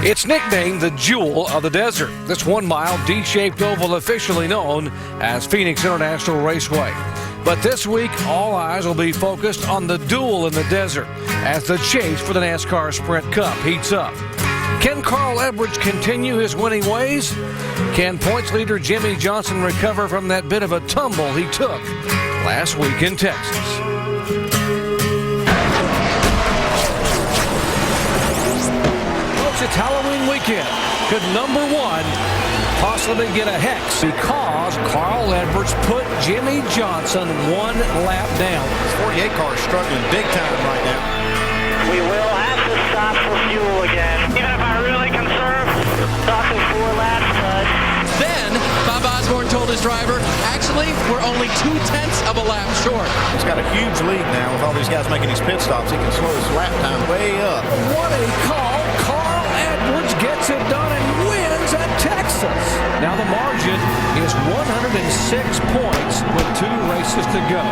It's nicknamed the Jewel of the Desert. This 1 mile D-shaped oval officially known as Phoenix International Raceway. But this week, all eyes will be focused on the duel in the desert as the chase for the NASCAR Sprint Cup heats up. Can Carl Edwards continue his winning ways? Can points leader Jimmie Johnson recover from that bit of a tumble he took last week in Texas? Folks, it's Halloween weekend. Could number one possibly get a hex because Carl Edwards put Jimmie Johnson 1 lap down. This 48 car is struggling big time right now. We will have to stop for fuel again. Even if I really conserve, talking 4 laps, but... Then Bob Osborne told his driver, actually, we're only 0.2 of a lap short. He's got a huge lead now with all these guys making these pit stops. He can slow his lap time way up. What a call. Carl Edwards gets it done and wins at Texas. Now the margin is 106 points with 2 races to go.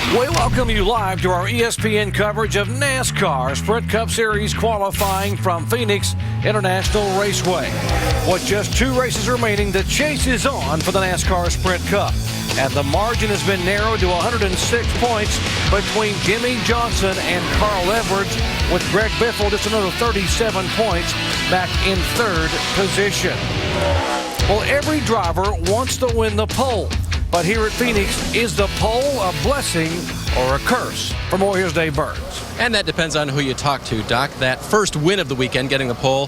We welcome you live to our ESPN coverage of NASCAR Sprint Cup Series qualifying from Phoenix International Raceway. With just 2 races remaining, the chase is on for the NASCAR Sprint Cup. And the margin has been narrowed to 106 points between Jimmie Johnson and Carl Edwards, with Greg Biffle just another 37 points back in 3rd position. Well, every driver wants to win the pole. But here at Phoenix, is the pole a blessing or a curse? For more, here's Dave Burns. And that depends on who you talk to, Doc. That first win of the weekend, getting the pole,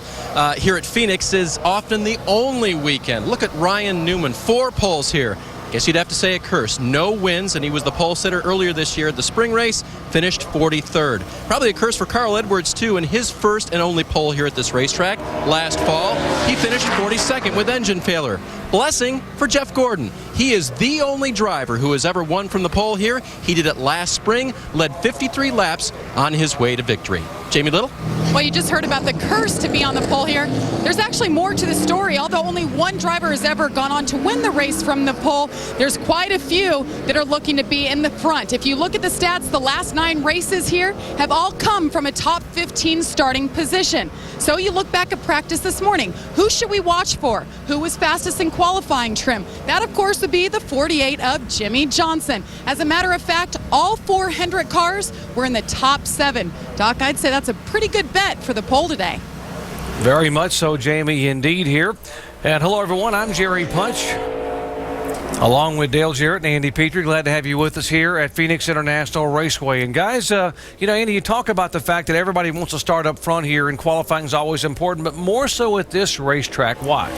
here at Phoenix is often the only weekend. Look at Ryan Newman, 4 poles here. Guess you'd have to say a curse. No wins, and he was the pole sitter earlier this year at the spring race, finished 43rd. Probably a curse for Carl Edwards, too, in his first and only pole here at this racetrack. Last fall, he finished 42nd with engine failure. Blessing for Jeff Gordon. He is the only driver who has ever won from the pole here. He did it last spring, led 53 laps on his way to victory. Jamie Little? Well, you just heard about the curse to be on the pole here. There's actually more to the story. Although only 1 driver has ever gone on to win the race from the pole, there's quite a few that are looking to be in the front. If you look at the stats, the last 9 races here have all come from a top 15 starting position. So you look back at practice this morning. Who should we watch for? Who was fastest in qualifying trim? That, of course, would be the 48 of Jimmie Johnson. As a matter of fact, all 4 Hendrick cars were in the top 7. Doc, I'd say that's a pretty good bet for the pole today. Very much so, Jamie, indeed here. And hello, everyone. I'm Jerry Punch, along with Dale Jarrett and Andy Petrie. Glad to have you with us here at Phoenix International Raceway. And guys, Andy, you talk about the fact that everybody wants to start up front here, and qualifying is always important, but more so at this racetrack. Why?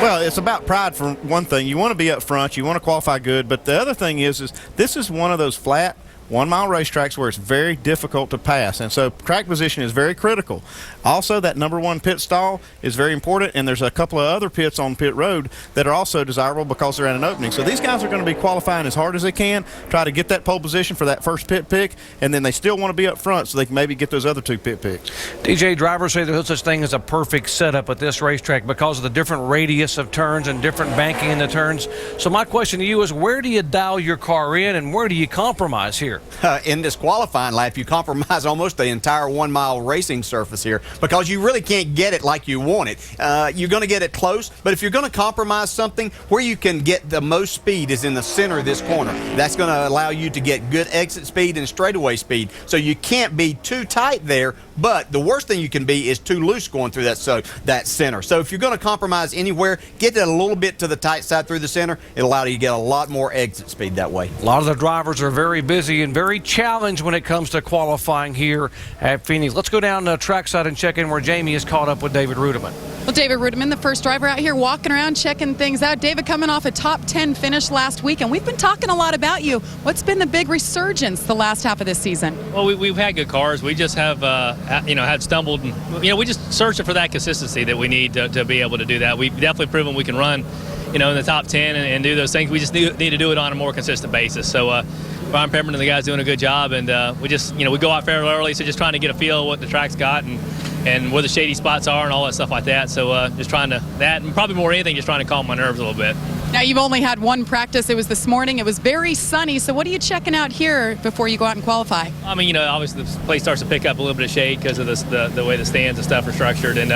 Well, it's about pride for one thing. You want to be up front. You want to qualify good. But the other thing is this is one of those flat 1 mile racetracks where it's very difficult to pass, and so track position is very critical. Also, that number 1 pit stall is very important, and there's a couple of other pits on pit road that are also desirable because they're at an opening. So these guys are going to be qualifying as hard as they can, try to get that pole position for that first pit pick, and then they still want to be up front so they can maybe get those other 2 pit picks. DJ, drivers say there's no such thing as a perfect setup at this racetrack because of the different radius of turns and different banking in the turns. So my question to you is, where do you dial your car in and where do you compromise here? In this qualifying lap, you compromise almost the entire 1 mile racing surface here because you really can't get it like you want it. You're going to get it close, but if you're going to compromise something, where you can get the most speed is in the center of this corner. That's going to allow you to get good exit speed and straightaway speed. So you can't be too tight there, but the worst thing you can be is too loose going through that center. So if you're going to compromise anywhere, get it a little bit to the tight side through the center. It'll allow you to get a lot more exit speed that way. A lot of the drivers are very busy and very challenged when it comes to qualifying here at Phoenix. Let's go down the trackside and check in where Jamie is caught up with David Rudiman. Well, David Rudiman, the first driver out here walking around, checking things out. David, coming off a top 10 finish last week, and we've been talking a lot about you. What's been the big resurgence the last half of this season? Well, we've had good cars. We just have, had stumbled. And, we just searching for that consistency that we need to be able to do that. We've definitely proven we can run, in the top 10 and do those things. We just need to do it on a more consistent basis. So, Brian Pemberton and the guys doing a good job, and we just, we go out fairly early, so just trying to get a feel of what the track's got and and where the shady spots are and all that stuff like that. So just trying to, that and probably more than anything, just trying to calm my nerves a little bit. Now, you've only had one practice. It was this morning. It was very sunny. So what are you checking out here before you go out and qualify? I mean, obviously the place starts to pick up a little bit of shade because of the way the stands and stuff are structured. And,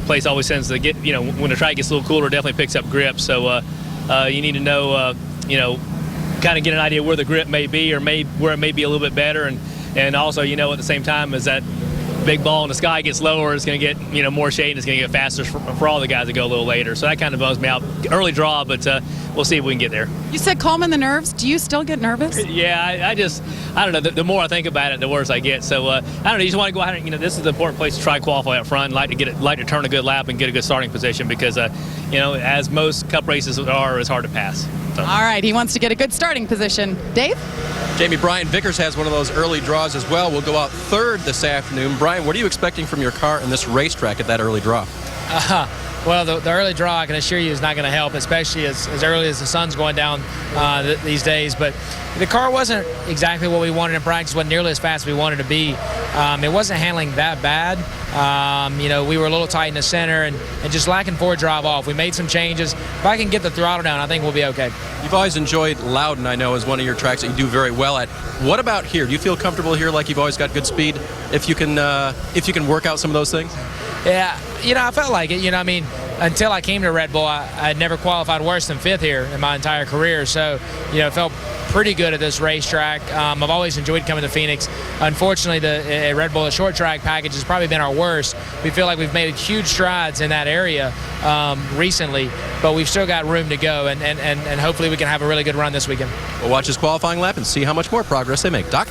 place always tends to get, when the track gets a little cooler, it definitely picks up grip. So you need to know, kind of get an idea where the grip may be or where it may be a little bit better. And also, at the same time, as that big ball in the sky gets lower, it's going to get more shade and it's going to get faster for all the guys that go a little later. So that kind of bums me out. Early draw, but we'll see if we can get there. You said calming the nerves. Do you still get nervous? Yeah, I don't know. The more I think about it, the worse I get. So I don't know. You just want to go out and this is the important place to try and qualify up front. Like to turn a good lap and get a good starting position because as most Cup races are, it's hard to pass. So. All right, he wants to get a good starting position. Dave? Jamie, Brian Vickers has one of those early draws as well. We'll go out third this afternoon. Brian, what are you expecting from your car in this racetrack at that early draw? Well, the early draw, I can assure you, is not going to help, especially as early as the sun's going down these days. But the car wasn't exactly what we wanted in practice, wasn't nearly as fast as we wanted to be. It wasn't handling that bad. We were a little tight in the center and just lacking forward drive off. We made some changes. If I can get the throttle down, I think we'll be okay. You've always enjoyed Loudon, I know, as one of your tracks that you do very well at. What about here? Do you feel comfortable here, like you've always got good speed, if you can work out some of those things? Yeah, I felt like it. Until I came to Red Bull, I had never qualified worse than 5th here in my entire career. So, it felt pretty good at this racetrack. I've always enjoyed coming to Phoenix. Unfortunately, the Red Bull short track package has probably been our worst. We feel like we've made huge strides in that area recently, but we've still got room to go, and hopefully we can have a really good run this weekend. We'll watch this qualifying lap and see how much more progress they make. Doc?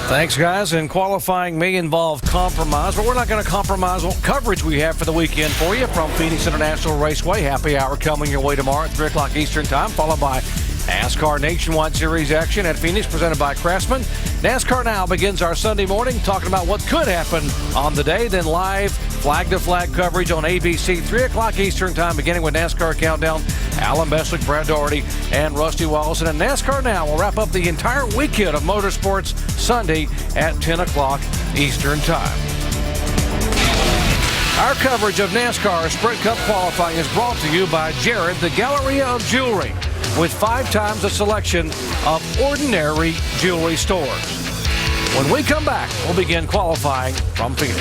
Thanks, guys. And qualifying may involve compromise, but we're not going to compromise what coverage we have for the weekend for you from Phoenix International Raceway. Happy hour coming your way tomorrow at 3 o'clock Eastern Time, followed by NASCAR Nationwide Series action at Phoenix, presented by Craftsman. NASCAR Now begins our Sunday morning talking about what could happen on the day, then live flag-to-flag coverage on ABC, 3 o'clock Eastern Time, beginning with NASCAR Countdown. Alan Beswick, Brad Daugherty, and Rusty Wallace. And NASCAR Now will wrap up the entire weekend of motorsports Sunday at 10 o'clock Eastern Time. Our coverage of NASCAR Sprint Cup qualifying is brought to you by Jared, the Galleria of Jewelry, with 5 times the selection of ordinary jewelry stores. When we come back, we'll begin qualifying from Phoenix.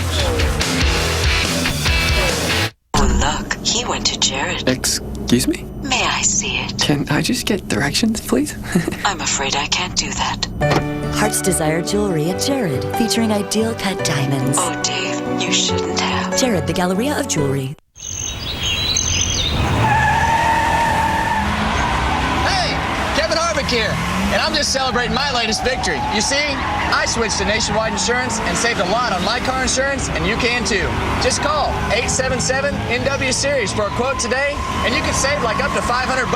Oh, look, he went to Jared. Excuse me? May I see it? Can I just get directions, please? I'm afraid I can't do that. Heart's Desire Jewelry at Jared, featuring ideal cut diamonds. Oh, Dave, you shouldn't have. Jared, the Galleria of Jewelry. Here, and I'm just celebrating my latest victory. You see, I switched to Nationwide Insurance and saved a lot on my car insurance, and you can too. Just call 877-NW-SERIES for a quote today, and you can save like up to $500.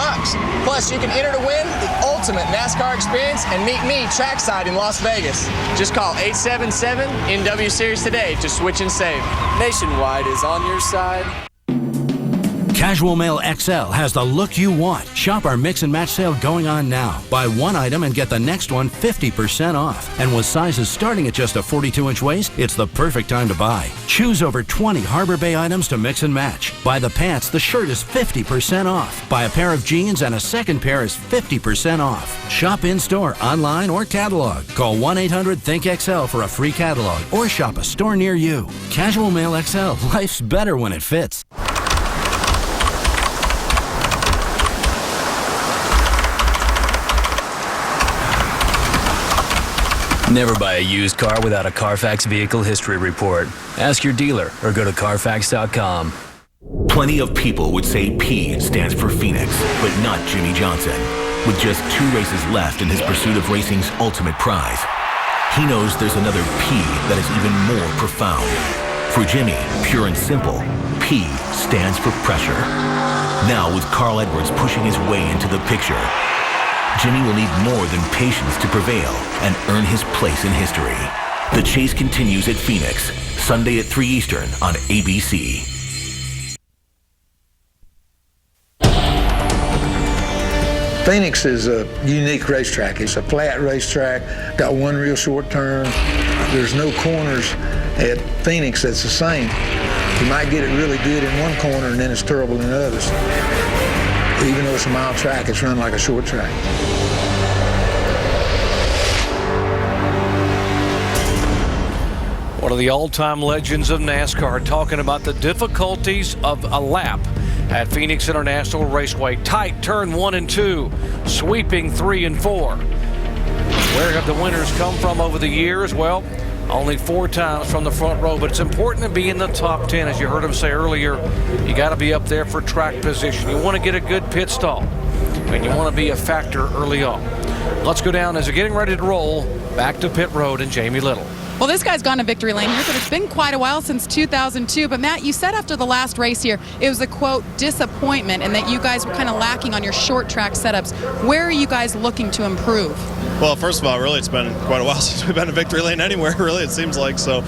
Plus, you can enter to win the ultimate NASCAR experience and meet me trackside in Las Vegas. Just call 877-NW-SERIES today to switch and save. Nationwide is on your side. Casual Male XL has the look you want. Shop our mix and match sale going on now. Buy one item and get the next one 50% off. And with sizes starting at just a 42-inch waist, it's the perfect time to buy. Choose over 20 Harbor Bay items to mix and match. Buy the pants, the shirt is 50% off. Buy a pair of jeans and a second pair is 50% off. Shop in-store, online, or catalog. Call 1-800-THINK-XL for a free catalog or shop a store near you. Casual Male XL, life's better when it fits. Never buy a used car without a Carfax Vehicle History Report. Ask your dealer or go to Carfax.com. Plenty of people would say P stands for Phoenix, but not Jimmy Johnson. With just 2 races left in his pursuit of racing's ultimate prize, he knows there's another P that is even more profound. For Jimmy, pure and simple, P stands for pressure. Now with Carl Edwards pushing his way into the picture, Jimmy will need more than patience to prevail and earn his place in history. The chase continues at Phoenix, Sunday at 3 Eastern on ABC. Phoenix is a unique racetrack. It's a flat racetrack, got one real short turn. There's no corners. At Phoenix, that's the same. You might get it really good in one corner and then it's terrible in others. Even though it's a mile track, it's run like a short track. One of the all-time legends of NASCAR talking about the difficulties of a lap at Phoenix International Raceway. Tight turn 1 and 2, sweeping 3 and 4. Where have the winners come from over the years? Well, only 4 times from the front row, but it's important to be in the top 10. As you heard him say earlier, you got to be up there for track position. You want to get a good pit stop, and you want to be a factor early on. Let's go down as they're getting ready to roll back to pit road and Jamie Little. Well, this guy's gone to victory lane here, but it's been quite a while since 2002. But, Matt, you said after the last race here, it was a, quote, disappointment, and that you guys were kind of lacking on your short track setups. Where are you guys looking to improve? Well, first of all, really, it's been quite a while since we've been to victory lane anywhere, really, it seems like. So,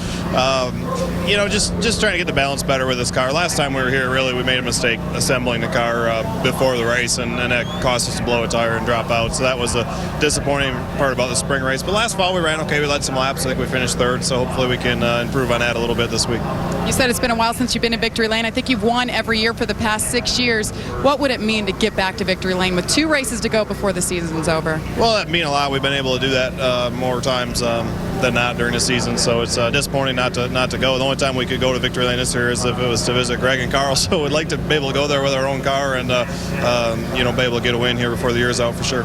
just trying to get the balance better with this car. Last time we were here, really, we made a mistake assembling the car before the race, and that cost us to blow a tire and drop out. So that was a disappointing part about the spring race. But last fall we ran okay. We led some laps. I think we finished third, so hopefully we can improve on that a little bit this week. You said it's been a while since you've been in victory lane. I think you've won every year for the past 6 years. What would it mean to get back to victory lane with 2 races to go before the season's over? Well, that means a lot. We've been able to do that more times than not during the season, so it's disappointing not to go. The only time we could go to victory lane this year is if it was to visit Greg and Carl, so we'd like to be able to go there with our own car and be able to get a win here before the year's out for sure.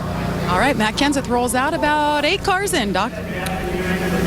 All right, Matt Kenseth rolls out about 8 cars in, Doc.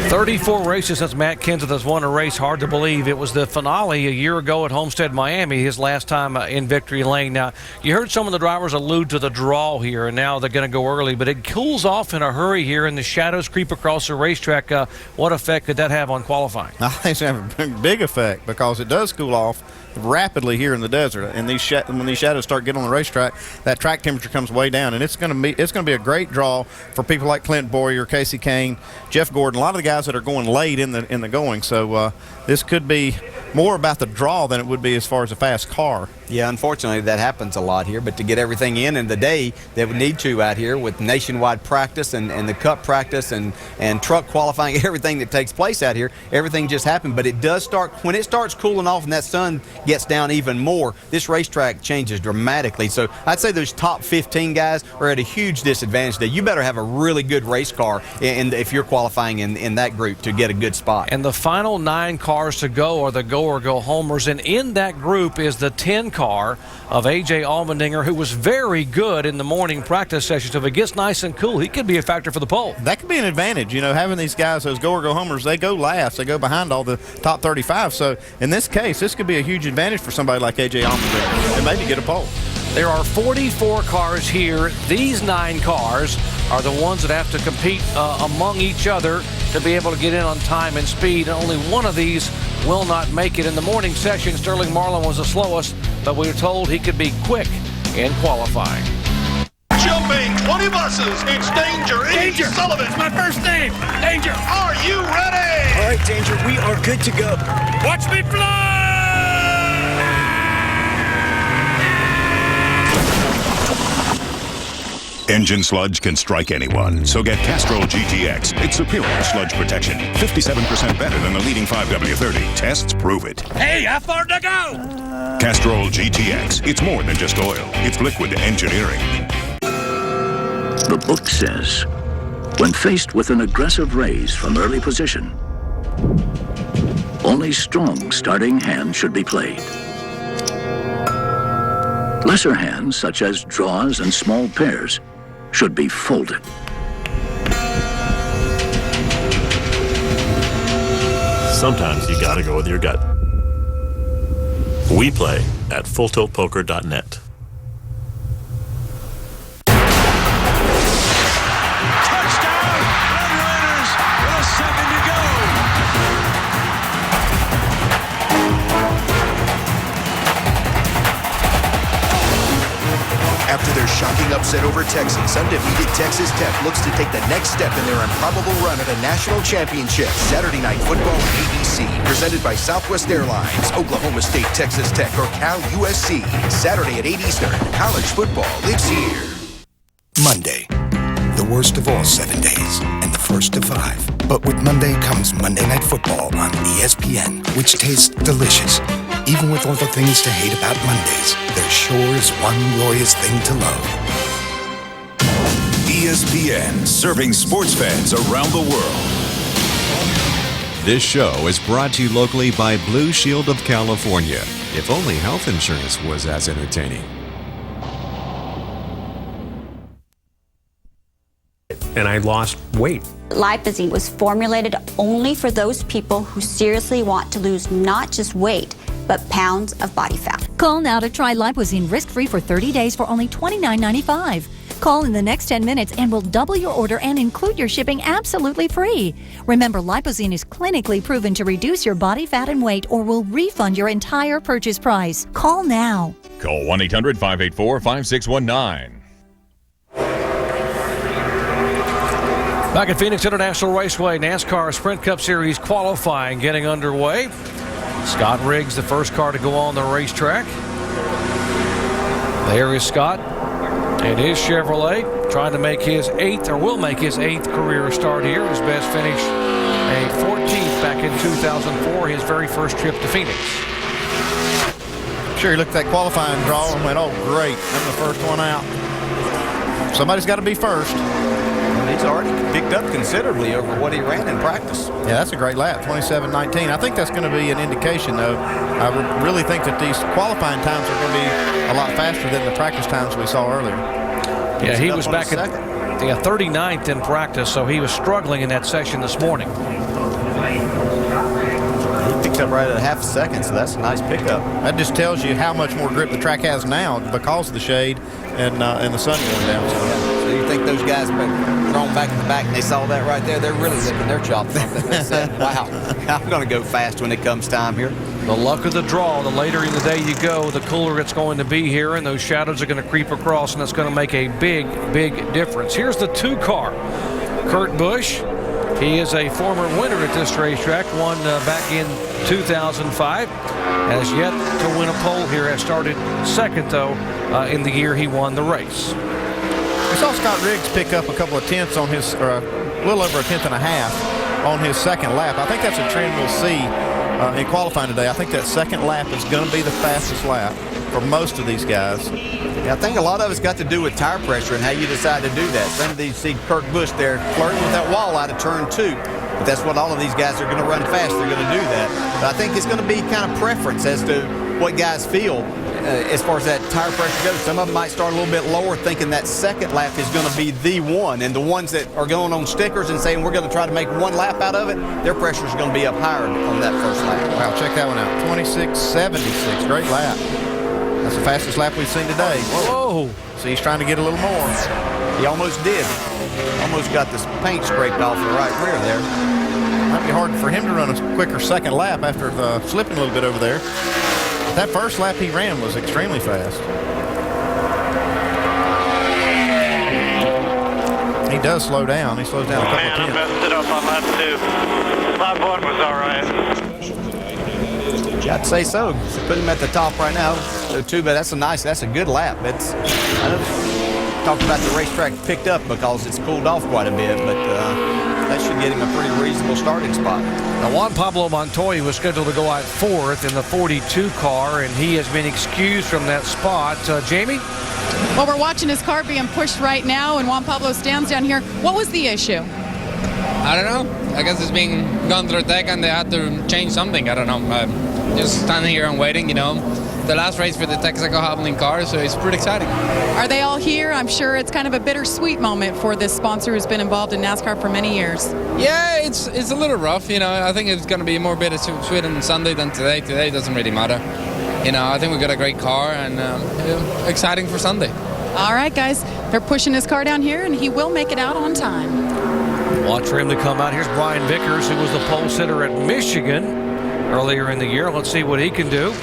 34 races since Matt Kenseth has won a race. Hard to believe. It was the finale a year ago at Homestead, Miami, his last time in victory lane. Now, you heard some of the drivers allude to the draw here, and now they're going to go early, but it cools off in a hurry here, and the shadows creep across the racetrack. What effect could that have on qualifying? I think it's going to have a big effect because it does cool off rapidly here in the desert, and when these shadows start getting on the racetrack, that track temperature comes way down, and it's going to be a great draw for people like Clint Boyer, Casey Kane, Jeff Gordon, a lot of the guys that are going late in the going. So this could be more about the draw than it would be as far as a fast car. Yeah, unfortunately that happens a lot here, but to get everything in the day that we need to out here with nationwide practice and the cup practice and truck qualifying, everything that takes place out here, everything just happened. But it does start, when it starts cooling off and that sun gets down even more, this racetrack changes dramatically. So I'd say those top 15 guys are at a huge disadvantage today. You better have a really good race car if you're qualifying in that group to get a good spot. And the final 9 cars to go are the go-or-go homers, and in that group is the 10 car of A.J. Allmendinger, who was very good in the morning practice session. So if it gets nice and cool, he could be a factor for the pole. That could be an advantage. Having these guys, those go-or-go homers, they go last. They go behind all the top 35. So in this case, this could be a huge advantage for somebody like A.J. Allmendinger and maybe get a pole. There are 44 cars here. These 9 cars are the ones that have to compete among each other to be able to get in on time and speed. And only one of these will not make it. In the morning session, Sterling Marlin was the slowest, but we were told he could be quick in qualifying. Jumping 20 buses, it's Danger. Danger. Sullivan. It's my first name. Danger. Are you ready? All right, Danger, we are good to go. Watch me fly! Engine sludge can strike anyone, so get Castrol GTX. It's superior sludge protection. 57% better than the leading 5W30. Tests prove it. Hey, how far to go? Castrol GTX. It's more than just oil. It's liquid engineering. The book says, when faced with an aggressive raise from early position, only strong starting hands should be played. Lesser hands, such as draws and small pairs, should be folded. Sometimes you gotta go with your gut. We play at FullTiltPoker.net. After their shocking upset over Texas, undefeated Texas Tech looks to take the next step in their improbable run at a national championship. Saturday Night Football on ABC, presented by Southwest Airlines, Oklahoma State, Texas Tech, or Cal USC. Saturday at 8 Eastern, college football lives here. Monday, the worst of all 7 days, and the 1st to 5. But with Monday comes Monday Night Football on ESPN, which tastes delicious. Even with all the things to hate about Mondays, there sure is one glorious thing to love. ESPN, serving sports fans around the world. This show is brought to you locally by Blue Shield of California. If only health insurance was as entertaining. And I lost weight. Lipozene was formulated only for those people who seriously want to lose not just weight, but pounds of body fat. Call now to try Lipozene risk-free for 30 days for only $29.95. Call in the next 10 minutes and we'll double your order and include your shipping absolutely free. Remember, Lipozene is clinically proven to reduce your body fat and weight or will refund your entire purchase price. Call now. Call 1-800-584-5619. Back at Phoenix International Raceway, NASCAR Sprint Cup Series qualifying getting underway. Scott Riggs, the first car to go on the racetrack. There is Scott and his Chevrolet trying to make his will make his eighth career start here. His best finish, a 14th back in 2004, his very first trip to Phoenix. Sure, he looked at that qualifying draw and went, oh, great, I'm the first one out. Somebody's got to be first. He's already picked up considerably over what he ran in practice. Yeah, that's a great lap, 27:19. I think that's going to be an indication, though. I really think that these qualifying times are going to be a lot faster than the practice times we saw earlier. Yeah, he was back at 39th in practice, so he was struggling in that session this morning. He picked up right at a half a second, so that's a nice pickup. That just tells you how much more grip the track has now because of the shade and the sun going down. So you think those guys thrown back in the back and they saw that right there, they're really licking their chops. They said, wow, I'm going to go fast when it comes time here. The luck of the draw, the later in the day you go, the cooler it's going to be here, and those shadows are going to creep across, and it's going to make a big, big difference. Here's the 2-car. Kurt Busch, he is a former winner at this racetrack, won back in 2005. Has yet to win a pole here, has started second, though, in the year he won the race. We saw Scott Riggs pick up a couple of tenths on his, or a little over a tenth and a half on his second lap. I think that's a trend we'll see in qualifying today. I think that second lap is going to be the fastest lap for most of these guys. Yeah, I think a lot of it's got to do with tire pressure and how you decide to do that. Some of these see Kurt Busch there flirting with that wall out of turn 2. But that's what all of these guys are going to run fast. They're going to do that. But I think it's going to be kind of preference as to what guys feel as far as that tire pressure goes. Some of them might start a little bit lower thinking that second lap is going to be the one. And the ones that are going on stickers and saying we're going to try to make one lap out of it, their pressure is going to be up higher on that first lap. Wow, check that one out. 26:76. Great lap. That's the fastest lap we've seen today. Whoa. So he's trying to get a little more. He almost did. Almost got this paint scraped off the right rear there. Might be hard for him to run a quicker second lap after slipping a little bit over there. That first lap he ran was extremely fast. He does slow down. He slows down a couple of tenths. I messed it up on lap 2. Lap 1 was all right. I'd say so. Put him at the top right now. Too bad. That's a good lap. I talked about the racetrack picked up because it's cooled off quite a bit, but that should get him a pretty reasonable starting spot. Now, Juan Pablo Montoya was scheduled to go out 4th in the 42 car, and he has been excused from that spot. Jamie? Well, we're watching his car being pushed right now, and Juan Pablo stands down here. What was the issue? I don't know. I guess it's being gone through tech, and they had to change something. I don't know. Just standing here and waiting, The last race for the Texaco Havoline car, so it's pretty exciting. Are they all here? I'm sure it's kind of a bittersweet moment for this sponsor who's been involved in NASCAR for many years. Yeah, it's a little rough. I think it's going to be more bittersweet on Sunday than today. Today doesn't really matter. I think we got a great car and exciting for Sunday. All right, guys. They're pushing his car down here, and he will make it out on time. Watch for him to come out. Here's Brian Vickers, who was the pole sitter at Michigan earlier in the year. Let's see what he can do.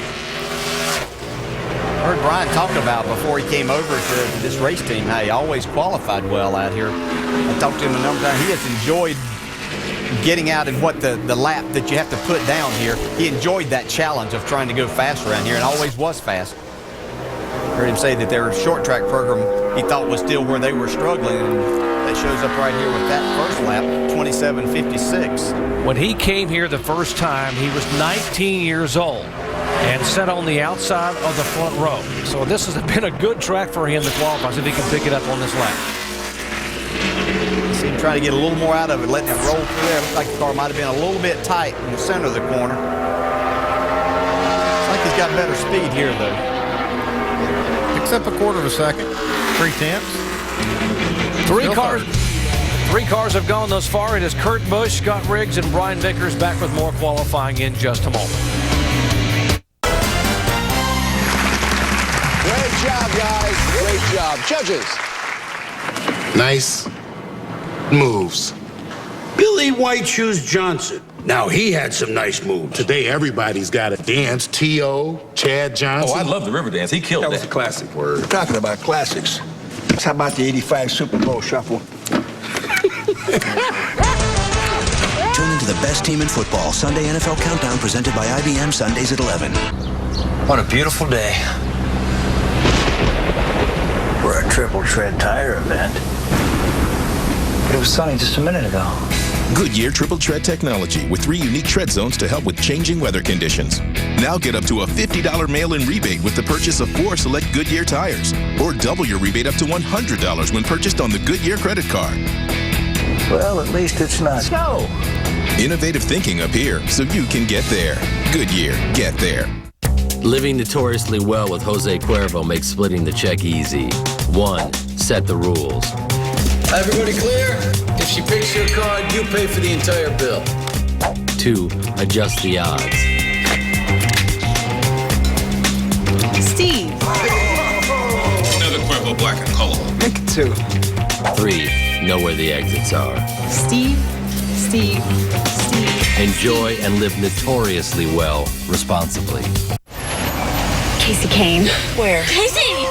I heard Brian talk about before he came over to this race team how he always qualified well out here. I talked to him a number of times. He has enjoyed getting out in what the lap that you have to put down here. He enjoyed that challenge of trying to go fast around here and always was fast. I heard him say that their short track program he thought was still where they were struggling. And That shows up right here with that first lap, 27:56. When he came here the first time, he was 19 years old and sat on the outside of the front row. So this has been a good track for him to qualify, if he can pick it up on this lap. See him trying to get a little more out of it, letting it roll through there. Looks like the car might have been a little bit tight in the center of the corner. Looks like he's got better speed here, though. Picks up a quarter of a second, 3/10. Three cars have gone thus far. It is Kurt Busch, Scott Riggs, and Brian Vickers back with more qualifying in just a moment. Great job, guys. Great job. Judges. Nice moves. Billy White Shoes Johnson. Now, he had some nice moves. Today, everybody's got a dance. T.O., Chad Johnson. Oh, I love the river dance. He killed that. That was a classic word. We're talking about classics. How about the 85 Super Bowl Shuffle? Tune into the best team in football. Sunday NFL Countdown presented by IBM, Sundays at 11. What a beautiful day. We're a triple tread tire event. But it was sunny just a minute ago. Goodyear Triple Tread technology with 3 unique tread zones to help with changing weather conditions. Now get up to a $50 mail-in rebate with the purchase of 4 select Goodyear tires, or double your rebate up to $100 when purchased on the Goodyear credit card. Well, at least it's not snow. Innovative thinking up here so you can get there. Goodyear, get there. Living notoriously well with Jose Cuervo makes splitting the check easy. 1, set the rules. Everybody clear? If she picks your card, you pay for the entire bill. 2, adjust the odds. Steve. Another Cuervo black and color. Make it 2. 3, know where the exits are. Steve. Enjoy and live notoriously well responsibly. Casey Kane. Where? Casey!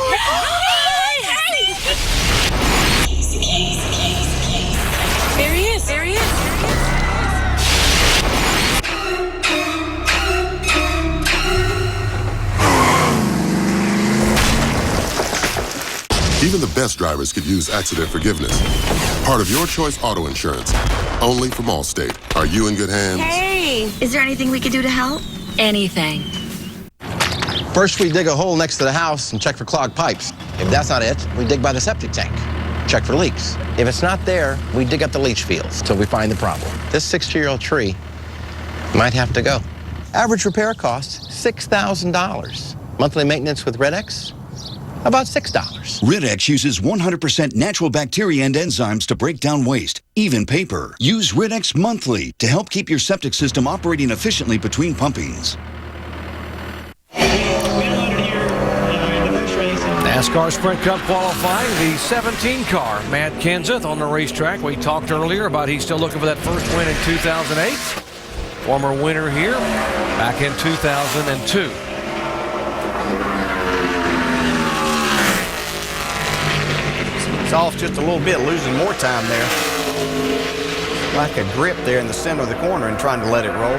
There he is. Even the best drivers could use accident forgiveness. Part of your choice auto insurance. Only from Allstate. Are you in good hands? Hey, is there anything we could do to help? Anything. First, we dig a hole next to the house and check for clogged pipes. If that's not it, we dig by the septic tank. Check for leaks. If it's not there, we dig up the leach fields till we find the problem. This 60-year-old tree might have to go. Average repair cost, $6,000. Monthly maintenance with Red X, about $6. Red X uses 100% natural bacteria and enzymes to break down waste, even paper. Use Red X monthly to help keep your septic system operating efficiently between pumpings. NASCAR Sprint Cup qualifying, the 17 car, Matt Kenseth on the racetrack. We talked earlier about he's still looking for that first win in 2008. Former winner here back in 2002. It's off just a little bit, losing more time there. Like a grip there in the center of the corner and trying to let it roll.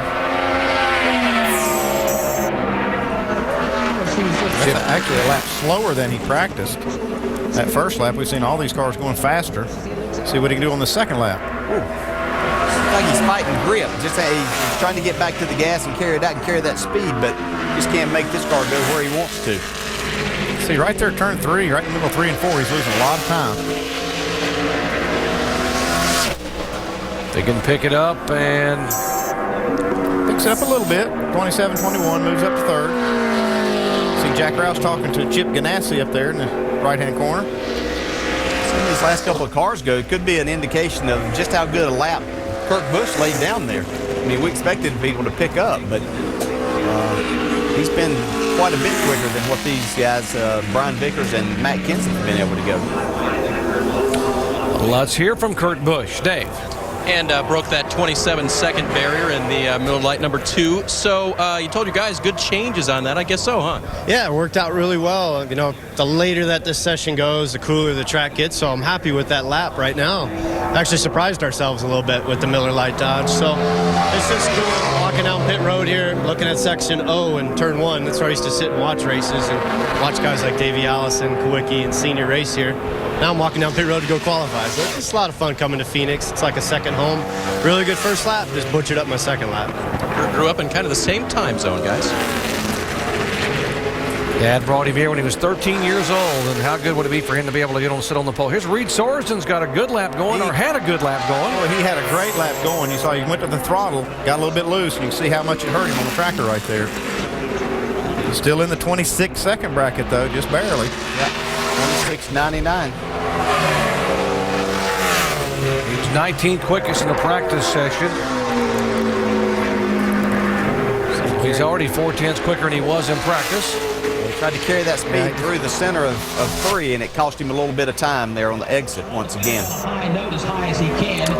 Actually a lap slower than he practiced. That first lap, we've seen all these cars going faster. See what he can do on the second lap. Ooh. It's like he's fighting grip. Just he's trying to get back to the gas and carry it out and carry that speed, but just can't make this car go where he wants to. See, right there, turn 3, right in the middle of 3 and 4, he's losing a lot of time. They can pick it up and picks it up a little bit. 27-21, moves up to 3rd. See Jack Rouse talking to Chip Ganassi up there in the right-hand corner. Seeing these last couple of cars go, it could be an indication of just how good a lap Kurt Busch laid down there. I mean, we expected people to pick up, but he's been quite a bit quicker than what these guys, Brian Vickers and Matt Kenseth, have been able to go. Let's hear from Kurt Busch. Dave. And broke that 27-second barrier in the Miller Lite number 2. So you told your guys good changes on that. I guess so, huh? Yeah, it worked out really well. You know, the later that this session goes, the cooler the track gets. So I'm happy with that lap right now. Actually surprised ourselves a little bit with the Miller Lite Dodge. So it's just cool watching walking down pit road here, looking at section O and turn 1. That's where I used to sit and watch races and watch guys like Davey Allison, Kawicki, and senior race here. Now I'm walking down pit road to go qualify. So it's a lot of fun coming to Phoenix. It's like a second home. Really good first lap. Just butchered up my second lap. Grew up in kind of the same time zone, guys. Dad brought him here when he was 13 years old, and how good would it be for him to be able to get on sit on the pole? Here's Reed Sorensen's got a good lap going, or had a good lap going. Well, he had a great lap going. You saw he went to the throttle, got a little bit loose, and you can see how much it hurt him on the tracker right there. He's still in the 26-second bracket, though, just barely. Yeah, 26.99. He's 19th quickest in the practice session. He's already 4/10 quicker than he was in practice. Tried to carry that speed through the center of 3, and it cost him a little bit of time there on the exit once again. As high as he can.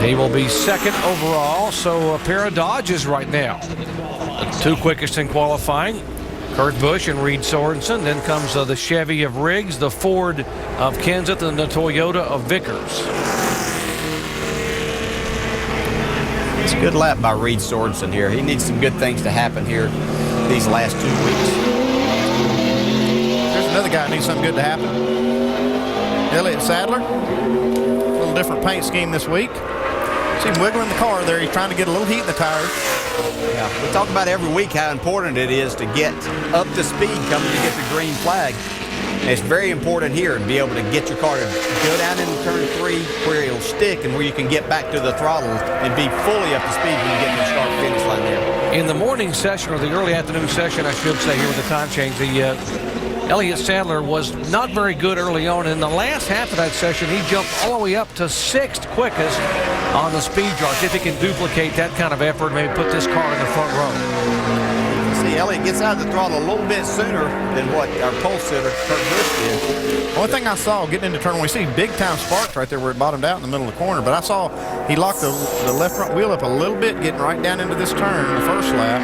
He will be second overall, so a pair of Dodges right now. The 2 quickest in qualifying, Kurt Busch and Reed Sorensen. Then comes the Chevy of Riggs, the Ford of Kenseth, and the Toyota of Vickers. It's a good lap by Reed Sorensen here. He needs some good things to happen here these last 2 weeks. Another guy needs something good to happen. Elliott Sadler. A little different paint scheme this week. See him wiggling the car there. He's trying to get a little heat in the tires. Yeah, we talk about every week how important it is to get up to speed coming to get the green flag. And it's very important here to be able to get your car to go down in turn 3 where it'll stick and where you can get back to the throttle and be fully up to speed when you get to the start-finish line there. In the morning session, or the early afternoon session, I should say, here with the time change, the Elliott Sadler was not very good early on. In the last half of that session, he jumped all the way up to 6th quickest on the speed chart. If he can duplicate that kind of effort, maybe put this car in the front row. See, Elliott gets out of the throttle a little bit sooner than what our pole sitter, Kurt Busch, did. One thing I saw getting into turn 1, we see big-time sparks right there where it bottomed out in the middle of the corner, but I saw he locked the left front wheel up a little bit getting right down into this turn the first lap.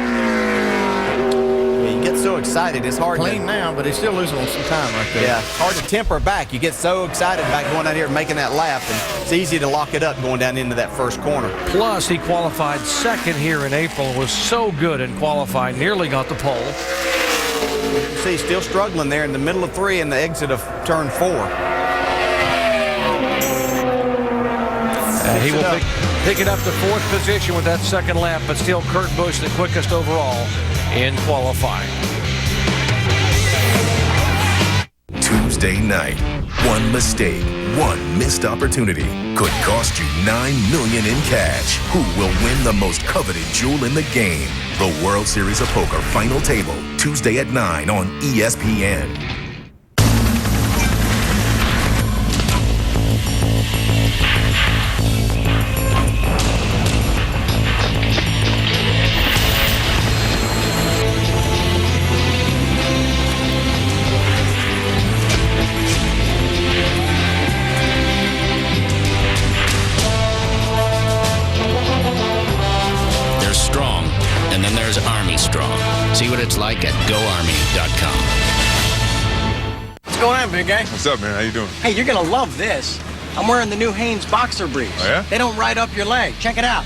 You get so excited, it's hard clean now, but he's still losing some time right there. Yeah, hard to temper back. You get so excited about going out here and making that lap, and it's easy to lock it up going down into that first corner. Plus, he qualified second here in April, was so good in qualifying, nearly got the pole. You see, still struggling there in the middle of 3 and the exit of turn 4. And he will pick it up to 4th position with that second lap, but still Kurt Busch the quickest overall in qualifying. Tuesday night, one mistake, one missed opportunity could cost you $9 million in cash. Who will win the most coveted jewel in the game? The World Series of Poker Final Table, Tuesday at 9 on ESPN. See what it's like at GoArmy.com. What's going on, big guy? What's up, man? How you doing? Hey, you're going to love this. I'm wearing the new Hanes boxer briefs. Oh, yeah? They don't ride up your leg. Check it out.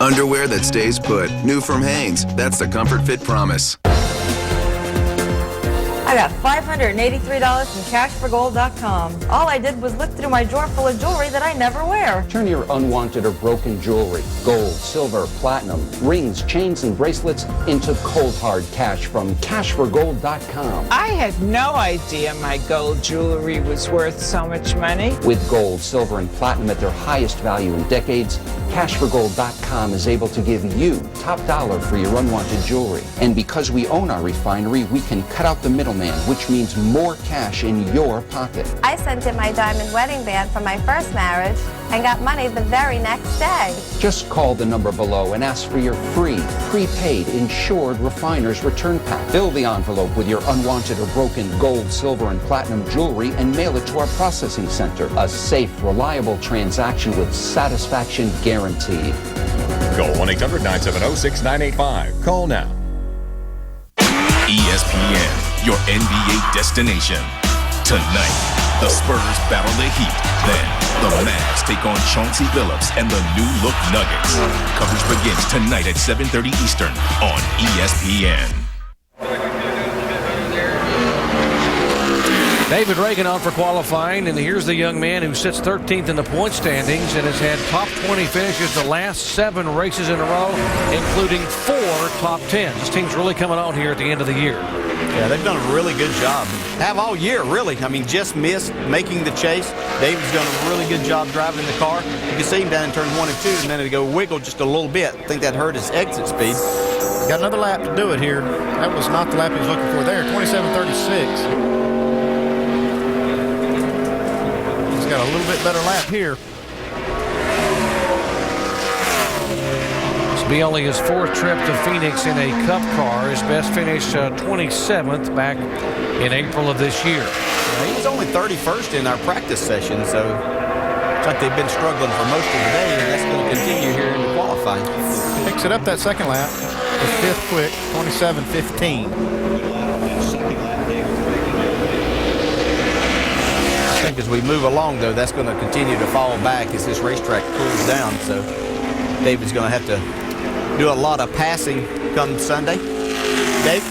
Underwear that stays put. New from Hanes. That's the Comfort Fit Promise. I got $583 from cashforgold.com. All I did was look through my drawer full of jewelry that I never wear. Turn your unwanted or broken jewelry, gold, silver, platinum, rings, chains, and bracelets into cold hard cash from cashforgold.com. I had no idea my gold jewelry was worth so much money. With gold, silver, and platinum at their highest value in decades, cashforgold.com is able to give you top dollar for your unwanted jewelry. And because we own our refinery, we can cut out the middleman, which means more cash in your pocket. I sent in my diamond wedding band from my first marriage and got money the very next day. Just call the number below and ask for your free, prepaid, insured refiner's return pack. Fill the envelope with your unwanted or broken gold, silver, and platinum jewelry and mail it to our processing center. A safe, reliable transaction with satisfaction guaranteed. Call 1-800-970-6985. Call now. ESPN, your NBA destination. Tonight, The Spurs battle the Heat. Then, the Mavs take on Chauncey Billups and the new look Nuggets. Coverage begins tonight at 7:30 Eastern on ESPN. David Reagan on for qualifying, and here's the young man who sits 13th in the point standings and has had top 20 finishes the last 7 races in a row, including 4 top 10s. This team's really coming on here at the end of the year. Yeah, they've done a really good job. Have all year, really. I mean, just missed making the chase. David's done a really good job driving the car. You can see him down in turn 1 and 2, and then it go wiggle just a little bit. I think that hurt his exit speed. Got another lap to do it here. That was not the lap he was looking for there. 27:36. Got a little bit better lap here. This will be only his 4th trip to Phoenix in a Cup car. His best finish 27th back in April of this year. He was only 31st in our practice session, so it's like they've been struggling for most of the day, and that's going to continue here in the qualifying. Picks it up that second lap. His 5th quick, 27:15. I think as we move along, though, that's going to continue to fall back as this racetrack cools down. So David's going to have to do a lot of passing come Sunday. Dave?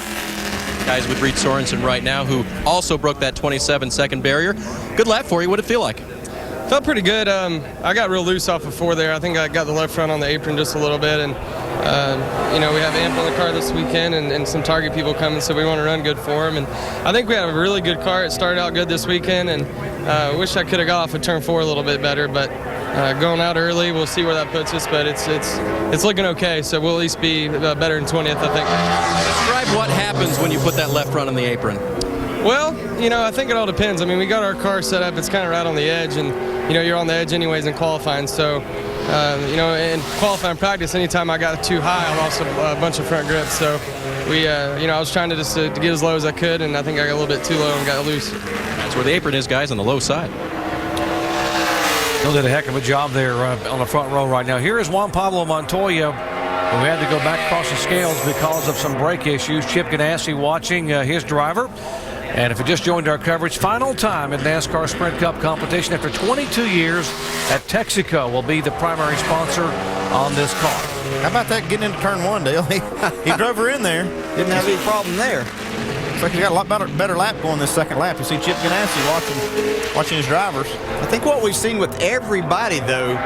Guys with Reed Sorensen right now, who also broke that 27-second barrier. Good lap for you. What did it feel like? Felt pretty good. I got real loose off of 4 there. I think I got the left front on the apron just a little bit. And, we have Amp on the car this weekend and some Target people coming, so we want to run good for them. And I think we have a really good car. It started out good this weekend, and I wish I could have got off of turn 4 a little bit better. But going out early, we'll see where that puts us. But it's looking okay, so we'll at least be better than 20th, I think. Describe what happens when you put that left front on the apron. Well, I think it all depends. I mean, we got our car set up. It's kind of right on the edge, and, you're on the edge anyways in qualifying. So, in qualifying practice, anytime I got too high, I lost a bunch of front grips. So, I was trying to just to get as low as I could, and I think I got a little bit too low and got loose. That's where the apron is, guys, on the low side. Bill did a heck of a job there on the front row right now. Here is Juan Pablo Montoya, who had to go back across the scales because of some brake issues. Chip Ganassi watching his driver. And if you just joined our coverage, final time in NASCAR Sprint Cup competition after 22 years at Texaco will be the primary sponsor on this car. How about that getting into turn 1, Dale? He drove her in there. Didn't have any problem there. Looks like he got a lot better lap going this second lap. You see Chip Ganassi watching his drivers. I think what we've seen with everybody, though,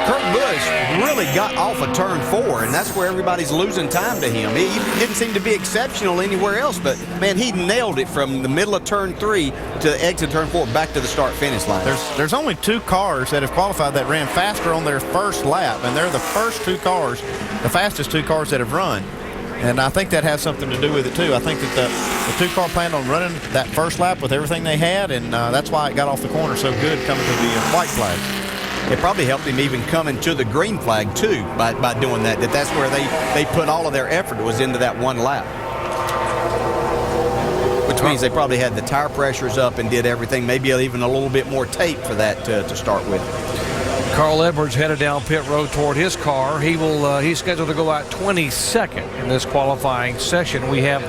Kurt Busch really got off of turn 4, and that's where everybody's losing time to him. He didn't seem to be exceptional anywhere else, but, man, he nailed it from the middle of turn 3 to exit turn 4 back to the start-finish line. There's only 2 cars that have qualified that ran faster on their first lap, and they're the first 2 cars, the fastest 2 cars that have run. And I think that has something to do with it, too. I think that the 2 car planned on running that first lap with everything they had, and that's why it got off the corner so good coming to the white flag. It probably helped him even coming to the green flag, too, by doing that. That's where they put all of their effort was into that 1 lap. Which means they probably had the tire pressures up and did everything, maybe even a little bit more tape for that to start with. Carl Edwards headed down pit road toward his car. He's scheduled to go out 22nd in this qualifying session. We have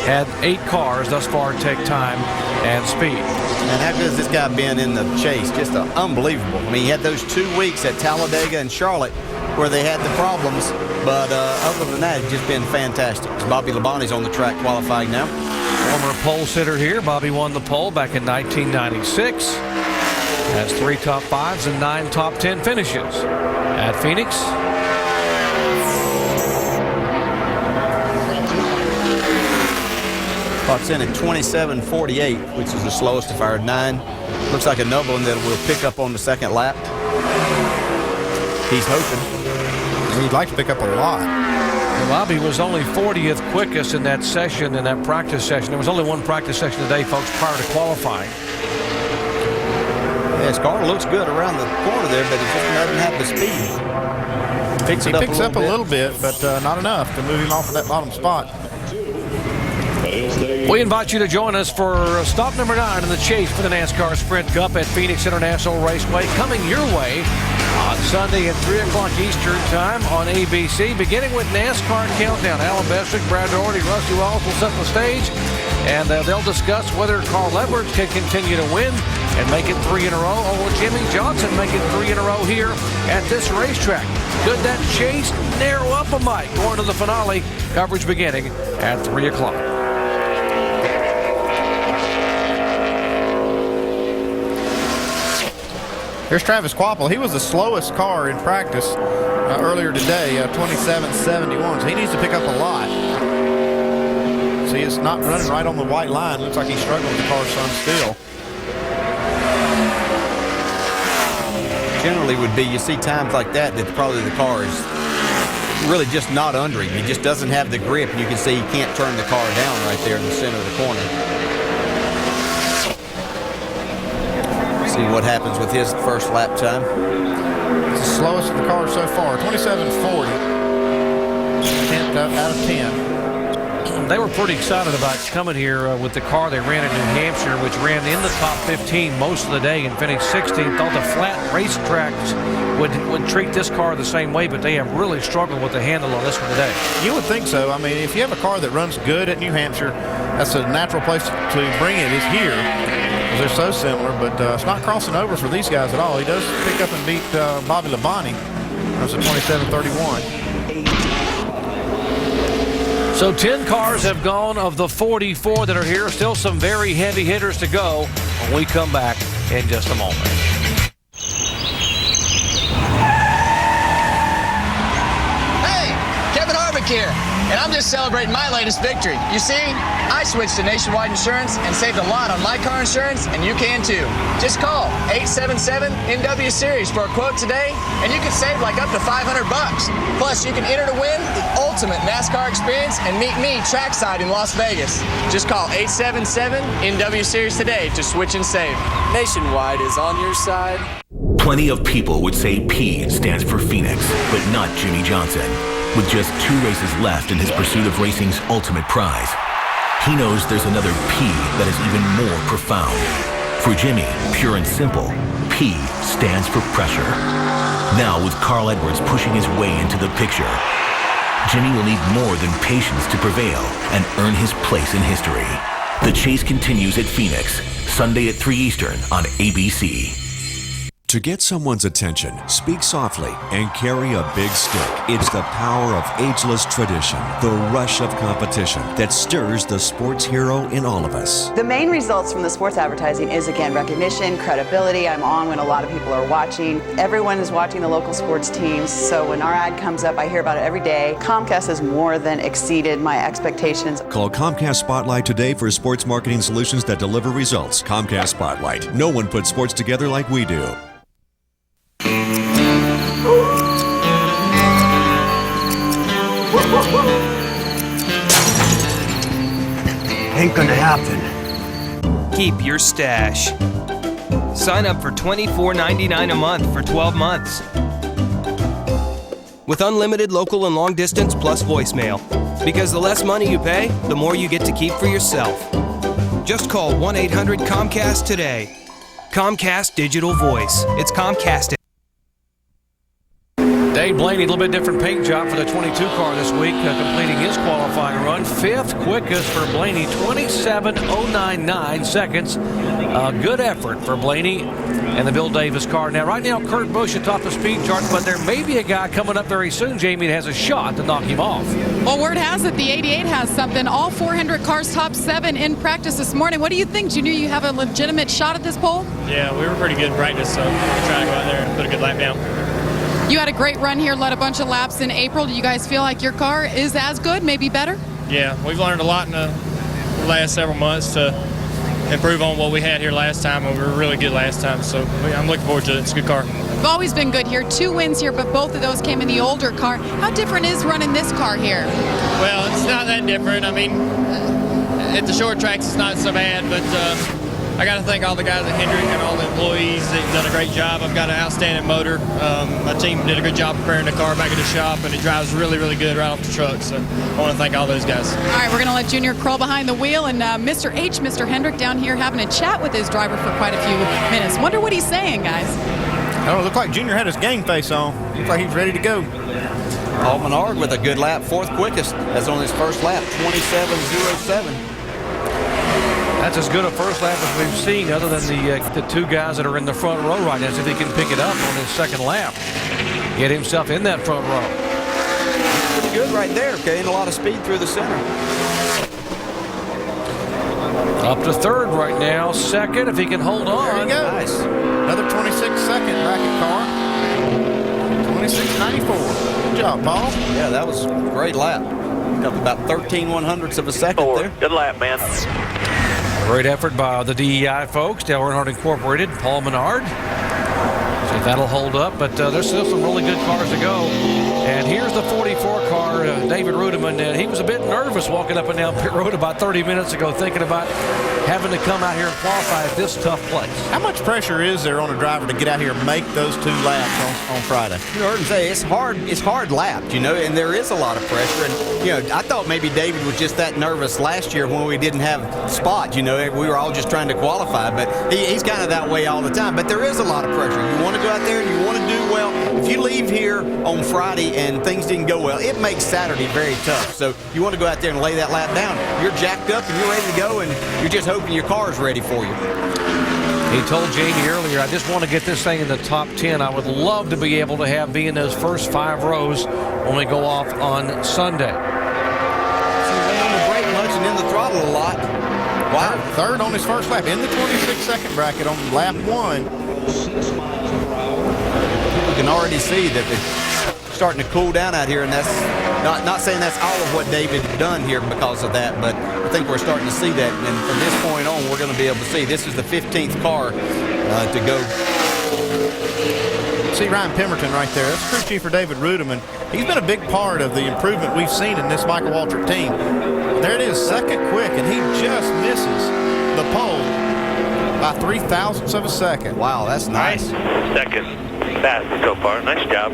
had 8 cars thus far take time and speed. And how good has this guy been in the chase? Just unbelievable. I mean, he had those 2 weeks at Talladega and Charlotte where they had the problems, but other than that, it's just been fantastic. Bobby Labonte's on the track qualifying now. Former pole sitter here. Bobby won the pole back in 1996. Has 3 top 5s and 9 top 10 finishes at Phoenix. Clocks in at 27:48, which is the slowest of our 9. Looks like another one that will pick up on the second lap. He's hoping. He'd like to pick up a lot. Bobby was only 40th quickest in that session, in that practice session. There was only 1 practice session today, folks, prior to qualifying. Yeah, his car looks good around the corner there, but it just doesn't have the speed. He picks up a little bit, but not enough to move him off of that bottom spot. We invite you to join us for stop number 9 in the chase for the NASCAR Sprint Cup at Phoenix International Raceway, coming your way on Sunday at 3 o'clock Eastern Time on ABC, beginning with NASCAR Countdown. Alan Bessick, Brad Doherty, Rusty Wallace will set the stage, and they'll discuss whether Carl Edwards can continue to win and make it 3 in a row? Or will Jimmy Johnson make it 3 in a row here at this racetrack? Could that chase narrow up a mite going to the finale? Coverage beginning at 3 o'clock. Here's Travis Quapple. He was the slowest car in practice earlier today, 27.71. So he needs to pick up a lot. See, it's not running right on the white line. Looks like he's struggling with the car some still. Generally would be, you see times like that probably the car is really just not under him. He just doesn't have the grip. You can see he can't turn the car down right there in the center of the corner. See what happens with his first lap time. It's the slowest of the cars so far, 27.40. 10th out of 10. They were pretty excited about coming here with the car they ran in New Hampshire, which ran in the top 15 most of the day and finished 16th. Thought the flat racetracks would treat this car the same way, but they have really struggled with the handle on this one today. You would think so. I mean, if you have a car that runs good at New Hampshire, that's a natural place to bring it, is here. They're so similar, but it's not crossing over for these guys at all. He does pick up and beat Bobby Labonte. That's a 27.31. So 10 cars have gone of the 44 that are here. Still some very heavy hitters to go when we come back in just a moment. Hey, Kevin Harvick here, and I'm just celebrating my latest victory. You see, I switched to Nationwide Insurance and saved a lot on my car insurance, and you can too. Just call 877-NW Series for a quote today, and you can save like up to $500. Plus, you can enter to win the ultimate NASCAR experience and meet me trackside in Las Vegas. Just call 877-NW Series today to switch and save. Nationwide is on your side. Plenty of people would say P stands for Phoenix, but not Jimmy Johnson. With just 2 races left in his pursuit of racing's ultimate prize, he knows there's another P that is even more profound. For Jimmy, pure and simple, P stands for pressure. Now, with Carl Edwards pushing his way into the picture, Jimmy will need more than patience to prevail and earn his place in history. The chase continues at Phoenix, Sunday at 3 Eastern on ABC. To get someone's attention, speak softly and carry a big stick. It's the power of ageless tradition, the rush of competition that stirs the sports hero in all of us. The main results from the sports advertising is, again, recognition, credibility. I'm on when a lot of people are watching. Everyone is watching the local sports teams, so when our ad comes up, I hear about it every day. Comcast has more than exceeded my expectations. Call Comcast Spotlight today for sports marketing solutions that deliver results. Comcast Spotlight. No one puts sports together like we do. Ain't gonna happen. Keep your stash. Sign up for $24.99 a month for 12 months. With unlimited local and long distance plus voicemail. Because the less money you pay, the more you get to keep for yourself. Just call 1-800-COMCAST today. Comcast Digital Voice. It's Comcast. Dave Blaney, a little bit different paint job for the 22 car this week, completing his qualifying run. 5th quickest for Blaney, 27.099 seconds. Good effort for Blaney and the Bill Davis car. Now, right now, Kurt Busch atop the speed chart, but there may be a guy coming up very soon, Jamie, that has a shot to knock him off. Well, word has it the 88 has something. All 400 cars top 7 in practice this morning. What do you think? You knew you have a legitimate shot at this pole? Yeah, we were pretty good in practice, so we're trying to go out there and put a good lap down. You had a great run here, led a bunch of laps in April. Do you guys feel like your car is as good, maybe better? Yeah, we've learned a lot in the last several months to improve on what we had here last time, and we were really good last time, so I'm looking forward to it. It's a good car. You've always been good here. 2 wins here, but both of those came in the older car. How different is running this car here? Well, it's not that different. I mean, at the short tracks, it's not so bad, but I got to thank all the guys at Hendrick and all the employees. They've done a great job. I've got an outstanding motor. My team did a good job preparing the car back at the shop, and it drives really, really good right off the truck. So I want to thank all those guys. All right, we're going to let Junior crawl behind the wheel, and Mr. Hendrick down here having a chat with his driver for quite a few minutes. Wonder what he's saying, guys. Oh, it looked like Junior had his game face on. Looks like he's ready to go. Paul Menard with a good lap, 4th quickest. That's on his first lap, 27.07. That's as good a first lap as we've seen, other than the two guys that are in the front row right now. See if he can pick it up on his second lap. Get himself in that front row. Pretty good right there, gaining a lot of speed through the center. Up to third right now. Second, if he can hold on. There you go. Nice. Another 26-second bracket car. 26.94. Good job, Paul. Yeah, that was a great lap. Up about 13/100ths of a second there. Good lap, man. Great effort by the DEI folks, Dale Earnhardt Incorporated, Paul Menard. See if that'll hold up, but there's still some really good cars to go. And here's the 44 car, David Rudiman. He was a bit nervous walking up and down pit road about 30 minutes ago, thinking about having to come out here and qualify at this tough place. How much pressure is there on a driver to get out here and make those 2 laps on Friday? You heard him say it's hard lapped, and there is a lot of pressure. And I thought maybe David was just that nervous last year when we didn't have spots. We were all just trying to qualify, but he's kind of that way all the time. But there is a lot of pressure. You want to go out there and you want to do well. If you leave here on Friday and things didn't go well, it makes Saturday very tough. So you want to go out there and lay that lap down. You're jacked up and you're ready to go, and you're just hoping your car's ready for you. He told Jamie earlier, I just want to get this thing in the top 10. I would love to be able to be in those first 5 rows when we go off on Sunday. So he's on the brake much and in the throttle a lot. Wow. Third on his first lap in the 26-second bracket on lap 1. You can already see that they're starting to cool down out here, and that's not saying that's all of what David done here because of that, but I think we're starting to see that, and from this point on, we're going to be able to see this is the 15th car to go. See Ryan Pemberton right there. That's crew chief for David Rudiman. He's been a big part of the improvement we've seen in this Michael Waltrip team. There it is, second quick, and he just misses the pole by 0.003 of a second. Wow, that's nice. Second fast so far. Nice job.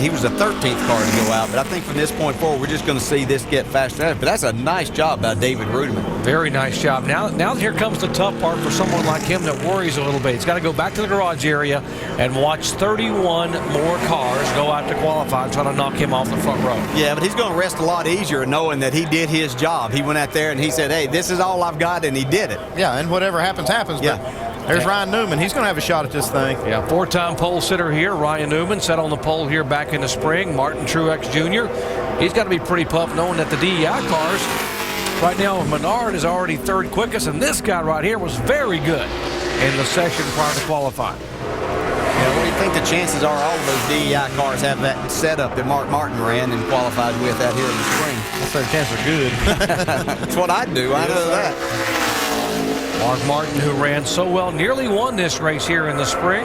He was the 13th car to go out, but I think from this point forward, we're just going to see this get faster. But that's a nice job by David Rudiman. Very nice job. Now here comes the tough part for someone like him that worries a little bit. He's got to go back to the garage area and watch 31 more cars go out to qualify and try to knock him off the front row. Yeah, but he's going to rest a lot easier knowing that he did his job. He went out there and he said, hey, this is all I've got, and he did it. Yeah, and whatever happens, happens. Yeah. But there's Ryan Newman. He's going to have a shot at this thing. Yeah, 4-time pole sitter here. Ryan Newman sat on the pole here back in the spring. Martin Truex Jr. He's got to be pretty pumped knowing that the DEI cars right now, Menard is already third quickest, and this guy right here was very good in the session prior to qualifying. Yeah, what do you think the chances are all of those DEI cars have that setup that Mark Martin ran and qualified with out here in the spring? I'd say the chances are good. That's what I'd do. I know that. Mark Martin, who ran so well, nearly won this race here in the spring.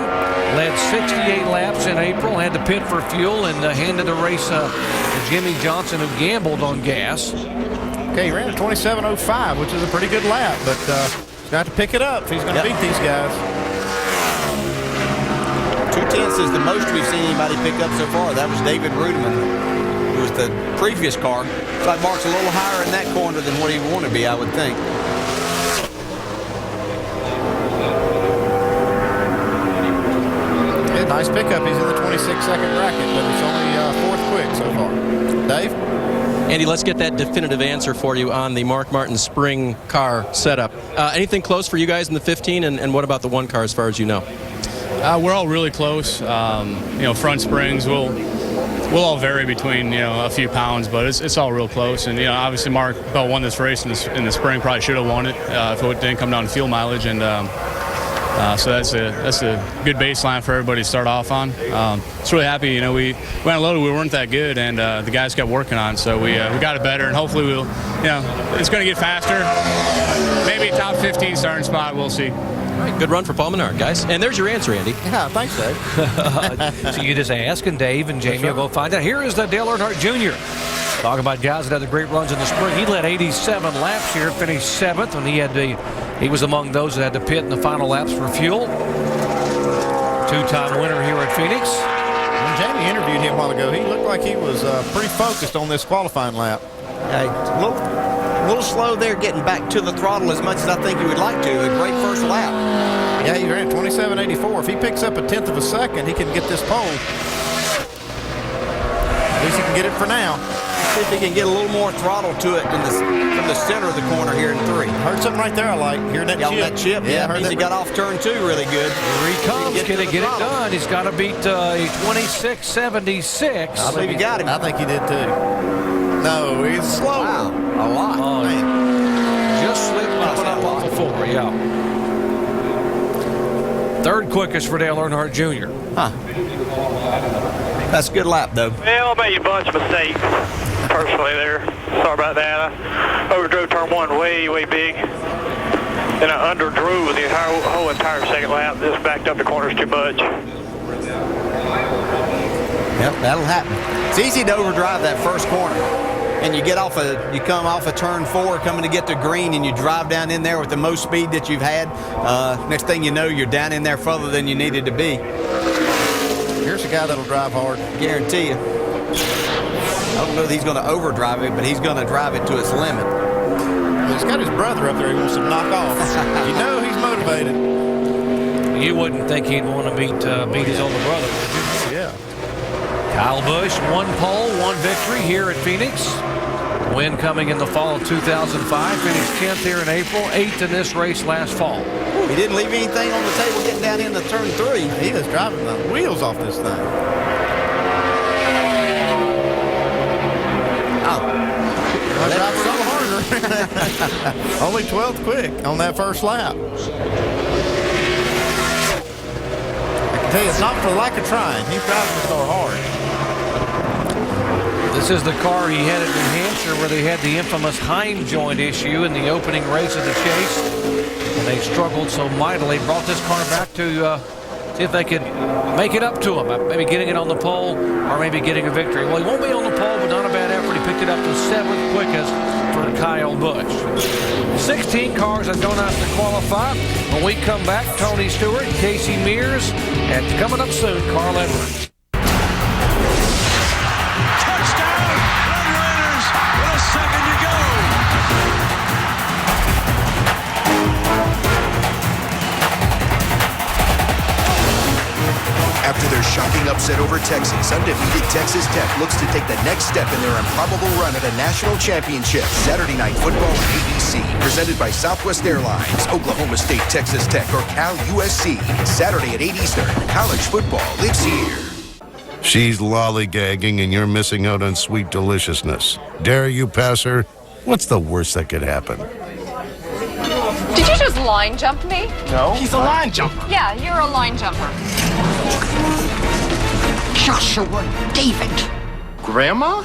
Led 68 laps in April, had to pit for fuel, and handed the race to Jimmy Johnson, who gambled on gas. Okay, he ran a 27.05, which is a pretty good lap, but he's got to pick it up if he's going to beat these guys. 2/10 is the most we've seen anybody pick up so far. That was David Rudiman, who was the previous car. Looks like Mark's a little higher in that corner than what he would want to be, I would think. Nice pickup. He's in the 26-second bracket, but it's only 4th quick so far. Dave? Andy, let's get that definitive answer for you on the Mark Martin spring car setup. Anything close for you guys in the 15, and what about the 1 car as far as you know? We're all really close. Front springs will all vary between a few pounds, but it's all real close. And obviously Mark won this race in the spring. Probably should have won it if it didn't come down to fuel mileage. And so that's a good baseline for everybody to start off on. It's really happy. We went loaded. We weren't that good, and the guys kept working on it. So we got it better, and hopefully we'll. It's going to get faster. Maybe top 15 starting spot. We'll see. All right, good run for Paul Menard, guys. And there's your answer, Andy. Yeah, thanks, Dave. So you just ask, and Dave and Jamie will go find out. Here is the Dale Earnhardt Jr. Talking about guys that had the great runs in the spring. He led 87 laps here, finished 7th, and he was among those that had to pit in the final laps for fuel. 2-time winner here at Phoenix. When Jamie interviewed him a while ago, he looked like he was pretty focused on this qualifying lap. A little slow there getting back to the throttle as much as I think he would like to. A great first lap. Yeah, he ran 27.84. If he picks up a 1/10 of a second, he can get this pole. At least he can get it for now. See if he can get a little more throttle to it from the center of the corner here in 3. Heard something right there I like. Hearing that chip. That chip. Yeah, heard means he got off turn 2 really good. Here he comes. Can he get it done? He's got to beat a 26.76. I believe he got him. I think he did too. No, he's slow. Wow, a lot. Oh, man. Just slipped up off the 4, yeah. Third quickest for Dale Earnhardt Jr. Huh. That's a good lap, though. Well, I made a bunch of mistakes personally there. Sorry about that. I overdrove turn 1 way, way big. Then I underdrove the whole entire second lap. Just backed up the corners too much. Yep, that'll happen. It's easy to overdrive that first corner. And you come off a turn 4 coming to get to green, and you drive down in there with the most speed that you've had. Next thing you know, you're down in there further than you needed to be. Here's a guy that'll drive hard. Guarantee you. I don't know that he's going to overdrive it, but he's going to drive it to its limit. He's got his brother up there he wants to knock off. You know he's motivated. You wouldn't think he'd want to beat his older brother, would you? Yeah. Kyle Busch, 1 pole, 1 victory here at Phoenix. Win coming in the fall of 2005. Finished 10th here in April, 8th in this race last fall. He didn't leave anything on the table getting down into turn 3. He was driving the wheels off this thing. I drive a little harder. Only 12th quick on that first lap. I can tell you, it's not for lack of trying. He's driving this car hard. This is the car he had at New Hampshire where they had the infamous Heim joint issue in the opening race of the chase. And they struggled so mightily. Brought this car back to see if they could make it up to him. Maybe getting it on the pole or maybe getting a victory. Well, he won't be on the pole, but not a bad effort. He picked it up to 7th quickest for Kyle Busch. 16 cars have gone out to qualify. When we come back, Tony Stewart, Casey Mears, and coming up soon, Carl Edwards. After their shocking upset over Texas, undefeated Texas Tech looks to take the next step in their improbable run at a national championship. Saturday Night Football on ABC, presented by Southwest Airlines, Oklahoma State, Texas Tech, or Cal USC. Saturday at 8 Eastern. College football lives here. She's lollygagging and you're missing out on sweet deliciousness. Dare you pass her? What's the worst that could happen? Did you just line jump me? No. He's a line jumper. Yeah, you're a line jumper. Joshua David. Grandma?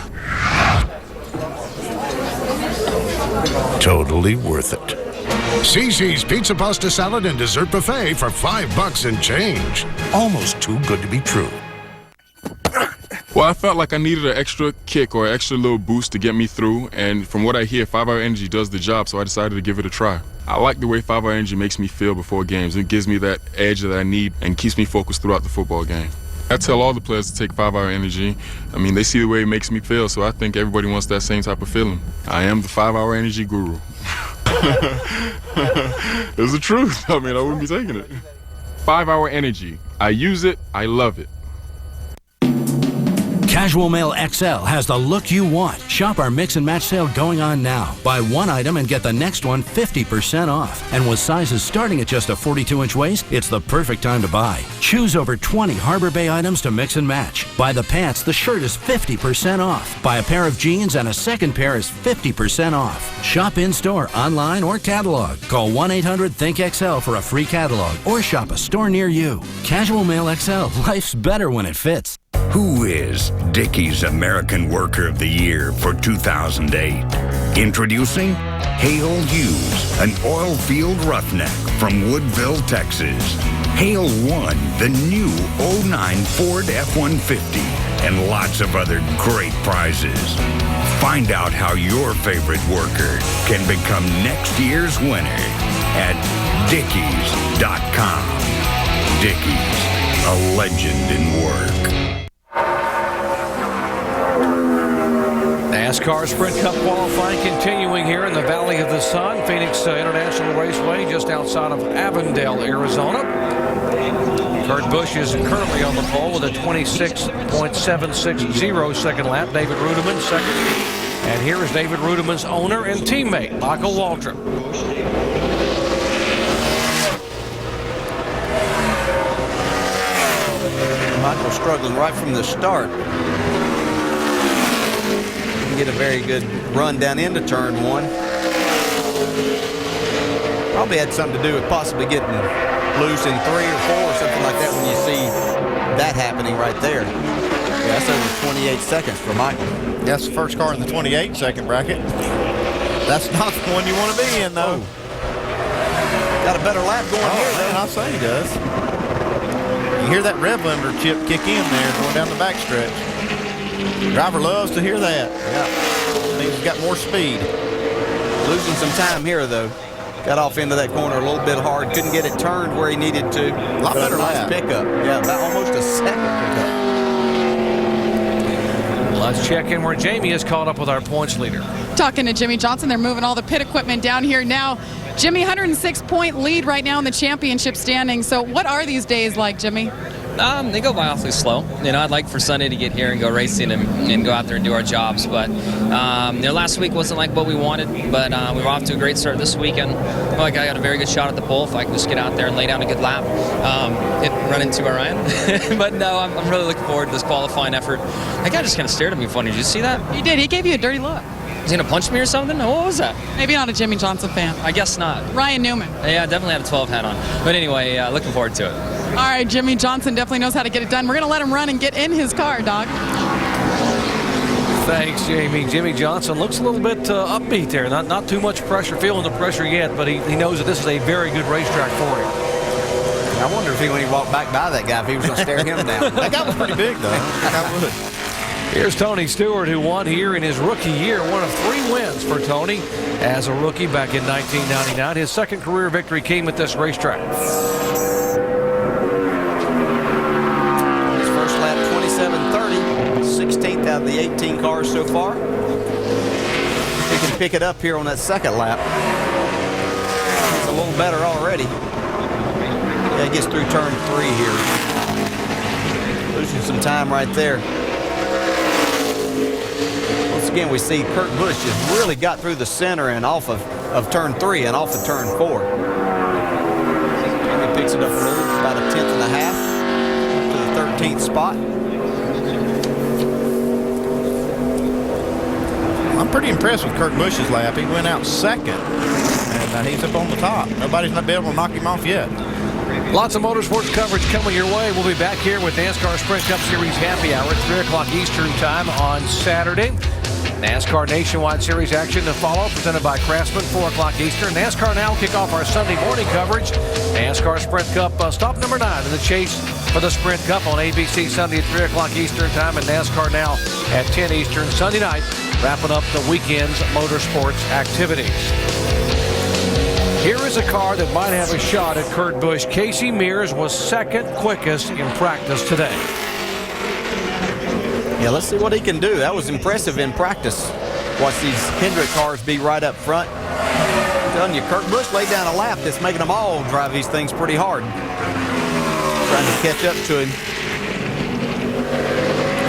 Totally worth it. Cece's Pizza Pasta Salad and Dessert Buffet for $5 and change. Almost too good to be true. Well, I felt like I needed an extra kick or an extra little boost to get me through, and from what I hear, 5-Hour Energy does the job, so I decided to give it a try. I like the way 5-Hour Energy makes me feel before games. It gives me that edge that I need and keeps me focused throughout the football game. I tell all the players to take 5-Hour Energy. I mean, they see the way it makes me feel, so I think everybody wants that same type of feeling. I am the 5-Hour Energy guru. It's the truth. I mean, I wouldn't be taking it. 5-Hour Energy. I use it. I love it. Casual Male XL has the look you want. Shop our mix and match sale going on now. Buy one item and get the next one 50% off. And with sizes starting at just a 42-inch waist, it's the perfect time to buy. Choose over 20 Harbor Bay items to mix and match. Buy the pants, the shirt is 50% off. Buy a pair of jeans and a second pair is 50% off. Shop in-store, online, or catalog. Call 1-800-THINK-XL for a free catalog or shop a store near you. Casual Male XL, life's better when it fits. Who is Dickey's American Worker of the Year for 2008? Introducing Hale Hughes, an oil field roughneck from Woodville, Texas. Hale won the new 09 Ford F-150 and lots of other great prizes. Find out how your favorite worker can become next year's winner at Dickies.com. Dickies, a legend in work. NASCAR Sprint Cup qualifying continuing here in the Valley of the Sun. Phoenix International Raceway just outside of Avondale, Arizona. Kurt Busch is currently on the pole with a 26.760 second lap. David Rudiman second. And here is David Rudiman's owner and teammate, Michael Waltrip. Michael struggling right from the start. Didn't get a very good run down into turn 1. Probably had something to do with possibly getting loose in 3 or 4 or something like that when you see that happening right there. Yeah, that's over 28 seconds for Michael. That's the first car in the 28-second bracket. That's not the one you want to be in, though. Got a better lap going here, man, I'll say he does. You hear that rev limiter chip kick in there going down the backstretch. Driver loves to hear that. Yeah. Means he's got more speed. Losing some time here, though. Got off into that corner a little bit hard. Couldn't get it turned where he needed to. A lot better lap. Pickup. Yeah, about almost a second pickup. Let's check in where Jamie is caught up with our points leader. Talking to Jimmy Johnson, they're moving all the pit equipment down here now. Jimmy, 106-point lead right now in the championship standings. So what are these days like, Jimmy? They go by awfully slow. I'd like for Sunday to get here and go racing and go out there and do our jobs. But, last week wasn't like what we wanted, but we were off to a great start this weekend. I got a very good shot at the pole if I can just get out there and lay down a good lap, run into Orion. But no, I'm really looking forward to this qualifying effort. That guy just kind of stared at me funny. Did you see that? He did. He gave you a dirty look. Was he going to punch me or something? What was that? Maybe not a Jimmy Johnson fan. I guess not. Ryan Newman. Yeah, I definitely had a 12 hat on. But anyway, looking forward to it. All right, Jimmy Johnson definitely knows how to get it done. We're going to let him run and get in his car, Doc. Thanks, Jamie. Jimmy Johnson looks a little bit upbeat there. Not too much pressure, feeling the pressure yet, but he knows that this is a very good racetrack for him. I wonder if when he walked back by that guy, if he was going to stare him down. That guy was pretty big, though. I would. Here's Tony Stewart, who won here in his rookie year. One of 3 wins for Tony as a rookie back in 1999. His second career victory came at this racetrack. His first lap, 27:30, 16th out of the 18 cars so far. He can pick it up here on that second lap. It's a little better already. Yeah, he gets through turn 3 here. Losing some time right there. Again, we see Kurt Busch just really got through the center and off of turn 3 and off of turn 4. He picks it up about a 10th and a half to the 13th spot. I'm pretty impressed with Kurt Busch's lap. He went out second, and he's up on the top. Nobody's not been able to knock him off yet. Lots of motorsports coverage coming your way. We'll be back here with NASCAR Sprint Cup Series Happy Hour at 3 o'clock Eastern Time on Saturday. NASCAR Nationwide Series action to follow, presented by Craftsman, 4 o'clock Eastern. NASCAR Now will kick off our Sunday morning coverage. NASCAR Sprint Cup stop number 9 in the chase for the Sprint Cup on ABC Sunday at 3 o'clock Eastern Time, and NASCAR Now at 10 Eastern Sunday night, wrapping up the weekend's motorsports activities. Here is a car that might have a shot at Kurt Busch. Casey Mears was second quickest in practice today. Yeah, let's see what he can do. That was impressive in practice. Watch these Hendrick cars be right up front. I'm telling you, Kurt Busch laid down a lap that's making them all drive these things pretty hard. Trying to catch up to him.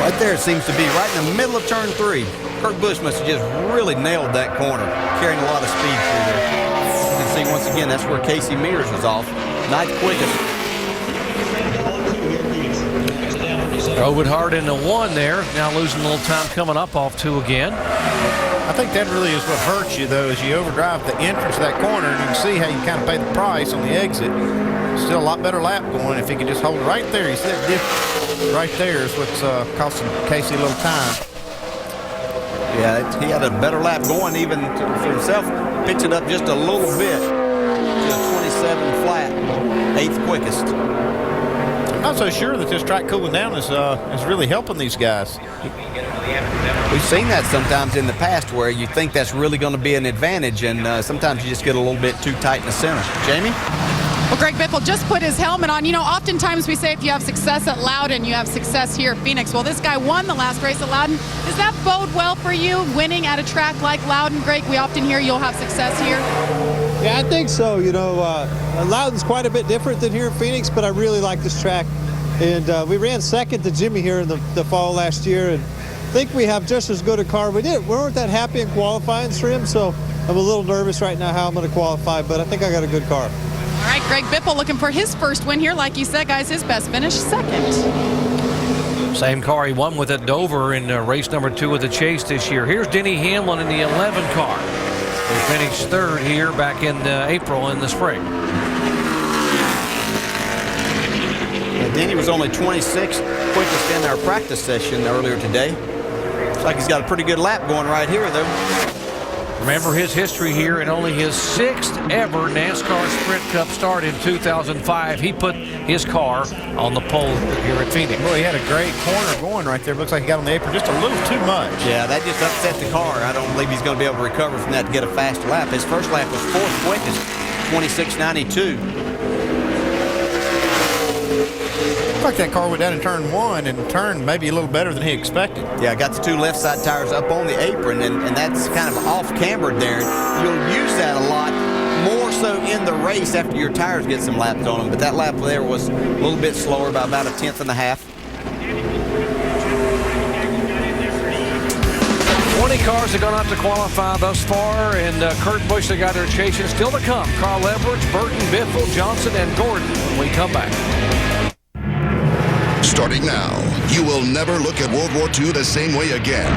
Right there it seems to be, right in the middle of turn 3. Kurt Busch must have just really nailed that corner, carrying a lot of speed through there. You can see once again, that's where Casey Mears was off. 9th quickest. Drove it hard into 1 there. Now losing a little time coming up off 2 again. I think that really is what hurts you, though, is you overdrive the entrance of that corner, and you can see how you kind of pay the price on the exit. Still a lot better lap going if he can just hold it right there. You see that difference right there is what's costing Casey a little time. Yeah, he had a better lap going even for himself. Picks it up just a little bit to a 27 flat, 8th quickest. I'm not so sure that this track cooling down is really helping these guys. We've seen that sometimes in the past where you think that's really going to be an advantage, and sometimes you just get a little bit too tight in the center. Jamie? Well, Greg Biffle just put his helmet on. You know, oftentimes we say if you have success at Loudon, you have success here at Phoenix. Well, this guy won the last race at Loudon. Does that bode well for you, winning at a track like Loudon, Greg? We often hear you'll have success here. Yeah, I think so. You know, Loudon's quite a bit different than here in Phoenix, but I really like this track. And we ran second to Jimmy here in the fall last year, and think we have just as good a car. We weren't that happy in qualifying, Srim, so I'm a little nervous right now how I'm going to qualify, but I think I got a good car. All right, Greg Biffle looking for his first win here. Like you said, guys, his best finish, second. Same car he won with at Dover in race number 2 of the Chase this year. Here's Denny Hamlin in the 11 car. He finished third here back in April in the spring. Denny was only 26th quickest in our practice session earlier today. Looks like he's got a pretty good lap going right here, though. Remember his history here, and only his 6th ever NASCAR Sprint Cup start in 2005. He put his car on the pole here at Phoenix. Boy, he had a great corner going right there. Looks like he got on the apron just a little too much. Yeah, that just upset the car. I don't believe he's going to be able to recover from that to get a faster lap. His first lap was 4th quickest, 26.92. Looks like that car went down in turn 1 and turned maybe a little better than he expected. Yeah, got the 2 left side tires up on the apron, and that's kind of off-cambered there. You'll use that a lot more so in the race after your tires get some laps on them, but that lap there was a little bit slower by about 1/10 and a half. 20 cars have gone out to qualify thus far, and Kurt Busch, the guy they're chasing, still to come. Carl Edwards, Burton, Biffle, Johnson, and Gordon when we come back. Starting now, you will never look at World War II the same way again.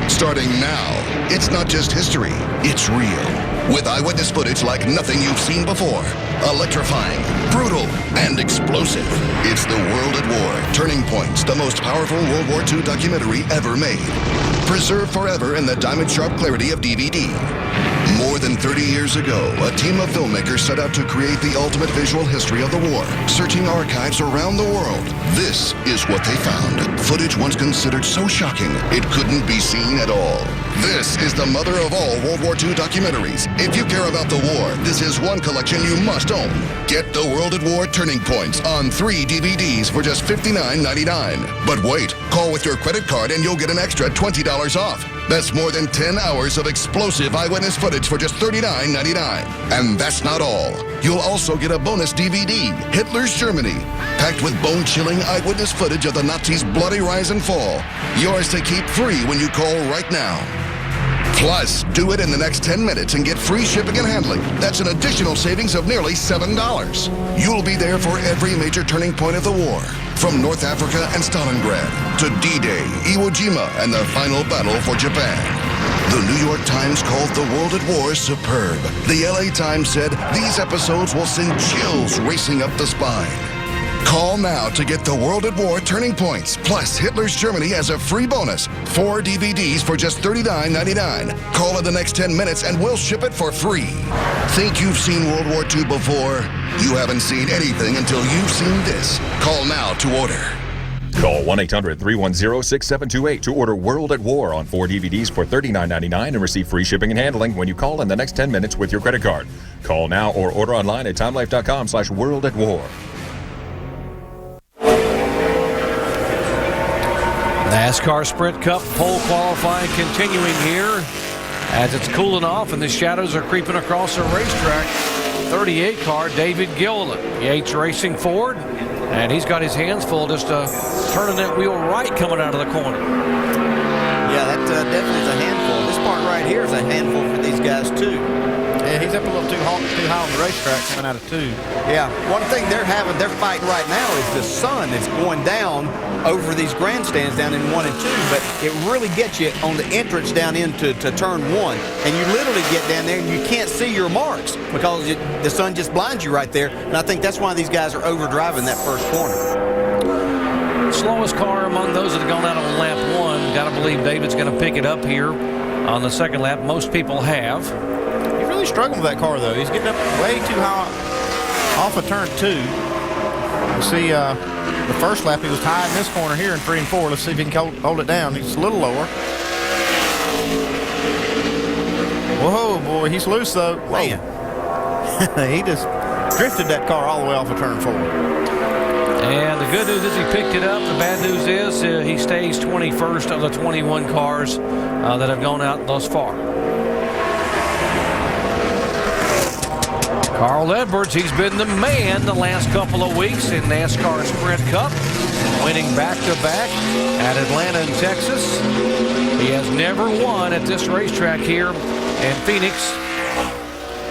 Starting now, it's not just history, it's real. With eyewitness footage like nothing you've seen before. Electrifying, brutal, and explosive. It's The World at War, Turning Points, the most powerful World War II documentary ever made. Preserved forever in the diamond-sharp clarity of DVD. More than 30 years ago, a team of filmmakers set out to create the ultimate visual history of the war, searching archives around the world. This is what they found. Footage once considered so shocking, it couldn't be seen at all. This is the mother of all World War II documentaries. If you care about the war, this is one collection you must own. Get The World at War Turning Points on 3 DVDs for just $59.99. But wait, call with your credit card and you'll get an extra $20 off. That's more than 10 hours of explosive eyewitness footage for just $39.99. And that's not all. You'll also get a bonus DVD, Hitler's Germany, packed with bone-chilling eyewitness footage of the Nazis' bloody rise and fall. Yours to keep free when you call right now. Plus, do it in the next 10 minutes and get free shipping and handling. That's an additional savings of nearly $7. You'll be there for every major turning point of the war. From North Africa and Stalingrad to D-Day, Iwo Jima, and the final battle for Japan. The New York Times called The World at War superb. The LA Times said these episodes will send chills racing up the spine. Call now to get The World at War Turning Points, plus Hitler's Germany as a free bonus. 4 DVDs for just $39.99. Call in the next 10 minutes and we'll ship it for free. Think you've seen World War II before? You haven't seen anything until you've seen this. Call now to order. Call 1-800-310-6728 to order World at War on 4 DVDs for $39.99 and receive free shipping and handling when you call in the next 10 minutes with your credit card. Call now or order online at timelife.com/World at War. NASCAR Sprint Cup pole qualifying continuing here as it's cooling off and the shadows are creeping across the racetrack. 38 car David Gilliland, Yates Racing Ford, and he's got his hands full just turning that wheel right coming out of the corner. Yeah, that definitely is a handful. This part right here is a handful for these guys too. Yeah, he's up a little too high on the racetrack coming out of 2. Yeah, one thing they're fighting right now is the sun that's going down over these grandstands down in 1 and 2, but it really gets you on the entrance down into turn 1, and you literally get down there and you can't see your marks because the sun just blinds you right there, and I think that's why these guys are overdriving that first corner. Slowest car among those that have gone out on lap 1. Got to believe David's going to pick it up here on the second lap. Most people have. He's really struggling with that car, though. He's getting up way too high off of turn 2. You see, the first lap he was tied in this corner here in 3 and 4. Let's see if he can hold it down. He's a little lower. Whoa, boy, he's loose, though. Man. He just drifted that car all the way off of turn 4. And the good news is he picked it up. The bad news is he stays 21st of the 21 cars that have gone out thus far. Carl Edwards, he's been the man the last couple of weeks in NASCAR Sprint Cup. winning back-to-back at Atlanta and Texas. He has never won at this racetrack here in Phoenix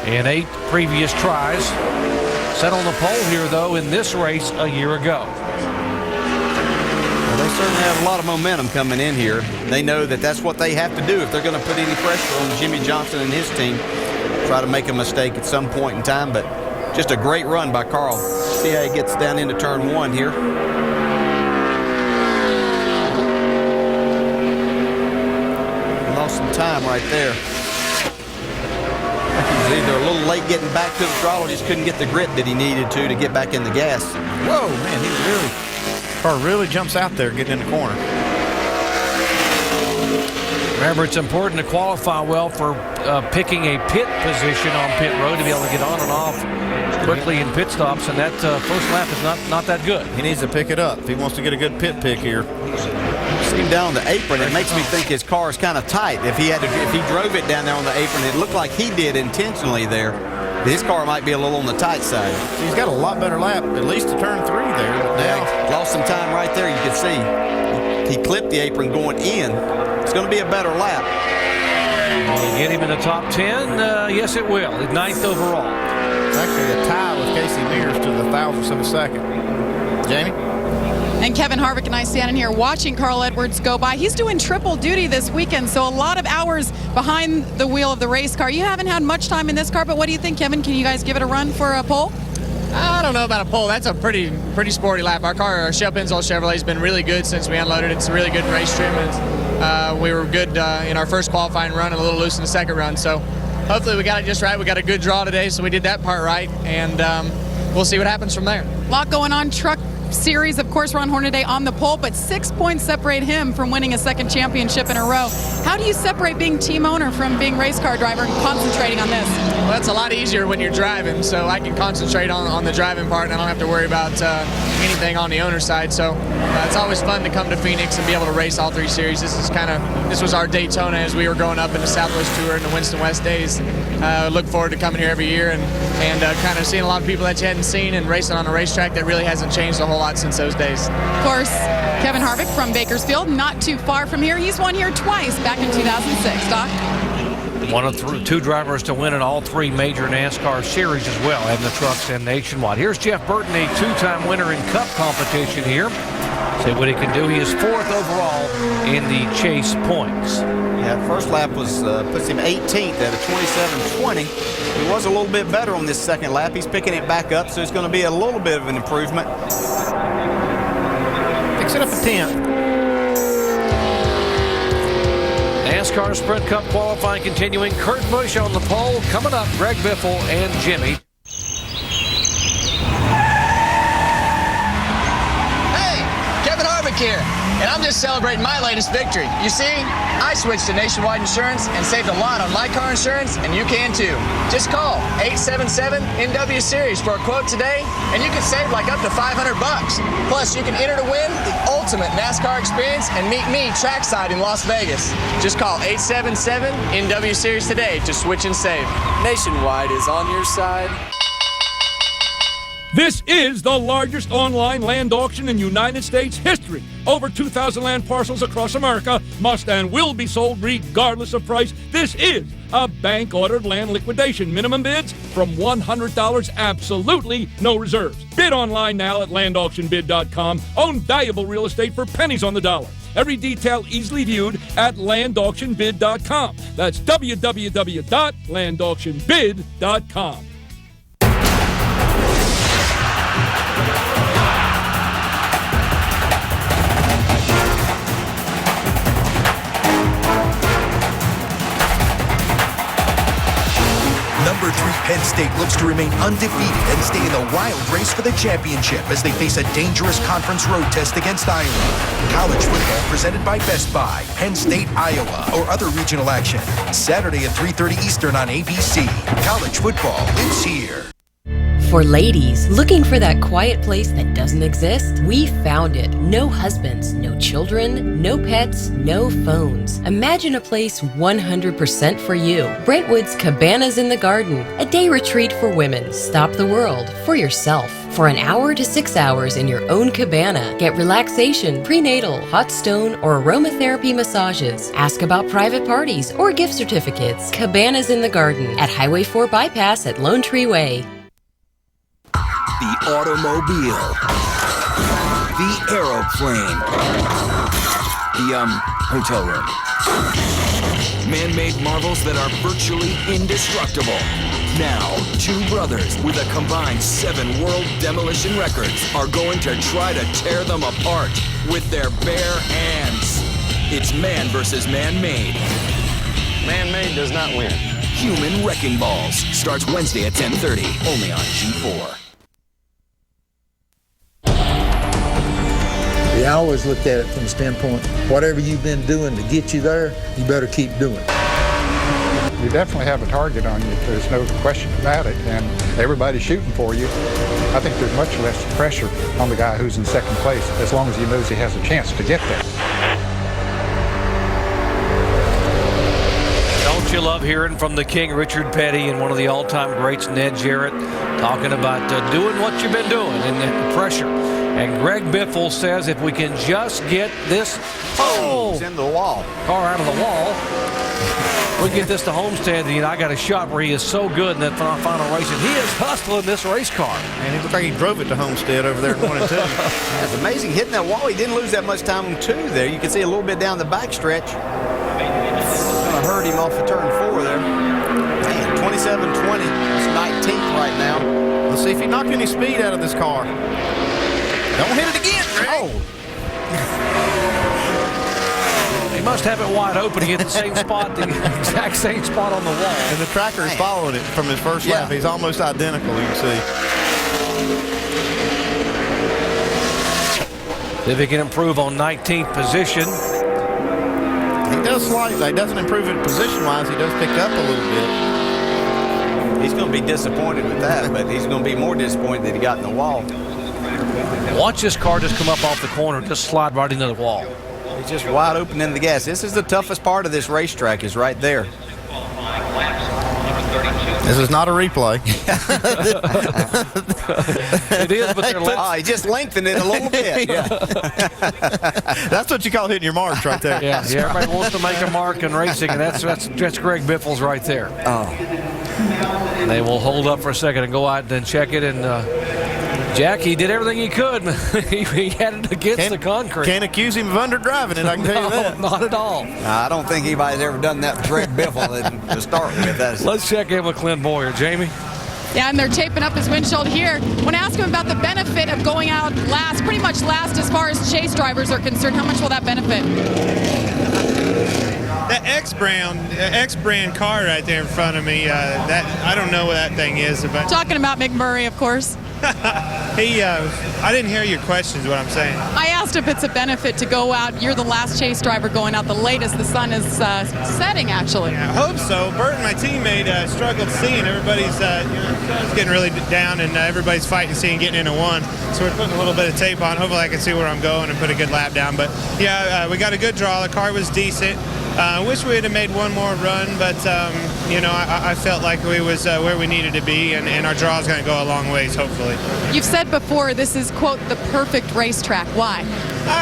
in 8 previous tries. Set on the pole here, though, in this race a year ago. Well, they certainly have a lot of momentum coming in here. They know that that's what they have to do if they're going to put any pressure on Jimmy Johnson and his team. Try to make a mistake at some point in time, but just a great run by Carl. See how he gets down into turn 1 here. Lost some time right there. He was either a little late getting back to the throttle, just couldn't get the grip that he needed to get back in the gas. Whoa, man, car really jumps out there getting in the corner. Remember, it's important to qualify well for picking a pit position on pit road to be able to get on and off quickly in pit stops, and that first lap is not that good. He needs to pick it up if he wants to get a good pit pick here. See him down on the apron. It makes me think his car is kind of tight. If he drove it down there on the apron, it looked like he did intentionally there. His car might be a little on the tight side. He's got a lot better lap, at least to turn 3 there. But now lost some time right there. You can see he clipped the apron going in. It's going to be a better lap. Will you get him in the top 10? Yes, it will. 9th overall. It's actually a tie with Casey Mears to the thousandth of a second. Jamie? And Kevin Harvick and I standing here watching Carl Edwards go by. He's doing triple duty this weekend, so a lot of hours behind the wheel of the race car. You haven't had much time in this car, but what do you think, Kevin? Can you guys give it a run for a pole? I don't know about a pole. That's a pretty sporty lap. Our car, our Shell Pennzoil Chevrolet, has been really good since we unloaded. It's a really good race trim. We were good in our first qualifying run and a little loose in the second run. So hopefully we got it just right. We got a good draw today, so we did that part right, and we'll see what happens from there. A lot going on. Truck series, of course, Ron Hornaday on the pole, but 6 points separate him from winning a second championship in a row. How do you separate being team owner from being race car driver and concentrating on this? Well, it's a lot easier when you're driving, so I can concentrate on the driving part, and I don't have to worry about anything on the owner side. So it's always fun to come to Phoenix and be able to race all 3 series. This was our Daytona as we were growing up in the Southwest Tour and the Winston West days. Look forward to coming here every year and kind of seeing a lot of people that you hadn't seen and racing on a racetrack that really hasn't changed a whole lot since those days. Of course, Kevin Harvick from Bakersfield, not too far from here. He's won here twice back in 2006, Doc. One of 2 drivers to win in all 3 major NASCAR series as well, and the trucks and nationwide. Here's Jeff Burton, a 2-time winner in Cup competition here. See what he can do. He is 4th overall in the chase points. Yeah, first lap puts him 18th at a 27.20. He was a little bit better on this second lap. He's picking it back up, so it's going to be a little bit of an improvement. Picks it up at 10th. NASCAR Sprint Cup qualifying continuing. Kurt Busch on the pole. Coming up, Greg Biffle and Jimmy. Hey, Kevin Harvick here, and I'm just celebrating my latest victory. You see, I switched to Nationwide Insurance and saved a lot on my car insurance, and you can too. Just call 877-NW Series for a quote today, and you can save like up to $500. Plus, you can enter to win the ultimate NASCAR experience and meet me trackside in Las Vegas. Just call 877-NW Series today to switch and save. Nationwide is on your side. This is the largest online land auction in United States history. Over 2,000 land parcels across America must and will be sold regardless of price. This is a bank-ordered land liquidation. Minimum bids from $100, absolutely no reserves. Bid online now at landauctionbid.com. Own valuable real estate for pennies on the dollar. Every detail easily viewed at landauctionbid.com. That's www.landauctionbid.com. Number 3 Penn State looks to remain undefeated and stay in the wild race for the championship as they face a dangerous conference road test against Iowa. College football presented by Best Buy, Penn State, Iowa, or other regional action. Saturday at 3:30 Eastern on ABC. College football, it's here. For ladies looking for that quiet place that doesn't exist, we found it. No husbands, no children, no pets, no phones. Imagine a place 100% for you. Brentwood's Cabanas in the Garden, a day retreat for women. Stop the world for yourself. For an hour to 6 hours in your own cabana, get relaxation, prenatal, hot stone, or aromatherapy massages. Ask about private parties or gift certificates. Cabanas in the Garden at Highway 4 Bypass at Lone Tree Way. The automobile. The aeroplane. The, hotel room. Man-made marvels that are virtually indestructible. Now, two brothers with a combined 7 world demolition records are going to try to tear them apart with their bare hands. It's man versus man-made. Man-made does not win. Human Wrecking Balls starts Wednesday at 10:30, only on G4. I always looked at it from the standpoint, whatever you've been doing to get you there, you better keep doing it. You definitely have a target on you. There's no question about it, and everybody's shooting for you. I think there's much less pressure on the guy who's in second place as long as he knows he has a chance to get there. Don't you love hearing from the king, Richard Petty, and one of the all-time greats, Ned Jarrett, talking about doing what you've been doing and the pressure. And Greg Biffle says if we can just get this It's in the wall. car out of the wall, we get this to Homestead, and I got a shot where he is so good in that final race. And he is hustling this race car. And it looked like he drove it to Homestead over there in 1 and 2. That's amazing. Hitting that wall, he didn't lose that much time on 2 there. You can see a little bit down the backstretch. Going to hurt him off of turn 4 there. Man, 27-20. It's 19th right now. Let's see if he knocked any speed out of this car. Don't hit it again, Greg. He must have it wide open. He hit the same spot, the exact same spot on the wall. And the tracker is following it from his first lap. He's almost identical, you can see. If he can improve on 19th position. He does slightly. He doesn't improve it position-wise. He does pick up a little bit. He's going to be disappointed with that, but he's going to be more disappointed that he got in the wall. Watch this car just come up off the corner, just slide right into the wall. He's just wide open in the gas. This is the toughest part of this racetrack, is right there. This is not a replay. It is, but they're he just lengthened it a little bit. Yeah. That's what you call hitting your marks right there. Yeah, everybody wants to make a mark in racing, and that's Greg Biffle's right there. Oh. And they will hold up for a second and go out and check it, and Jack, he did everything he could. He had it against the concrete. Can't accuse him of underdriving it, I can tell you that. Not at all. I don't think anybody's ever done that with Greg Biffle to start with. Let's check in with Clint Boyer. Jamie? Yeah, and they're taping up his windshield here. When I ask him about the benefit of going out last, pretty much last as far as chase drivers are concerned, how much will that benefit? That X-brand car right there in front of me, that I don't know what that thing is. But talking about McMurray, of course. I didn't hear your questions, what I'm saying. I asked if it's a benefit to go out. You're the last chase driver going out the latest. The sun is setting, actually. Yeah, I hope so. Bert, my teammate, struggled seeing. Everybody's sun's getting really down, and everybody's fighting seeing getting into one. So we're putting a little bit of tape on. Hopefully I can see where I'm going and put a good lap down. But, yeah, we got a good draw. The car was decent. I wish we would have made one more run, but, I felt like we was where we needed to be, and our draw is going to go a long ways, hopefully. You've said before this is, quote, the perfect racetrack. Why?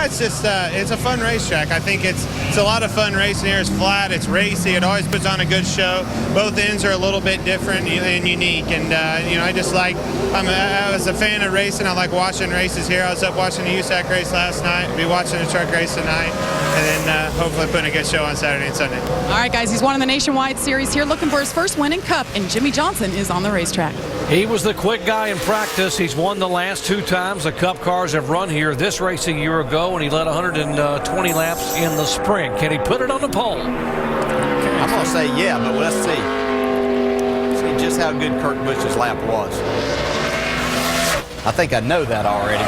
It's just it's a fun racetrack. I think it's a lot of fun racing here. It's flat, it's racy, it always puts on a good show. Both ends are a little bit different and unique, and I just like, I was a fan of racing. I like watching races here. I was up watching the USAC race last night. I'll be watching the truck race tonight, and then hopefully putting a good show on Saturday and Sunday. All right, guys, he's won in the Nationwide Series here, looking for his first win in Cup, and Jimmy Johnson is on the racetrack. He was the quick guy in practice. He's won the last 2 times the Cup cars have run here. This race a year ago, and he led 120 laps in the spring. Can he put it on the pole? I'm going to say yeah, but let's see. See just how good Kurt Busch's lap was. I think I know that already.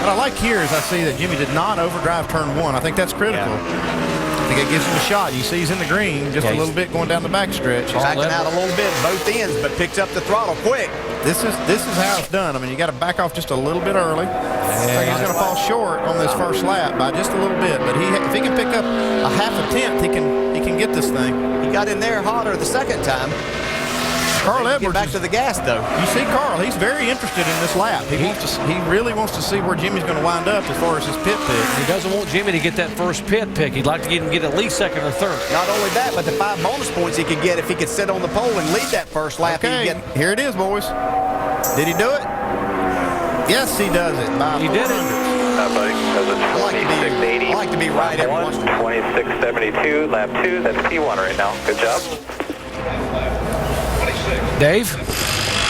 What I like here is I see that Jimmy did not overdrive turn 1. I think that's critical. I think it gives him a shot. You see he's in the green just a little bit going down the backstretch. Backing out a little bit both ends, but picks up the throttle quick. This is how it's done. I mean, you got to back off just a little bit early. Looks like he's going to fall short on this first lap by just a little bit. But if he can pick up a half a tenth, he can get this thing. He got in there hotter the second time. Carl Edwards. Get back to the gas, though. You see Carl, he's very interested in this lap. He really wants to see where Jimmy's going to wind up as far as his pit pick. He doesn't want Jimmy to get that first pit pick. He'd like to get at least second or third. Not only that, but the 5 bonus points he could get if he could sit on the pole and lead that first lap. Okay, here it is, boys. Did he do it? Yes, he does it. He did it. I like to be right every once in a while. 2672, lap 2, that's P1 right now. Good job. Dave?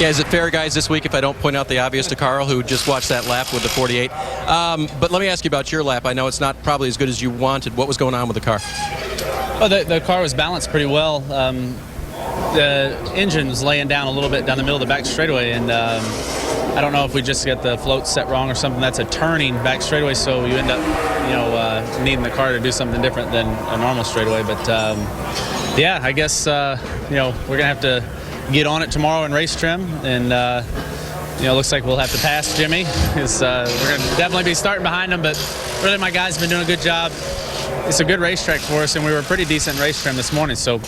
Yeah, is it fair, guys, this week if I don't point out the obvious to Carl, who just watched that lap with the 48? But let me ask you about your lap. I know it's not probably as good as you wanted. What was going on with the car? Well, the car was balanced pretty well. The engine was laying down a little bit down the middle of the back straightaway, and I don't know if we just get the float set wrong or something. That's a turning back straightaway, so you end up, needing the car to do something different than a normal straightaway. But yeah, I guess we're gonna have to get on it tomorrow in race trim, and looks like we'll have to pass Jimmy. We're gonna definitely be starting behind him, but really my guys have been doing a good job. It's a good racetrack for us, and we were pretty decent race trim this morning, so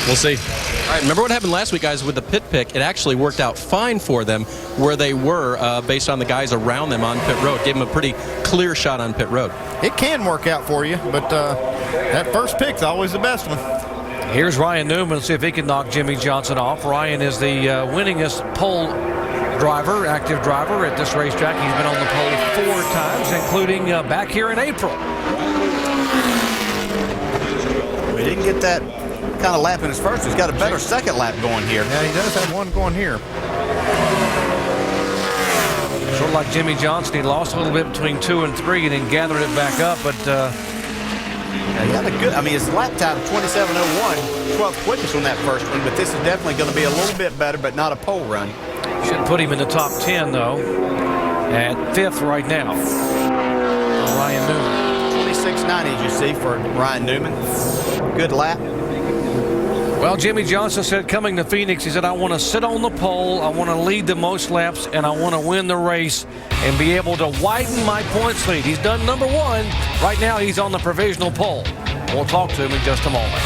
we'll see. All right, remember what happened last week, guys, with the pit pick? It actually worked out fine for them where they were based on the guys around them on pit road. Gave them a pretty clear shot on pit road. It can work out for you, but that first pick's always the best one. Here's Ryan Newman. See if he can knock Jimmy Johnson off. Ryan is the winningest pole driver, active driver at this racetrack. He's been on the pole 4 times, including back here in April. We didn't get that kind of lap in his first. He's got a better second lap going here. Yeah, he does have one going here. Sort of like Jimmy Johnson. He lost a little bit between 2 and 3 and then gathered it back up, but he had a good, his lap time 27:01, 12th quickest on that first one, but this is definitely going to be a little bit better, but not a pole run. Should put him in the top 10, though, at 5th right now. Ryan Newman. 26.90, as you see, for Ryan Newman. Good lap. Well, Jimmy Johnson said coming to Phoenix, he said, I want to sit on the pole, I want to lead the most laps, and I want to win the race and be able to widen my points lead. He's done number 1. Right now, he's on the provisional pole. We'll talk to him in just a moment.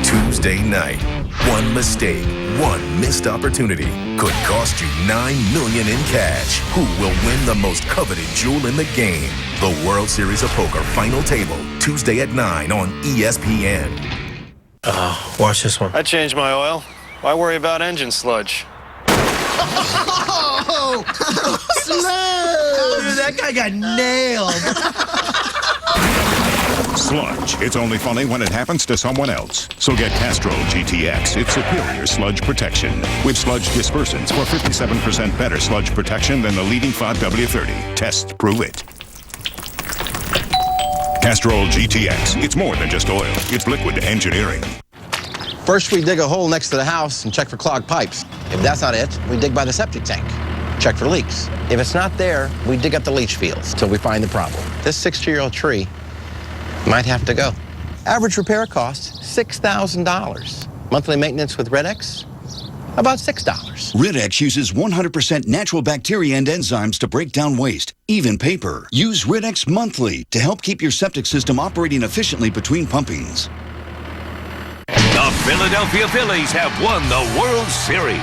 Tuesday night, one mistake, one missed opportunity could cost you $9 million in cash. Who will win the most coveted jewel in the game? The World Series of Poker Final Table, Tuesday at 9 on ESPN. Watch this one. I changed my oil. Why worry about engine sludge? Oh, Dude, that guy got nailed. Sludge. It's only funny when it happens to someone else. So get Castrol GTX. It's superior sludge protection. With sludge dispersants for 57% better sludge protection than the leading 5W30. Tests prove it. Castrol GTX. It's more than just oil. It's liquid engineering. First, we dig a hole next to the house and check for clogged pipes. If that's not it, we dig by the septic tank. Check for leaks. If it's not there, we dig up the leach fields till we find the problem. This 60-year-old tree might have to go. Average repair cost, $6,000. Monthly maintenance with Red X, about $6. Red X uses 100% natural bacteria and enzymes to break down waste, even paper. Use Red X monthly to help keep your septic system operating efficiently between pumpings. The Philadelphia Phillies have won the World Series.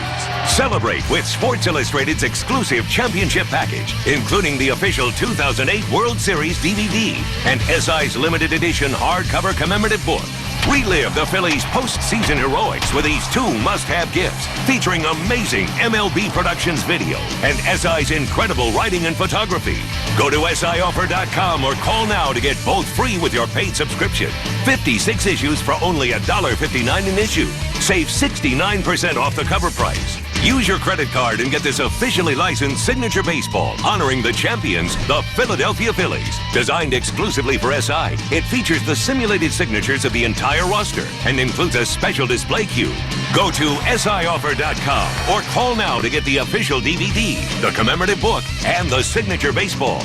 Celebrate with Sports Illustrated's exclusive championship package, including the official 2008 World Series DVD and SI's limited edition hardcover commemorative book. Relive the Phillies' postseason heroics with these 2 must-have gifts featuring amazing MLB Productions video and SI's incredible writing and photography. Go to SIoffer.com or call now to get both free with your paid subscription. 56 issues for only $1.59 an issue. Save 69% off the cover price. Use your credit card and get this officially licensed signature baseball honoring the champions, the Philadelphia Phillies. Designed exclusively for SI, it features the simulated signatures of the entire roster and includes a special display cube. Go to SIoffer.com or call now to get the official DVD, the commemorative book, and the signature baseball.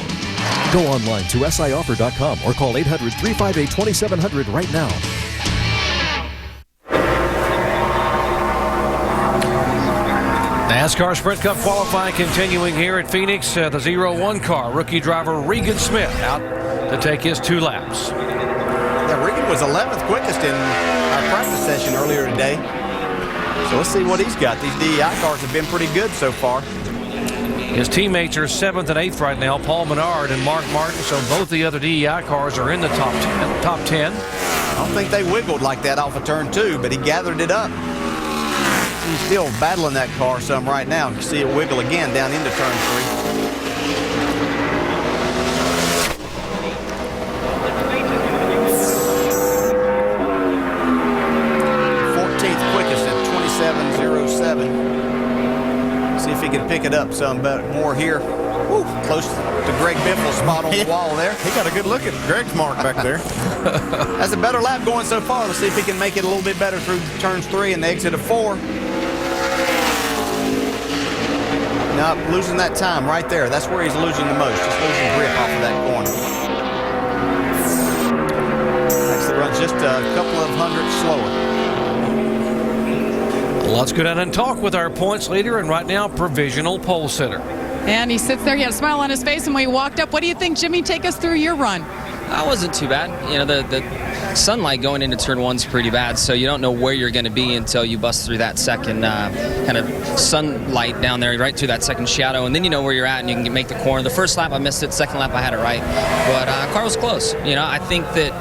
Go online to SIoffer.com or call 800-358-2700 right now. NASCAR Sprint Cup qualifying continuing here at Phoenix. The 0-1 car, rookie driver Regan Smith out to take his 2 laps. Yeah, Regan was 11th quickest in our practice session earlier today. So let's see what he's got. These DEI cars have been pretty good so far. His teammates are 7th and 8th right now, Paul Menard and Mark Martin. So both the other DEI cars are in the top 10. I don't think they wiggled like that off of turn 2, but he gathered it up. He's still battling that car some right now. You see it wiggle again down into turn 3. 14th quickest at 27.07. See if he can pick it up some more here. Woo, close to Greg Biffle's spot on the wall there. He got a good look at Greg's mark back there. That's a better lap going so far. Let's see if he can make it a little bit better through turns 3 and the exit of 4. Now, losing that time right there. That's where he's losing the most. Just losing grip off of that corner. Actually runs just a couple of hundredths slower. Let's go down and talk with our points leader and right now provisional pole sitter. And he sits there. He had a smile on his face, and when he walked up, what do you think, Jimmy? Take us through your run. I wasn't too bad. You know, the sunlight going into turn 1's pretty bad, so you don't know where you're going to be until you bust through that second kind of sunlight down there, right through that second shadow, and then you know where you're at and you can make the corner. The first lap I missed it, second lap I had it right, but car was close. You know, I think that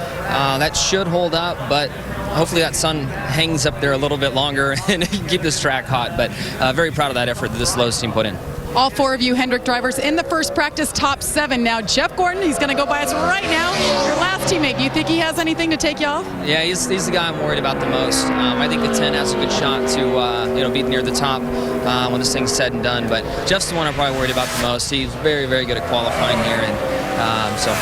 that should hold up, but hopefully that sun hangs up there a little bit longer and keep this track hot. But very proud of that effort that this Lowe's team put in. All 4 of you Hendrick drivers in the first practice top 7. Now Jeff Gordon, he's going to go by us right now. Your last teammate, do you think he has anything to take you off? Yeah, he's the guy I'm worried about the most. I think the 10 has a good shot to be near the top when this thing's said and done. But Jeff's the one I'm probably worried about the most. He's very, very good at qualifying here, and so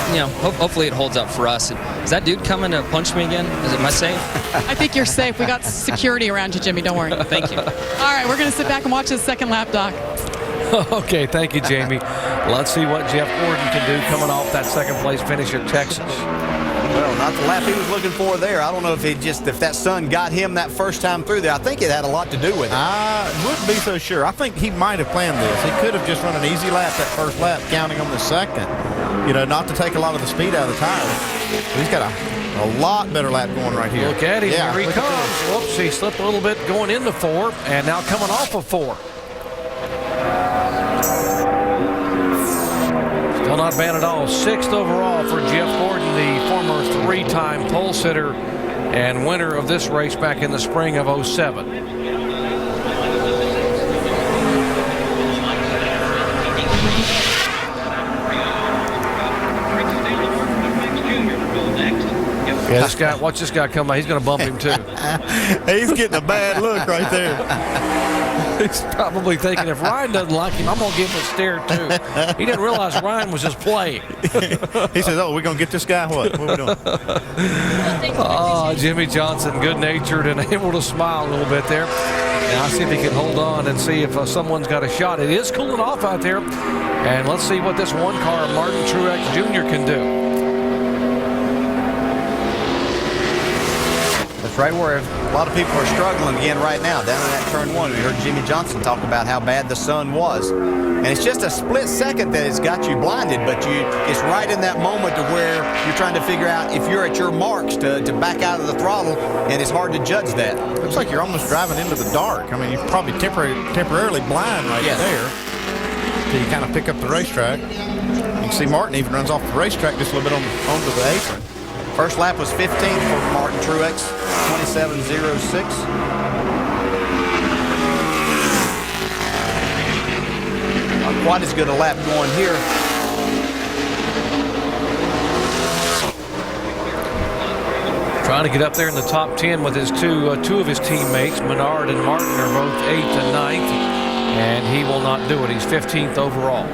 hopefully it holds up for us. Is that dude coming to punch me again? Am I safe? I think you're safe. We got security around you, Jimmy. Don't worry. Thank you. All right, we're going to sit back and watch this second lap, Doc. Okay, thank you, Jamie. Let's see what Jeff Gordon can do coming off that second place finish at Texas. Well, not the lap he was looking for there. I don't know if that sun got him that first time through there. I think it had a lot to do with it. I wouldn't be so sure. I think he might have planned this. He could have just run an easy lap that first lap, counting on the second. You know, not to take a lot of the speed out of the tires. But he's got a lot better lap going right here. Look at him. Yeah, here he comes. Whoops, he slipped a little bit going into 4 and now coming off of 4. Still not bad at all. 6th overall for Jeff Gordon, the former 3-time pole sitter and winner of this race back in the spring of '07. Yeah, this guy, watch this guy come by. He's going to bump him too. He's getting a bad look right there. He's probably thinking, if Ryan doesn't like him, I'm going to give him a stare too. He didn't realize Ryan was just playing. He says, oh, we're going to get this guy? What are we doing? Oh, Jimmy Johnson, good-natured and able to smile a little bit there. Now I'll see if he can hold on and see if someone's got a shot. It is cooling off out there. And let's see what this one car, Martin Truex Jr., can do. Right where a lot of people are struggling again right now, down in that turn 1. We heard Jimmy Johnson talk about how bad the sun was. And it's just a split second that it's got you blinded, but it's right in that moment to where you're trying to figure out if you're at your marks to back out of the throttle, and it's hard to judge that. Looks like you're almost driving into the dark. I mean, you're probably temporarily blind right there till you kind of pick up the racetrack. You can see Martin even runs off the racetrack just a little bit onto the apron. First lap was 15th for Martin Truex, 27.06. Not quite as good a lap going here. Trying to get up there in the top 10 with his two of his teammates. Menard and Martin are both 8th and 9th, and he will not do it. He's 15th overall.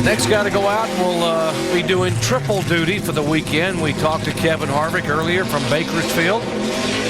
Next guy to go out will be doing triple duty for the weekend. We talked to Kevin Harvick earlier from Bakersfield.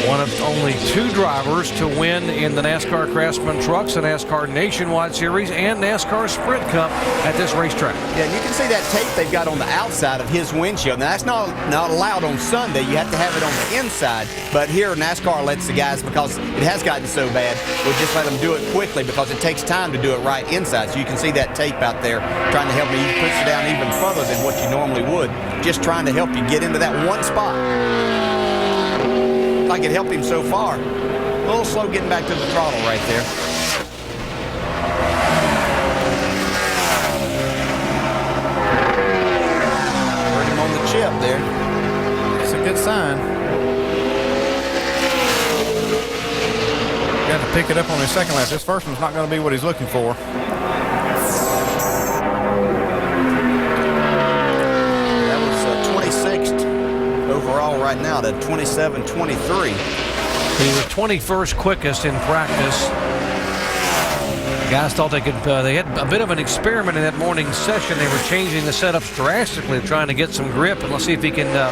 One of only 2 drivers to win in the NASCAR Craftsman Trucks, the NASCAR Nationwide Series, and NASCAR Sprint Cup at this racetrack. Yeah, and you can see that tape they've got on the outside of his windshield. Now, that's not allowed on Sunday. You have to have it on the inside. But here, NASCAR lets the guys, because it has gotten so bad, we'll just let them do it quickly because it takes time to do it right inside. So you can see that tape out there trying to help me. He puts it down even further than what you normally would, just trying to help you get into that one spot. Like it helped him so far. A little slow getting back to the throttle right there. Hurt him on the chip there. It's a good sign. Got to pick it up on his second lap. This first one's not going to be what he's looking for. That was 26th overall right now to 27-23. He was 21st quickest in practice. Guys thought they could. They had a bit of an experiment in that morning session. They were changing the setups drastically, trying to get some grip, and let's see if he can a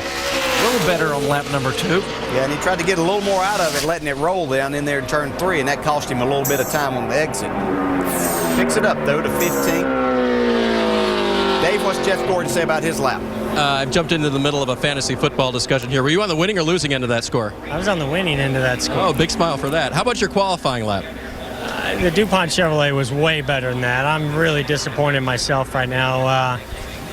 little better on lap number 2. Yeah, and he tried to get a little more out of it, letting it roll down in there in turn 3, and that cost him a little bit of time on the exit. Picks it up though to 15. Dave, what's Jeff Gordon say about his lap? I've jumped into the middle of a fantasy football discussion here. Were you on the winning or losing end of that score? I was on the winning end of that score. Oh, big smile for that. How about your qualifying lap? The DuPont Chevrolet was way better than that. I'm really disappointed in myself right now.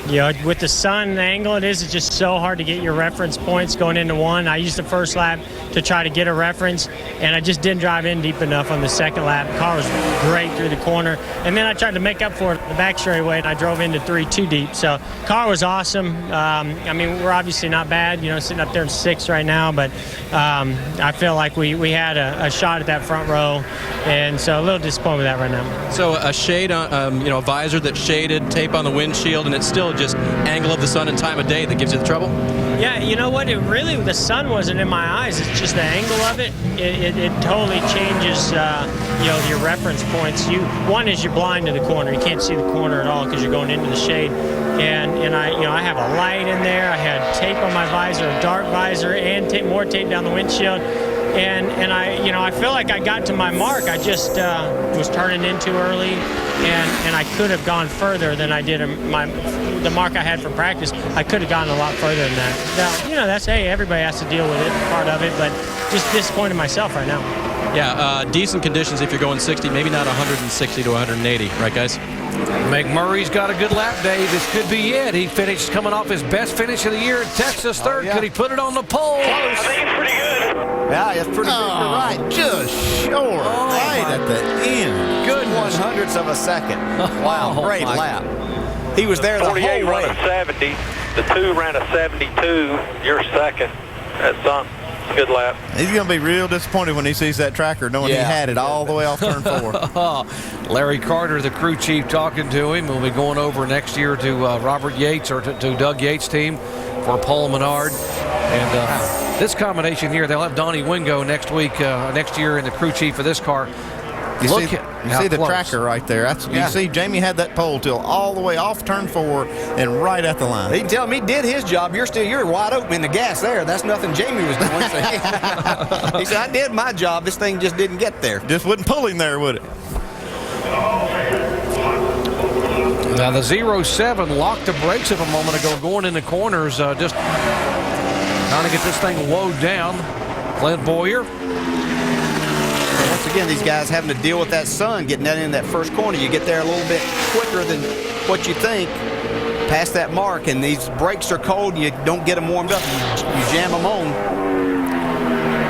You know, with the sun angle it is, it's just so hard to get your reference points going into one. I used the first lap to try to get a reference, and I just didn't drive in deep enough on the second lap. The car was great through the corner, and then I tried to make up for it the back straightaway, and I drove into 3 too deep. So car was awesome. I mean, we're obviously not bad, you know, sitting up there in 6th right now, but I feel like we had a shot at that front row, and so a little disappointed with that right now. So a shade on, you know, a visor that's shaded, tape on the windshield, and it's still just angle of the sun and time of day that gives you the trouble? Yeah, you know what? The sun wasn't in my eyes. It's just the angle of it. It totally changes, you know, your reference points. One is you're blind to the corner. You can't see the corner at all because you're going into the shade. And I have a light in there. I had tape on my visor, a dark visor, and more tape down the windshield. And I feel like I got to my mark. I just was turning in too early, and I could have gone further than I did. The mark I had for practice, I could have gone a lot further than that. Now, you know, everybody has to deal with it, part of it, but just disappointed myself right now. Yeah, decent conditions if you're going 60, maybe not 160 to 180, right, guys? McMurray's got a good lap day. This could be it. He finished coming off his best finish of the year at Texas, 3rd. Yeah. Could he put it on the pole? I think it's pretty good. Yeah, it's pretty good. You're right. Just short. Right at the end. Good 1/100ths of a second. Wow, great lap. He was there the whole 48 way. run a 70. The 2 ran a 72. You're second. That's something. Good lap. He's going to be real disappointed when he sees that tracker, knowing he had it all the way off turn 4. Larry Carter, the crew chief, talking to him. We'll be going over next year to Robert Yates, or to Doug Yates' team for Paul Menard. And this combination here, they'll have Donnie Wingo next year in the crew chief of this car. You see the tracker right there. You see Jamie had that pole till all the way off turn 4 and right at the line. He can tell him he did his job. You're wide open in the gas there. That's nothing Jamie was doing. He said, I did my job. This thing just didn't get there. Just wouldn't pull him there, would it? Now the 07 locked the brakes up a moment ago, going in the corners, just trying to get this thing lowered down. Clint Boyer. Once again, these guys having to deal with that sun, getting that in that first corner. You get there a little bit quicker than what you think, past that mark, and these brakes are cold, and you don't get them warmed up. You jam them on.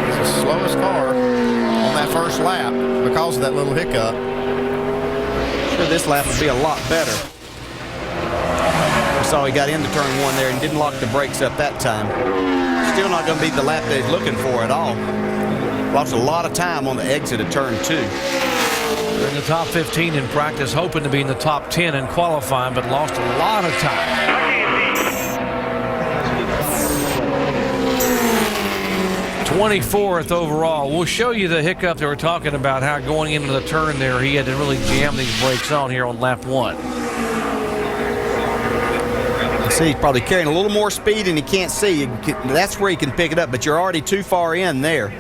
It's the slowest car on that first lap because of that little hiccup. Sure, this lap would be a lot better. We saw he got into turn 1 there and didn't lock the brakes up that time. Still not going to be the lap that he's looking for at all. Lost a lot of time on the exit of turn 2. They're in the top 15 in practice, hoping to be in the top 10 in qualifying, but lost a lot of time. 24th overall. We'll show you the hiccup they were talking about, how going into the turn there, he had to really jam these brakes on here on lap 1. See, he's probably carrying a little more speed and he can't see. That's where he can pick it up, but you're already too far in there.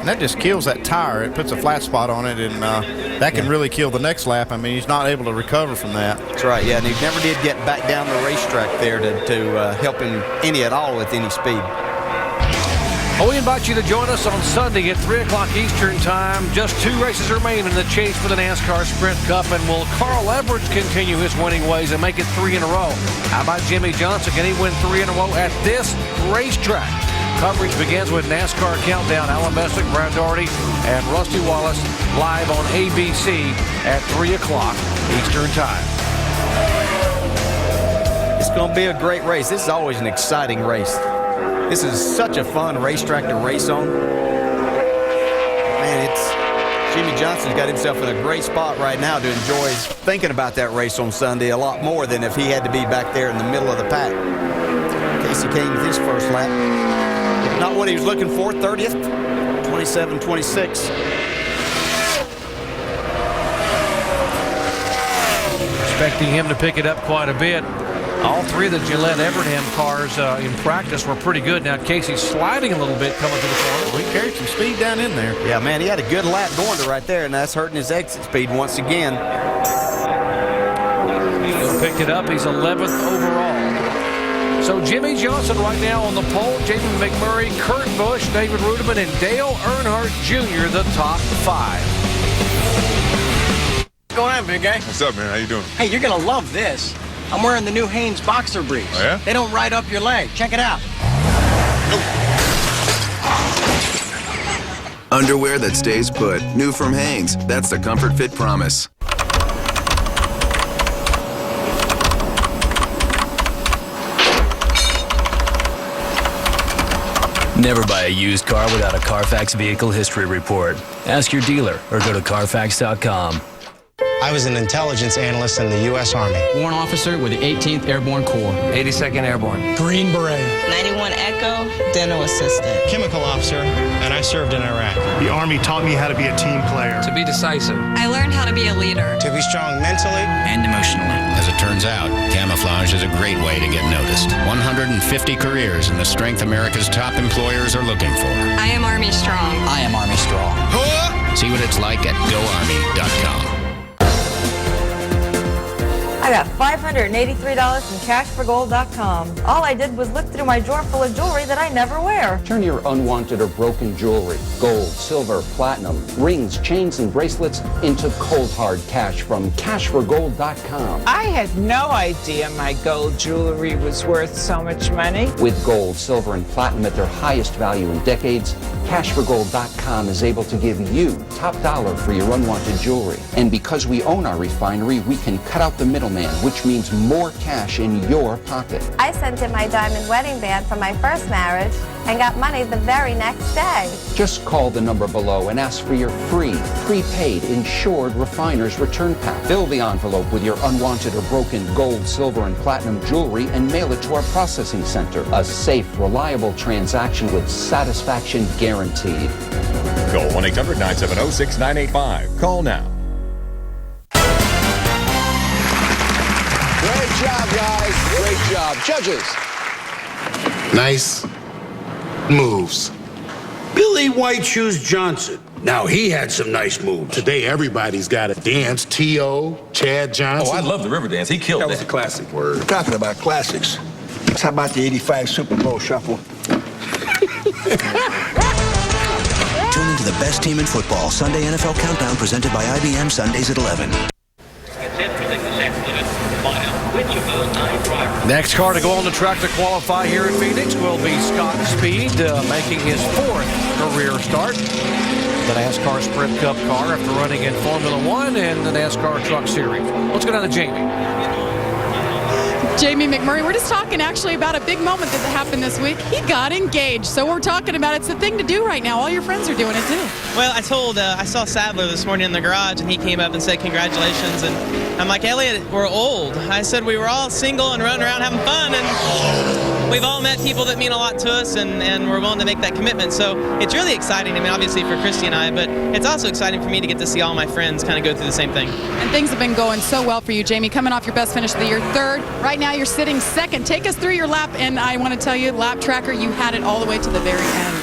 and that just kills that tire. It puts a flat spot on it, and that can really kill the next lap. I mean, he's not able to recover from that. That's right, yeah, and he never did get back down the racetrack there to help him any at all with any speed. Well, we invite you to join us on Sunday at 3 o'clock Eastern Time. Just 2 races remain in the chase for the NASCAR Sprint Cup. And will Carl Edwards continue his winning ways and make it 3 in a row? How about Jimmy Johnson? Can he win 3 in a row at this racetrack? Coverage begins with NASCAR Countdown. Alan Messick, Brad Daugherty, and Rusty Wallace live on ABC at 3 o'clock Eastern Time. It's going to be a great race. This is always an exciting race. This is such a fun racetrack to race on. Man, Jimmy Johnson's got himself in a great spot right now to enjoy thinking about that race on Sunday a lot more than if he had to be back there in the middle of the pack. Casey came with his first lap. Not what he was looking for, 30th, 27-26. Expecting him to pick it up quite a bit. All 3 of the Gillette Evernham cars in practice were pretty good. Now Casey's sliding a little bit coming to the corner. He carried some speed down in there. Yeah, man, he had a good lap going to right there, and that's hurting his exit speed once again. He'll pick it up. He's 11th overall. So Jimmy Johnson right now on the pole. Jamie McMurray, Kurt Busch, David Rudiman, and Dale Earnhardt Jr. the top 5. What's going on, big guy? What's up, man? How you doing? Hey, you're gonna love this. I'm wearing the new Hanes boxer briefs. Oh, yeah? They don't ride up your leg. Check it out. Underwear that stays put. New from Hanes. That's the Comfort Fit Promise. Never buy a used car without a Carfax Vehicle History Report. Ask your dealer or go to Carfax.com. I was an intelligence analyst in the U.S. Army. Warrant officer with the 18th Airborne Corps. 82nd Airborne. Green Beret. 91 Echo, dental assistant. Chemical officer, and I served in Iraq. The Army taught me how to be a team player. To be decisive. I learned how to be a leader. To be strong mentally and emotionally. As it turns out, camouflage is a great way to get noticed. 150 careers in the strength America's top employers are looking for. I am Army Strong. I am Army Strong. See what it's like at GoArmy.com. I got $583 from cashforgold.com. All I did was look through my drawer full of jewelry that I never wear. Turn your unwanted or broken jewelry, gold, silver, platinum, rings, chains, and bracelets into cold hard cash from cashforgold.com. I had no idea my gold jewelry was worth so much money. With gold, silver, and platinum at their highest value in decades, cashforgold.com is able to give you top dollar for your unwanted jewelry. And because we own our refinery, we can cut out the middleman, which means more cash in your pocket. I sent in my diamond wedding band from my first marriage and got money the very next day. Just call the number below and ask for your free, prepaid, insured refiner's return pack. Fill the envelope with your unwanted or broken gold, silver, and platinum jewelry and mail it to our processing center. A safe, reliable transaction with satisfaction guaranteed. Call 1-800-970-6985. Call now. Great job, guys. Great job. Judges. Nice moves. Billy White Shoes Johnson. Now, he had some nice moves. Today, everybody's got a dance. T.O., Chad Johnson. Oh, I love the river dance. He killed that. That was a classic. We're talking about classics. How about the 85 Super Bowl Shuffle? Tune into the best team in football. Sunday NFL Countdown presented by IBM, Sundays at 11. Next car to go on the track to qualify here at Phoenix will be Scott Speed, making his 4th career start. The NASCAR Sprint Cup car after running in Formula One and the NASCAR Truck Series. Let's go down to Jamie. Jamie McMurray, we're just talking actually about a big moment that happened this week. He got engaged, so we're talking about it's the thing to do right now. All your friends are doing it too. Well, I saw Sadler this morning in the garage, and he came up and said congratulations, and I'm like, Elliot, we're old. I said we were all single and running around having fun, and we've all met people that mean a lot to us, and we're willing to make that commitment. So it's really exciting, I mean, obviously for Christy and I, but it's also exciting for me to get to see all my friends kind of go through the same thing. And things have been going so well for you, Jamie, coming off your best finish of the year, 3rd. Right now you're sitting 2nd. Take us through your lap, and I want to tell you, Lap Tracker, you had it all the way to the very end.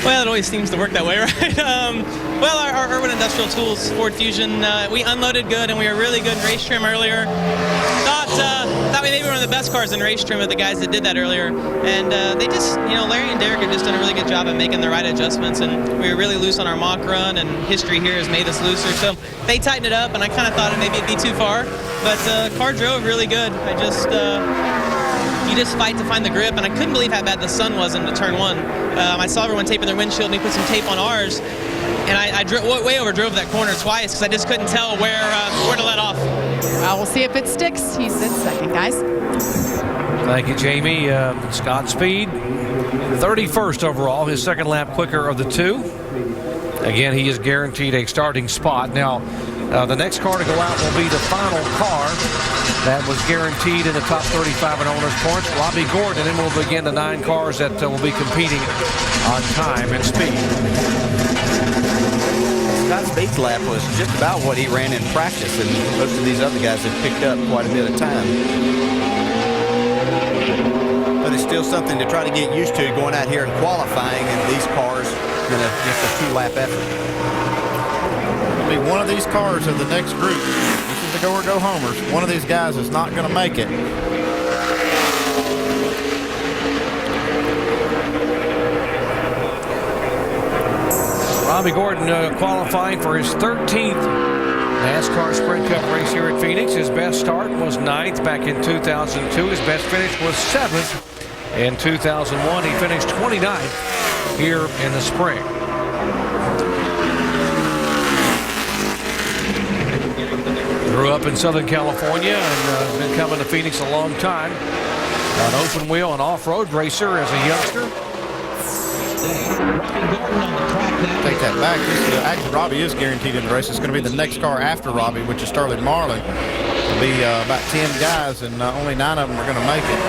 Well, it always seems to work that way, right? Well, our Urban Industrial Tools Ford Fusion, we unloaded good, and we were really good in race trim earlier. Thought we maybe one of the best cars in race trim with the guys that did that earlier. And they just, Larry and Derek have just done a really good job at making the right adjustments, and we were really loose on our mock run, and history here has made us looser. So they tightened it up, and I kind of thought maybe it'd be too far. But the car drove really good. You just fight to find the grip, and I couldn't believe how bad the sun was into turn one. I saw everyone taping their windshield, and we put some tape on ours, and I way overdrove that corner twice because I just couldn't tell where to let off. Well, we'll see if it sticks. He's in second, guys. Thank you, Jamie. Scott Speed, 31st overall, his second lap quicker of the two. Again, he is guaranteed a starting spot. Now, the next car to go out will be the final car that was guaranteed in the top 35 in owners' points. Robbie Gordon, and then we'll begin the 9 cars that will be competing on time and speed. Scott Speed's lap was just about what he ran in practice, and most of these other guys have picked up quite a bit of time. But it's still something to try to get used to going out here and qualifying in these cars in just a 2-lap effort. It'll be one of these cars of the next group. This is the go or go homers. One of these guys is not going to make it. Robbie Gordon qualifying for his 13th NASCAR Sprint Cup race here at Phoenix. His best start was 9th back in 2002. His best finish was 7th in 2001. He finished 29th here in the spring. Grew up in Southern California and been coming to Phoenix a long time. An open wheel and off-road racer as a youngster. Take that back. Actually, Robbie is guaranteed in the race. It's going to be the next car after Robbie, which is Sterling Marlin. It'll be about 10 guys, and only 9 of them are going to make it.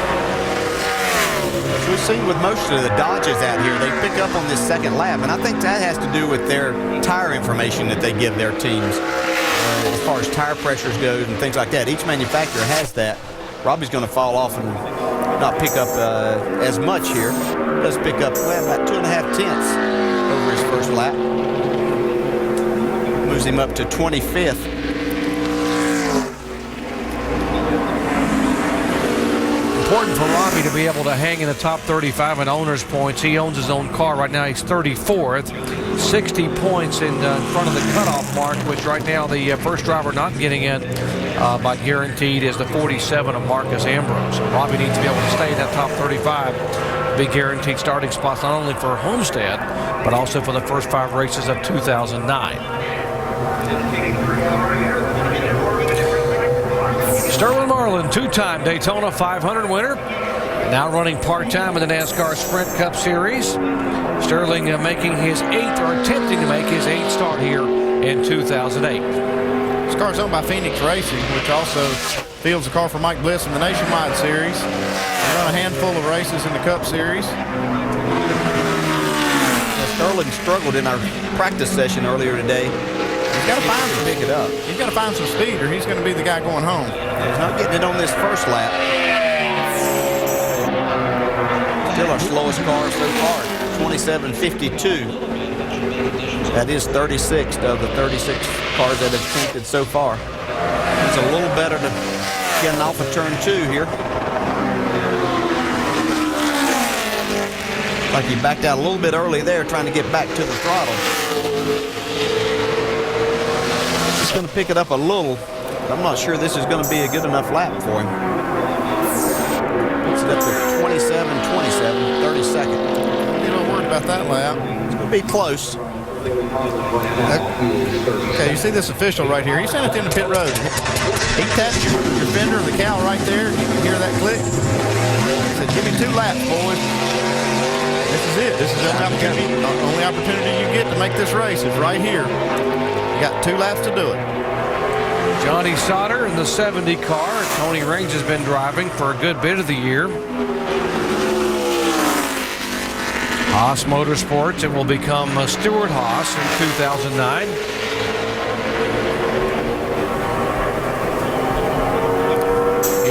As we've seen with most of the Dodges out here, they pick up on this second lap, and I think that has to do with their tire information that they give their teams. As far as tire pressures goes and things like that, each manufacturer has that. Robbie's going to fall off and not pick up as much here. Does pick up about 2.5 tenths over his first lap. Moves him up to 25th. Important for Robbie to be able to hang in the top 35 in owners' points. He owns his own car right now. He's 34th, 60 points in front of the cutoff mark, which right now the first driver not getting in but guaranteed is the 47 of Marcus Ambrose. Robbie needs to be able to stay in that top 35, be guaranteed starting spots not only for Homestead but also for the first 5 races of 2009. Sterling Marlin, 2-time Daytona 500 winner, now running part-time in the NASCAR Sprint Cup Series. Sterling making his 8th, or attempting to make his 8th start here in 2008. This car's owned by Phoenix Racing, which also fields a car for Mike Bliss in the Nationwide Series. They run a handful of races in the Cup Series. Sterling struggled in our practice session earlier today. He's got to find to pick it up. He's got to find some speed, or he's going to be the guy going home. He's not getting it on this first lap. Still our slowest car so far, 27.52. That is 36th of the 36 cars that have attempted so far. It's a little better to getting off of turn 2 here. Like he backed out a little bit early there, trying to get back to the throttle. He's going to pick it up a little. I'm not sure this is going to be a good enough lap for him. Picks it up to 27.27, 32nd. I'm a little worried about that lap. It's going to be close. Okay, you see this official right here. He's sent it in the pit road. He tapped your fender of the cowl right there. You can hear that click. He said, give me 2 laps, boys. This is it. This is the only opportunity you get to make this race is right here. You got 2 laps to do it. Johnny Sauter in the 70 car. Tony Raines has been driving for a good bit of the year. Haas Motorsports, it will become Stuart Haas in 2009.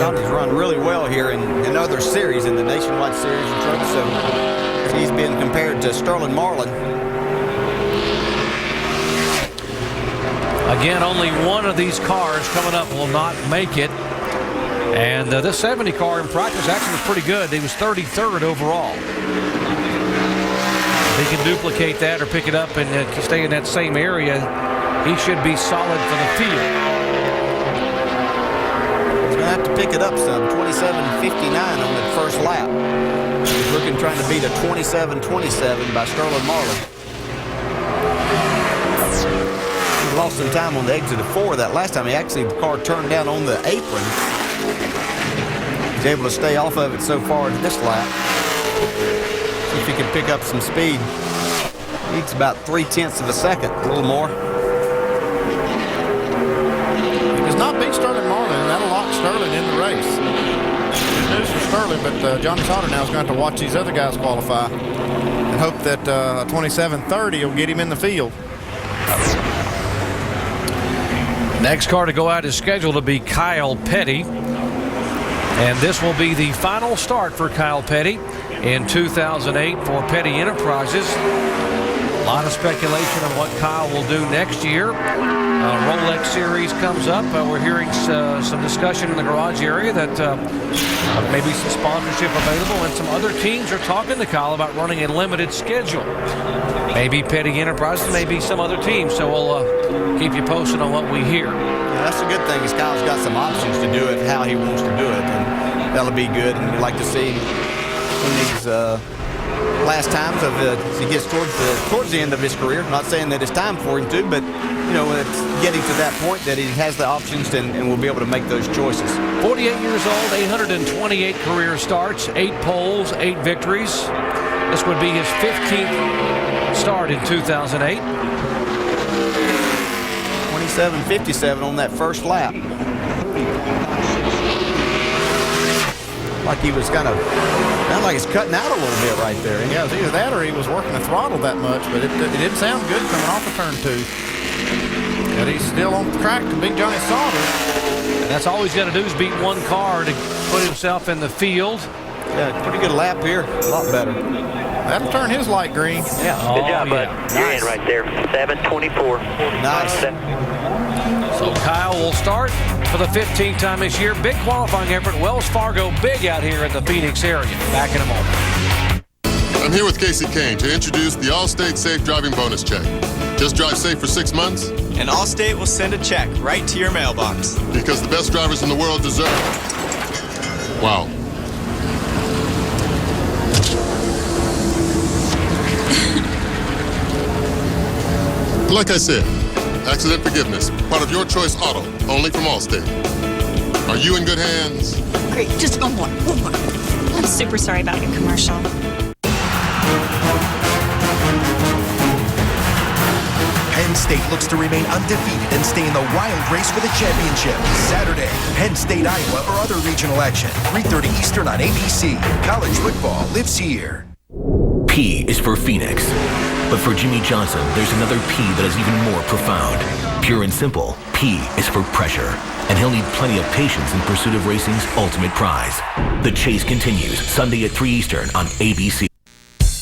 Johnny's run really well here in other series, in the Nationwide Series and trucks, so he's been compared to Sterling Marlin. Again, only one of these cars coming up will not make it. And this 70 car in practice actually was pretty good. He was 33rd overall. If he can duplicate that or pick it up and stay in that same area, he should be solid for the field. He's going to have to pick it up some. 27:59 on the first lap. He's looking, trying to beat a 27:27 by Sterling Marlin. He lost some time on the exit of 4 that last time. The car turned down on the apron. He's able to stay off of it so far in this lap. See if he can pick up some speed. Needs about 0.3 of a second, a little more. He does not beat Sterling Marlin, and that'll lock Sterling in the race. Good news for Sterling, but Johnny Sauter now is going to have to watch these other guys qualify and hope that 27:30 will get him in the field. Next car to go out is scheduled to be Kyle Petty. And this will be the final start for Kyle Petty in 2008 for Petty Enterprises. A lot of speculation on what Kyle will do next year. Rolex Series comes up. We're hearing some discussion in the garage area that maybe some sponsorship available, and some other teams are talking to Kyle about running a limited schedule. Maybe Petty Enterprises, maybe some other team. So we'll keep you posted on what we hear. Yeah, that's a good thing, is Kyle's got some options to do it how he wants to do it, and that'll be good. And you'd like to see in these last times as he gets towards the end of his career. I'm not saying that it's time for him to, but you know, it's getting to that point that he has the options and will be able to make those choices. 48 years old, 828 career starts, 8 poles, 8 victories. This would be his 15th start in 2008. 27:57 on that first lap. Like he was kind of, sounded like he's cutting out a little bit right there. Yeah, it was either that or he was working the throttle that much, but it didn't sound good coming off of turn 2. But he's still on the track to beat Johnny Sauter. And that's all he's got to do is beat one car to put himself in the field. Yeah, pretty good lap here. A lot better. That'll turn his light green. Yeah. Good job, bud. Nice. You're in right there. 7:24. Nice. So Kyle will start for the 15th time this year. Big qualifying effort. Wells Fargo big out here in the Phoenix area. Back in a moment. I'm here with Casey Kane to introduce the Allstate Safe Driving Bonus Check. Just drive safe for 6 months, and Allstate will send a check right to your mailbox. Because the best drivers in the world deserve it. Wow. Like I said, accident forgiveness, part of Your Choice Auto, only from Allstate. Are you in good hands? Great, just one more. I'm super sorry about your commercial. Penn State looks to remain undefeated and stay in the wild race for the championship. Saturday, Penn State, Iowa, or other regional action. 3:30 Eastern on ABC. College football lives here. P is for Phoenix. But for Jimmy Johnson, there's another P that is even more profound. Pure and simple, P is for pressure. And he'll need plenty of patience in pursuit of racing's ultimate prize. The chase continues Sunday at 3 Eastern on ABC.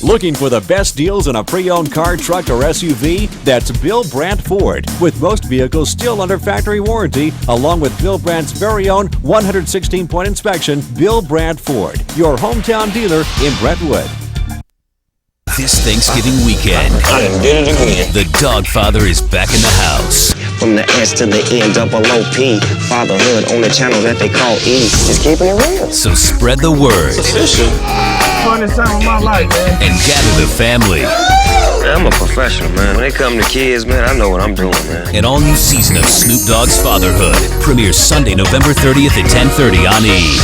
Looking for the best deals on a pre-owned car, truck, or SUV? That's Bill Brandt Ford. With most vehicles still under factory warranty, along with Bill Brandt's very own 116-point inspection, Bill Brandt Ford, your hometown dealer in Brentwood. This Thanksgiving weekend, I done did it again. The Dogfather is back in the house. From the S to the N, double OP, fatherhood on the channel that they call E. Just keeping it real. So spread the word. It's official. Funnest time of my life, man. And gather the family. Man, I'm a professional, man. When it comes to kids, man, I know what I'm doing, man. An all-new season of Snoop Dogg's Fatherhood premieres Sunday, November 30th at 10:30 on E!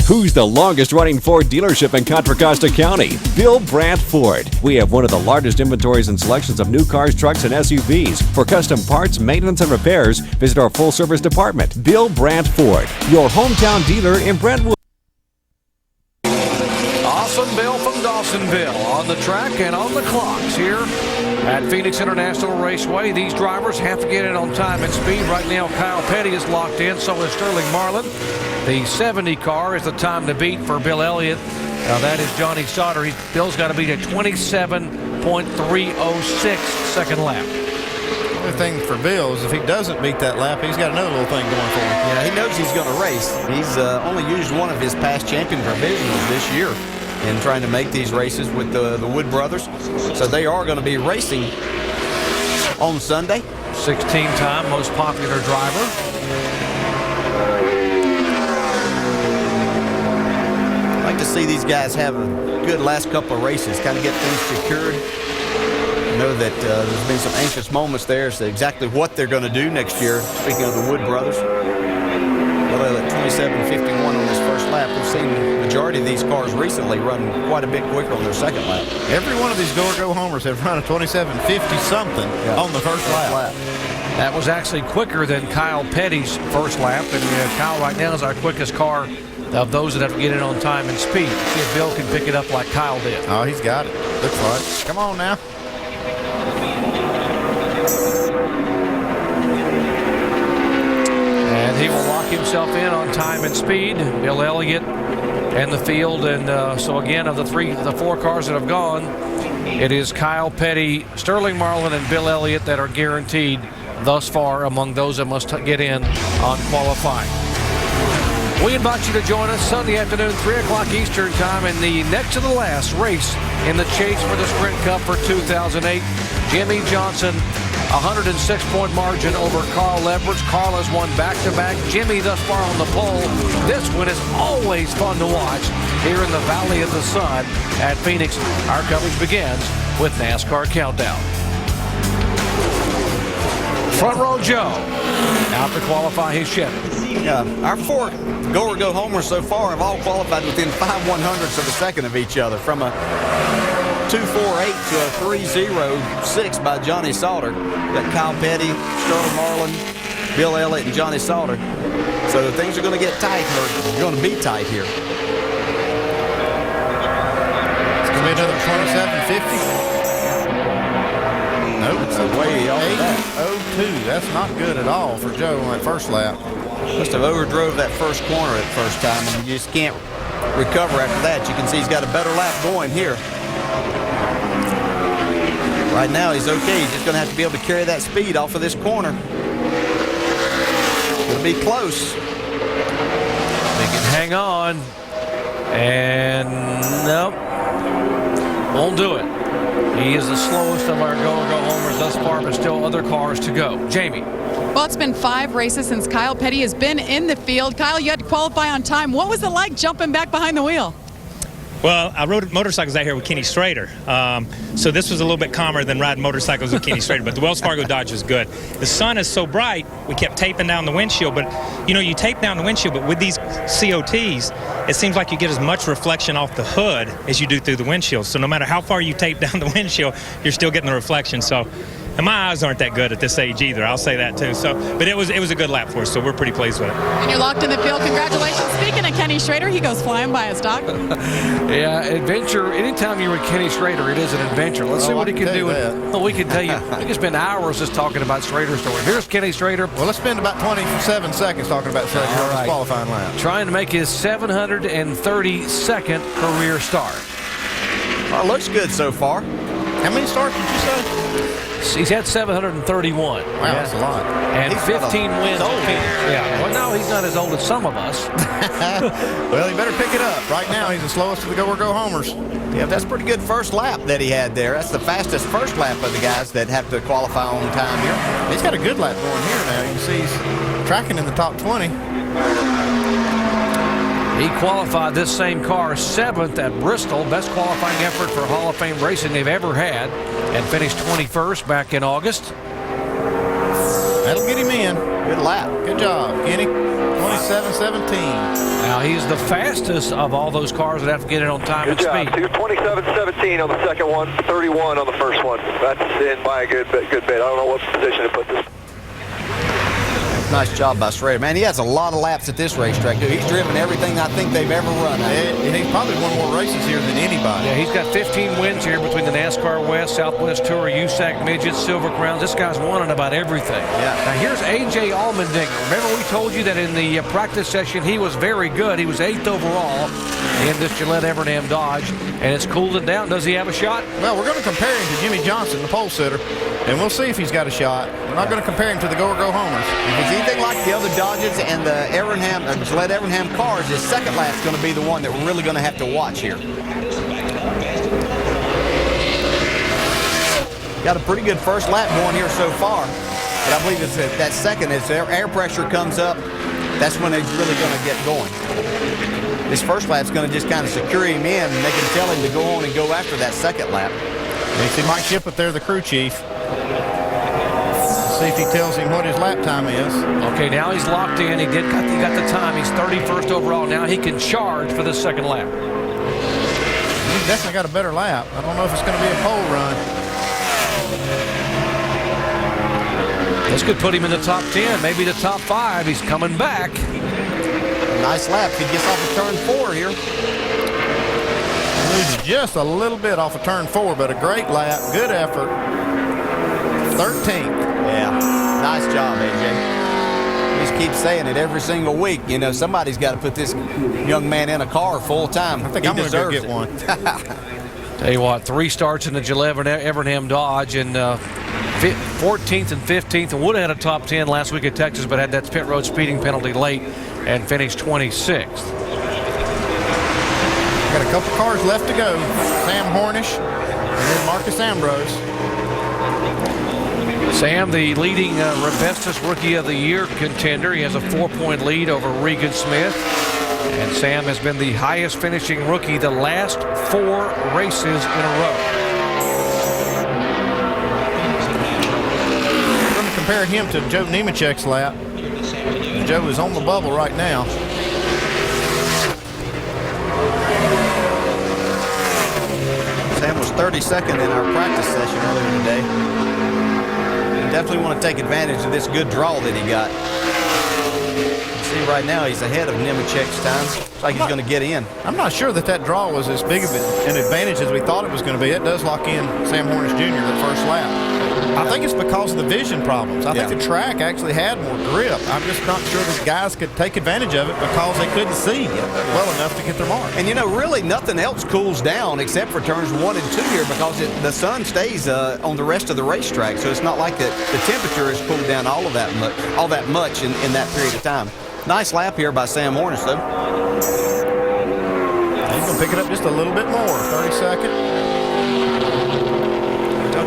Who's the longest running Ford dealership in Contra Costa County? Bill Brandt Ford. We have one of the largest inventories and selections of new cars, trucks, and SUVs. For custom parts, maintenance, and repairs, visit our full service department. Bill Brandt Ford, your hometown dealer in Brentwood. Awesome Bill from Dawsonville on the track and on the clocks here At Phoenix International Raceway, these drivers have to get in on time and speed. Right now, Kyle Petty is locked in, so is Sterling Marlin. The 70 car is the time to beat for Bill Elliott. That is Johnny Sauter. Bill's got to beat a 27.306 second lap. The only thing for Bill is if he doesn't beat that lap, he's got another little thing going for him. Yeah, he knows he's going to race. He's only used one of his past champion provisionals this year in trying to make these races with the Wood brothers. So they are going to be racing on Sunday. 16-time most popular driver. I'd like to see these guys have a good last couple of races, kind of get things secured. I know that there's been some anxious moments there as to exactly what they're going to do next year. Speaking of the Wood brothers, well, at 27.51 on this first lap, we've seen the majority of these cars recently run quite a bit quicker on their second lap. Every one of these go homers have run a 27.50 something on the first lap. That was actually quicker than Kyle Petty's first lap, and Kyle right now is our quickest car of those that have to get in on time and speed. See if Bill can pick it up like Kyle did. Oh, he's got it. Looks like. Come on now. And he will lock himself in on time and speed. Bill Elliott and the field. And so again, of the four cars that have gone, it is Kyle Petty, Sterling Marlin, and Bill Elliott that are guaranteed thus far among those that must get in on qualifying. We invite you to join us Sunday afternoon, 3 o'clock Eastern time, in the next to the last race in the chase for the Sprint Cup for 2008. Jimmy Johnson, 106-point margin over Carl Edwards. Carl has won back-to-back. Jimmy thus far on the pole. This one is always fun to watch here in the Valley of the Sun at Phoenix. Our coverage begins with NASCAR Countdown. Front row Joe out to qualify his Chevy. Our four go-homers so far have all qualified within 5/100ths of a second of each other, from a 2.48 to a 3.06 by Johnny Sauter. Got Kyle Petty, Sterling Marlin, Bill Elliott, and Johnny Sauter. So things are going to get tight, or going to be tight here. It's going to be another 27.50. Nope, it's way off of that. 8.02. That's not good at all for Joe on that first lap. Must have overdrove that first corner at first time, and you just can't recover after that. You can see he's got a better lap going here. Right now he's okay. He's just going to have to be able to carry that speed off of this corner. It'll be close. They can hang on. And nope, won't do it. He is the slowest of our go-homers thus far, but still other cars to go. Jamie. Well, it's been 5 races since Kyle Petty has been in the field. Kyle, you had to qualify on time. What was it like jumping back behind the wheel? Well, I rode motorcycles out here with Kenny Strader, so this was a little bit calmer than riding motorcycles with Kenny Strader, but the Wells Fargo Dodge was good. The sun is so bright, we kept taping down the windshield, but, you know, you tape down the windshield, but with these COTs, it seems like you get as much reflection off the hood as you do through the windshield. So no matter how far you tape down the windshield, you're still getting the reflection. So, and my eyes aren't that good at this age either, I'll say that too. So, but it was a good lap for us, so we're pretty pleased with it. And you're locked in the field. Congratulations. Speaking of Kenny Strader, he goes flying by his dock. Yeah, adventure. Anytime you're with Kenny Strader, it is an adventure. Let's see what he can do. Well, we can tell you. We can spend hours just talking about Strader's story. Here's Kenny Strader. Well, let's spend about 27 seconds talking about Strader on his qualifying lap. Trying to make his 732nd career start. Well, looks good so far. How many starts did you say? He's had 731. Wow, that's a lot. And he's 15 wins. old. Yeah. Well, no, he's not as old as some of us. Well, he better pick it up. Right now, he's the slowest of the go-homers. Yeah, that's a pretty good first lap that he had there. That's the fastest first lap of the guys that have to qualify on time here. He's got a good lap going here now. You can see he's tracking in the top 20. He qualified this same car 7th at Bristol. Best qualifying effort for Hall of Fame racing they've ever had. And finished 21st back in August. That'll get him in. Good lap. Good job, Kenny. 27.17. Now, he's the fastest of all those cars that have to get in on time and speed. Good job. 27.17 on the second one, 31 on the first one. That's in by a good bit. I don't know what position to put this. Nice job by Schrader. Man, he has a lot of laps at this racetrack, dude. He's driven everything I think they've ever run. And he's probably won more races here than anybody. Yeah, he's got 15 wins here between the NASCAR West, Southwest Tour, USAC Midgets, Silver Crowns. This guy's won in about everything. Yeah. Now here's A.J. Allmendinger. Remember we told you that in the practice session he was very good. He was 8th overall in this Gillette Evernham Dodge, and it's cooled it down. Does he have a shot? Well, we're going to compare him to Jimmy Johnson, the pole sitter, and we'll see if he's got a shot. We're not going to compare him to the go-or-go homers. If he's anything like the other Dodges and the Gillette Evernham cars, his second lap's going to be the one that we're really going to have to watch here. Got a pretty good first lap going here so far, but I believe it's that second, as their air pressure comes up, that's when they're really going to get going. This first lap's going to just kind of secure him in, and they can tell him to go on and go after that second lap. You see Mike Shippett there, the crew chief. See if he tells him what his lap time is. Okay, now he's locked in. He got the time. He's 31st overall. Now he can charge for the second lap. He's definitely got a better lap. I don't know if it's going to be a pole run. This could put him in the top 10, maybe the top 5. He's coming back. Nice lap. He gets off of turn 4 here. Loses just a little bit off of turn 4, but a great lap. Good effort. 13th. Yeah, nice job, AJ. We just keep saying it every single week. You know, somebody's got to put this young man in a car full time. I think I'm going to go get one. Tell you what, 3 starts in the Gillette Evernham Dodge, and 14th and 15th, and would have had a top 10 last week at Texas, but had that pit road speeding penalty late and finished 26th. Got a couple cars left to go. Sam Hornish and then Marcus Ambrose. Sam, the leading Rebestos Rookie of the Year contender. He has a 4-point lead over Regan Smith. And Sam has been the highest finishing rookie the last 4 races in a row. I'm going to compare him to Joe Nemechek's lap. Joe is on the bubble right now. Sam was 32nd in our practice session earlier today. Definitely want to take advantage of this good draw that he got. You see right now he's ahead of Nemechek's time. Looks like he's going to get in. I'm not sure that draw was as big of an advantage as we thought it was going to be. It does lock in Sam Hornish Jr. that first lap. I think it's because of the vision problems. I think the track actually had more grip. I'm just not sure that guys could take advantage of it because they couldn't see well enough to get their mark. And you know, really nothing else cools down except for turns 1 and 2 here because the sun stays on the rest of the racetrack. So it's not like the temperature has cooled down all that much in that period of time. Nice lap here by Sam Hornish, though. He's going to pick it up just a little bit more. 32nd.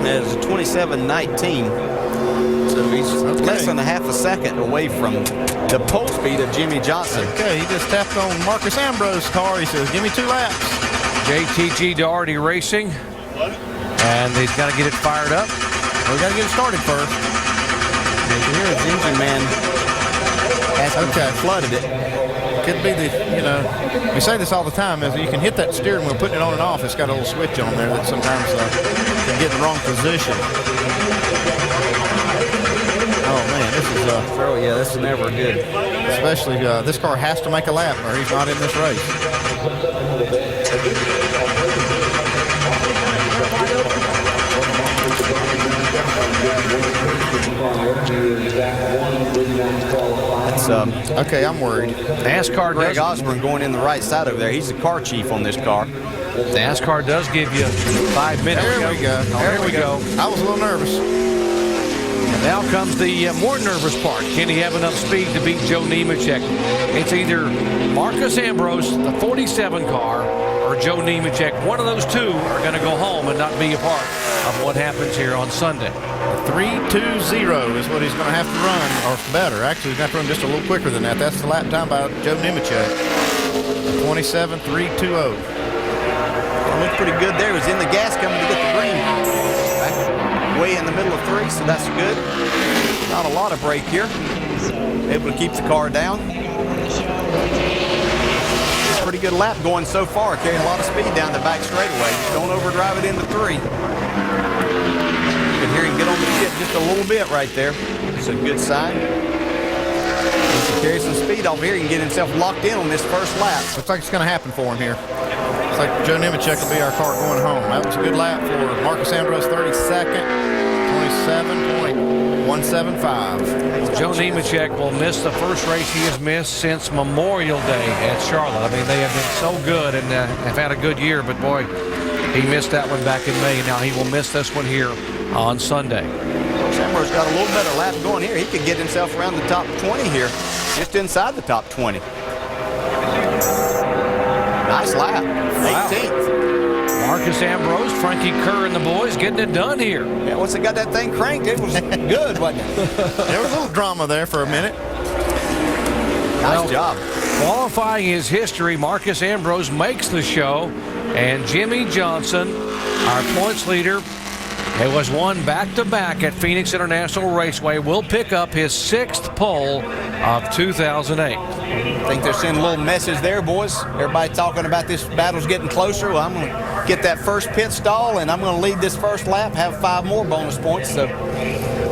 That is a 27.19. So he's less than a half a second away from the pole speed of Jimmy Johnson. Okay, he just tapped on Marcus Ambrose's car. He says, give me 2 laps. JTG Doherty Racing. And he's got to get it fired up. We got to get it started first. Here is Engine Man flooded it. Could be the, we say this all the time, is you can hit that steering wheel, putting it on and off. It's got a little switch on there that sometimes can get in the wrong position. Oh, man, this is this is never good. Especially this car has to make a lap or he's not in this race. Okay, I'm worried. NASCAR Greg Osborne going in the right side over there. He's the car chief on this car. NASCAR does give you 5 minutes. There we go. There we go. I was a little nervous. And now comes the more nervous part. Can he have enough speed to beat Joe Nemechek? It's either Marcus Ambrose, the 47 car, or Joe Nemechek. One of those two are going to go home and not be a part of what happens here on Sunday. 3:20 is what he's going to have to run, or better. Actually, he's going to have to run just a little quicker than that. That's the lap time by Joe Nemechek. 27.320. Looked pretty good there. He was in the gas coming to get the green. Back way in the middle of 3, so that's good. Not a lot of brake here. Able to keep the car down. Pretty good lap going so far. Carrying a lot of speed down the back straightaway. Just don't overdrive it into 3. You can hear him get on the shit just a little bit right there. It's a good sign. carry some speed off here and get himself locked in on this first lap. Looks like it's going to happen for him here. Looks like Joe Nemechek will be our car going home. That was a good lap for Marcus Ambrose, 32nd, 27.175. Joe Nemechek will miss the first race he has missed since Memorial Day at Charlotte. I mean, they have been so good and have had a good year, but boy, he missed that one back in May. Now he will miss this one here on Sunday. Ambrose got a little better lap going here. He could get himself around the top 20 here, just inside the top 20. Nice lap, 18th. Marcus Ambrose, Frankie Kerr, and the boys getting it done here. Yeah, once they got that thing cranked, it was good, wasn't it? There was a little drama there for a minute. Nice job. Qualifying his history, Marcus Ambrose makes the show, and Jimmy Johnson, our points leader, it was won back-to-back at Phoenix International Raceway, will pick up his 6th pole of 2008. I think they're sending a little message there, boys. Everybody talking about this battle's getting closer. Well, I'm going to get that first pit stall, and I'm going to lead this first lap, have 5 more bonus points. So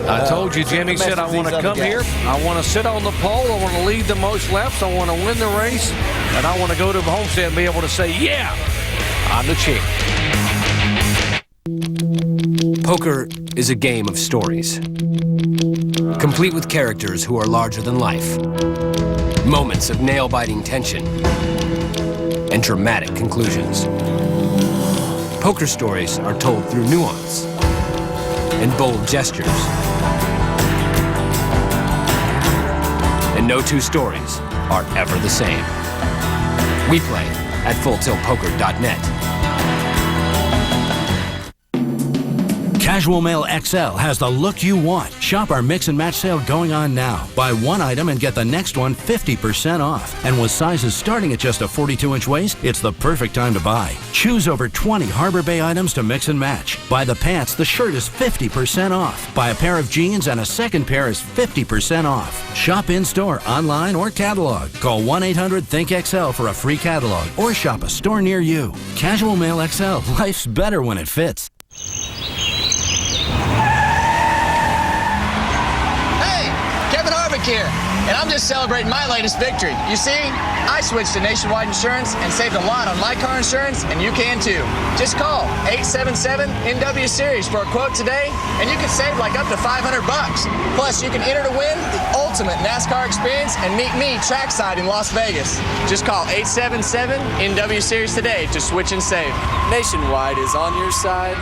I told you, Jimmy said, I want to come here. I want to sit on the pole. I want to lead the most laps. I want to win the race. And I want to go to the homestead and be able to say, yeah, I'm the champ. Poker is a game of stories, complete with characters who are larger than life, moments of nail-biting tension, and dramatic conclusions. Poker stories are told through nuance and bold gestures. And no two stories are ever the same. We play at FullTiltPoker.net. Casual Male XL has the look you want. Shop our mix and match sale going on now. Buy one item and get the next one 50% off. And with sizes starting at just a 42-inch waist, it's the perfect time to buy. Choose over 20 Harbor Bay items to mix and match. Buy the pants, the shirt is 50% off. Buy a pair of jeans and a second pair is 50% off. Shop in-store, online, or catalog. Call 1-800-THINK-XL for a free catalog or shop a store near you. Casual Male XL, life's better when it fits. Here, and I'm just celebrating my latest victory. You see, I switched to Nationwide Insurance and saved a lot on my car insurance, and you can too. Just call 877-NW Series for a quote today, and you can save like up to $500. Plus, you can enter to win the ultimate NASCAR experience and meet me trackside in Las Vegas. Just call 877-NW Series today to switch and save. Nationwide is on your side.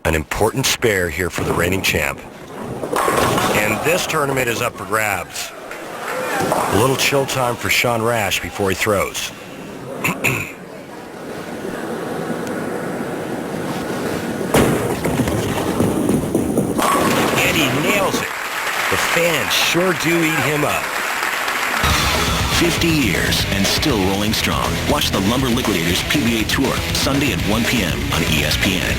An important spare here for the reigning champ. And this tournament is up for grabs. A little chill time for Sean Rash before he throws. And he nails it. The fans sure do eat him up. 50 years and still rolling strong. Watch the Lumber Liquidators PBA Tour Sunday at 1 p.m. on ESPN.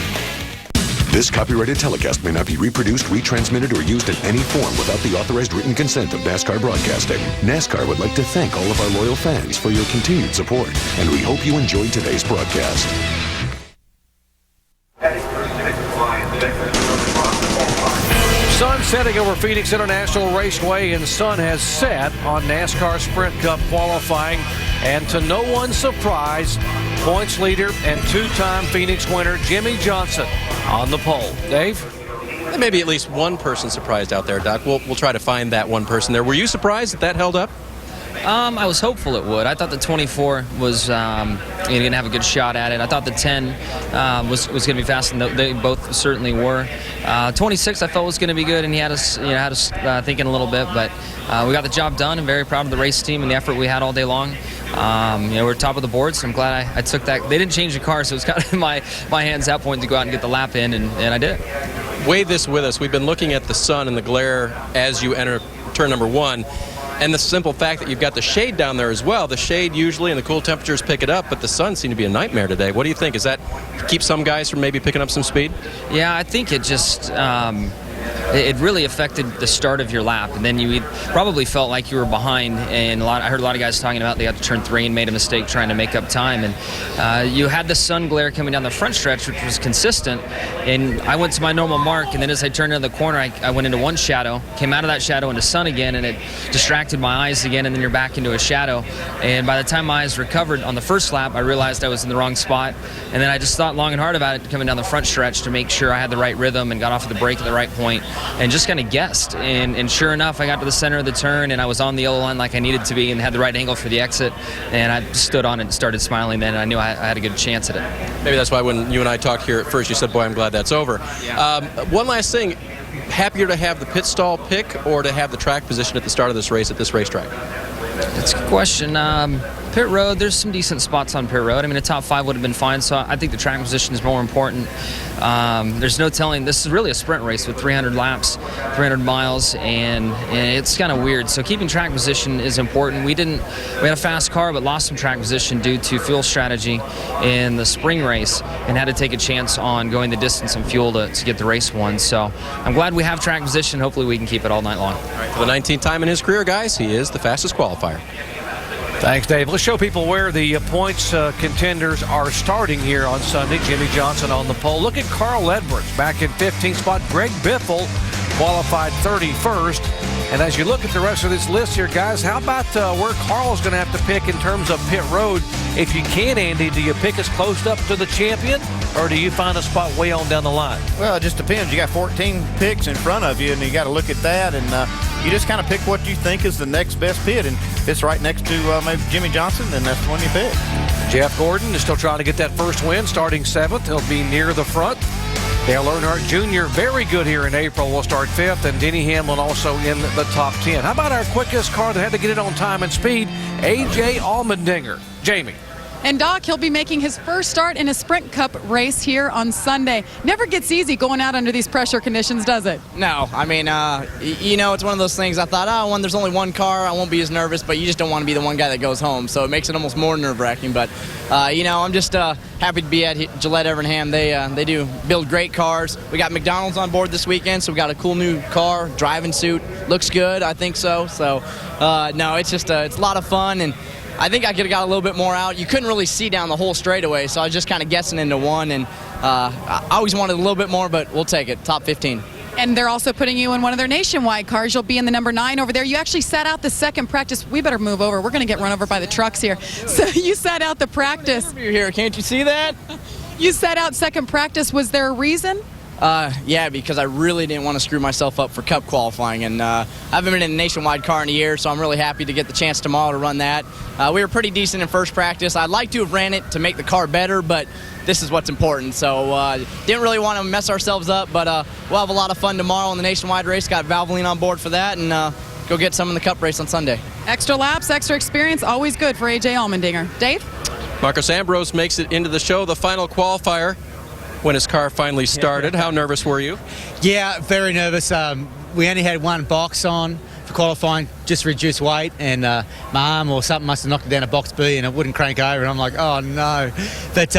This copyrighted telecast may not be reproduced, retransmitted, or used in any form without the authorized written consent of NASCAR Broadcasting. NASCAR would like to thank all of our loyal fans for your continued support, and we hope you enjoyed today's broadcast. Sun setting over Phoenix International Raceway, and sun has set on NASCAR Sprint Cup qualifying. And to no one's surprise, points leader and two-time Phoenix winner Jimmy Johnson on the pole. Dave? There may be at least one person surprised out there, Doc. We'll try to find that one person there. Were you surprised that held up? I was hopeful it would. I thought the 24 was going to have a good shot at it. I thought the 10 was going to be fast, and they both certainly were. 26 I felt was going to be good, and he had us thinking a little bit, but we got the job done. I'm very proud of the race team and the effort we had all day long. We're top of the board, so I'm glad I took that. They didn't change the car, so it was kind of in my hands at that point to go out and get the lap in, and I did. Weigh this with us. We've been looking at the sun and the glare as you enter turn number 1. And the simple fact that you've got the shade down there as well. The shade usually and the cool temperatures pick it up, but the sun seemed to be a nightmare today. What do you think? Does that keep some guys from maybe picking up some speed? Yeah, I think it just it really affected the start of your lap, and then you probably felt like you were behind. And I heard a lot of guys talking about they got to turn 3 and made a mistake trying to make up time. And you had the sun glare coming down the front stretch, which was consistent. And I went to my normal mark, and then as I turned into the corner, I went into one shadow, came out of that shadow into sun again, and it distracted my eyes again, and then you're back into a shadow. And by the time my eyes recovered on the first lap, I realized I was in the wrong spot. And then I just thought long and hard about it coming down the front stretch to make sure I had the right rhythm and got off of the brake at the right point, and just kind of guessed. And sure enough, I got to the center of the turn, and I was on the yellow line like I needed to be and had the right angle for the exit. And I stood on it and started smiling then, and I knew I had a good chance at it. Maybe that's why when you and I talked here at first, you said, boy, I'm glad that's over. Yeah. One last thing. Happier to have the pit stall pick or to have the track position at the start of this race at this racetrack? That's a good question. Pit road, there's some decent spots on pit road. I mean, a top 5 would have been fine, so I think the track position is more important. There's no telling. This is really a sprint race with 300 laps, 300 miles, and it's kind of weird. So keeping track position is important. We had a fast car, but lost some track position due to fuel strategy in the spring race and had to take a chance on going the distance and fuel to get the race won. So I'm glad we have track position. Hopefully we can keep it all night long. All right, for the 19th time in his career, guys, he is the fastest qualifier. Thanks, Dave. Let's show people where the points contenders are starting here on Sunday. Jimmy Johnson on the pole. Look at Carl Edwards back in 15th spot. Greg Biffle qualified 31st. And as you look at the rest of this list here, guys, how about where Carl's going to have to pick in terms of pit road? If you can, Andy, do you pick us close up to the champion, or do you find a spot way on down the line? Well, it just depends. You got 14 picks in front of you, and you got to look at that, and you just kind of pick what you think is the next best pit. And if it's right next to maybe Jimmy Johnson, then that's the one you pick. Jeff Gordon is still trying to get that first win, starting 7th. He'll be near the front. Dale Earnhardt Jr., very good here in April, will start 5th, and Denny Hamlin also in the top 10. How about our quickest car that had to get it on time and speed, A.J. Allmendinger? Jamie. And Doc, he'll be making his first start in a Sprint Cup race here on Sunday. Never gets easy going out under these pressure conditions, does it? No. I mean, you know, it's one of those things. I thought, when there's only one car, I won't be as nervous, but you just don't want to be the one guy that goes home. So it makes it almost more nerve-wracking. But, you know, I'm just happy to be at Gillette Evernham. They do build great cars. We got McDonald's on board this weekend, so we got a cool new car, driving suit. Looks good, I think so. So, no, it's just it's a lot of fun. And I think I could have got a little bit more out. You couldn't really see down the whole straightaway, so I was just kind of guessing into one, and I always wanted a little bit more, but we'll take it. Top 15. And they're also putting you in one of their nationwide cars. You'll be in the number 9 over there. You actually sat out the second practice. We better move over. We're going to get run over by the trucks here. So you sat out the practice. Here, can't you see that? You sat out second practice. Was there a reason? Yeah, because I really didn't want to screw myself up for Cup qualifying, and I haven't been in a nationwide car in a year, so I'm really happy to get the chance tomorrow to run that. We were pretty decent in first practice. I'd like to have ran it to make the car better, but this is what's important, so didn't really want to mess ourselves up, but we'll have a lot of fun tomorrow in the nationwide race. Got Valvoline on board for that, and go get some in the Cup race on Sunday. Extra laps, extra experience, always good for A.J. Allmendinger. Dave? Marcus Ambrose makes it into the show, the final qualifier, when his car finally started. How nervous were you? Yeah, very nervous. We only had one box on for qualifying, just reduced weight, and my arm or something must have knocked it down to box B and it wouldn't crank over, and I'm like, oh no. But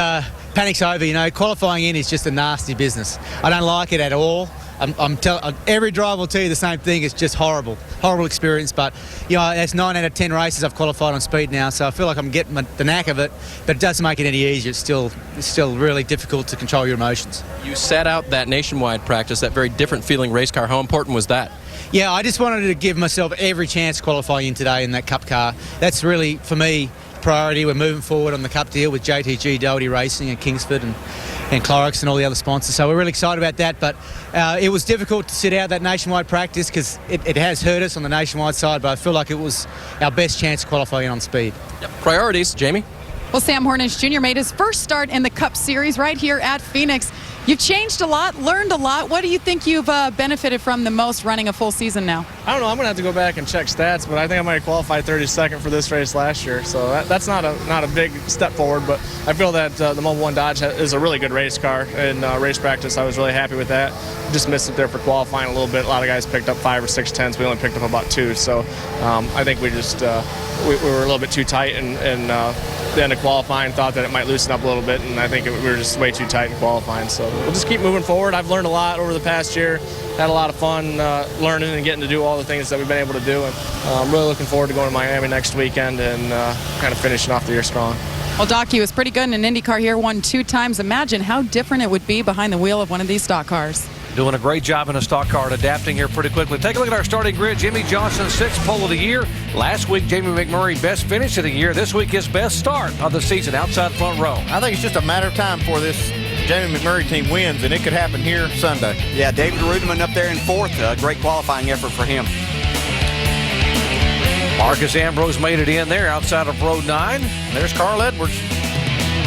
panic's over, you know. Qualifying in is just a nasty business. I don't like it at all. Every driver will tell you the same thing. It's just horrible experience. But you know, that's 9 out of 10 races I've qualified on speed now, so I feel like I'm getting the knack of it. But it doesn't make it any easier. It's still really difficult to control your emotions. You sat out that nationwide practice, that very different feeling race car. How important was that? Yeah, I just wanted to give myself every chance to qualify in today in that Cup car. That's really, for me, priority. We're moving forward on the Cup deal with JTG Doherty Racing and Kingsford and Clorox and all the other sponsors. So we're really excited about that. But it was difficult to sit out that nationwide practice because it has hurt us on the nationwide side, but I feel like it was our best chance to qualify in on speed. Yep. Priorities, Jamie? Well, Sam Hornish Jr. made his first start in the Cup Series right here at Phoenix. You've changed a lot, learned a lot. What do you think you've benefited from the most running a full season now? I don't know. I'm going to have to go back and check stats, but I think I might have qualified 32nd for this race last year. So that's not a big step forward, but I feel that the Mobil 1 Dodge is a really good race car. In race practice, I was really happy with that. Just missed it there for qualifying a little bit. A lot of guys picked up 5 or 6 tenths. We only picked up about 2. So I think we just we were a little bit too tight and the end of qualifying, thought that it might loosen up a little bit, and I think we were just way too tight in qualifying. So we'll just keep moving forward. I've learned a lot over the past year, had a lot of fun learning and getting to do all the things that we've been able to do, and I'm really looking forward to going to Miami next weekend and kind of finishing off the year strong. Well, Doc, he was pretty good in an IndyCar here, won 2 times. Imagine how different it would be behind the wheel of one of these stock cars. Doing a great job in a stock car and adapting here pretty quickly. Take a look at our starting grid. Jimmie Johnson, 6th pole of the year. Last week, Jamie McMurray, best finish of the year. This week, his best start of the season outside front row. I think it's just a matter of time before this Jamie McMurray team wins, and it could happen here Sunday. Yeah, David Rudeman up there in 4th. Great qualifying effort for him. Marcus Ambrose made it in there outside of row 9. There's Carl Edwards.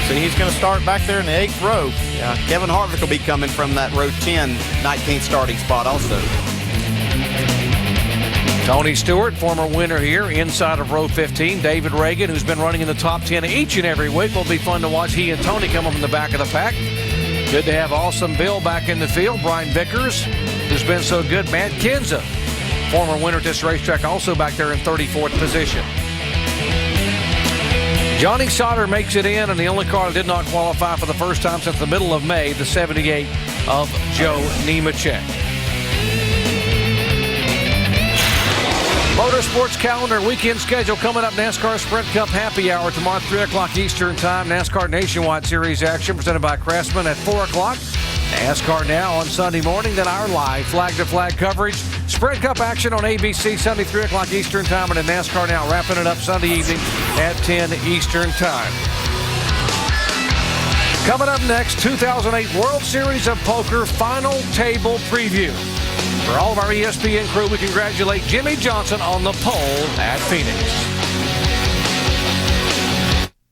See, he's going to start back there in the 8th row. Yeah, Kevin Harvick will be coming from that row 10, 19th starting spot also. Tony Stewart, former winner here, inside of row 15. David Reagan, who's been running in the top 10 each and every week. Will be fun to watch he and Tony come up in the back of the pack. Good to have Awesome Bill back in the field. Brian Vickers, who's been so good. Matt Kinza, former winner at this racetrack, also back there in 34th position. Johnny Sauter makes it in, and the only car that did not qualify for the first time since the middle of May, the 78 of Joe Nemechek. Motorsports calendar weekend schedule coming up. NASCAR Sprint Cup Happy Hour tomorrow at 3 o'clock Eastern Time. NASCAR Nationwide Series action presented by Craftsman at 4 o'clock. NASCAR Now on Sunday morning, then our live flag-to-flag coverage. Sprint Cup action on ABC Sunday, 3 o'clock Eastern Time, and then NASCAR Now wrapping it up Sunday evening at 10 Eastern Time. Coming up next, 2008 World Series of Poker Final Table Preview. For all of our ESPN crew, we congratulate Jimmie Johnson on the pole at Phoenix.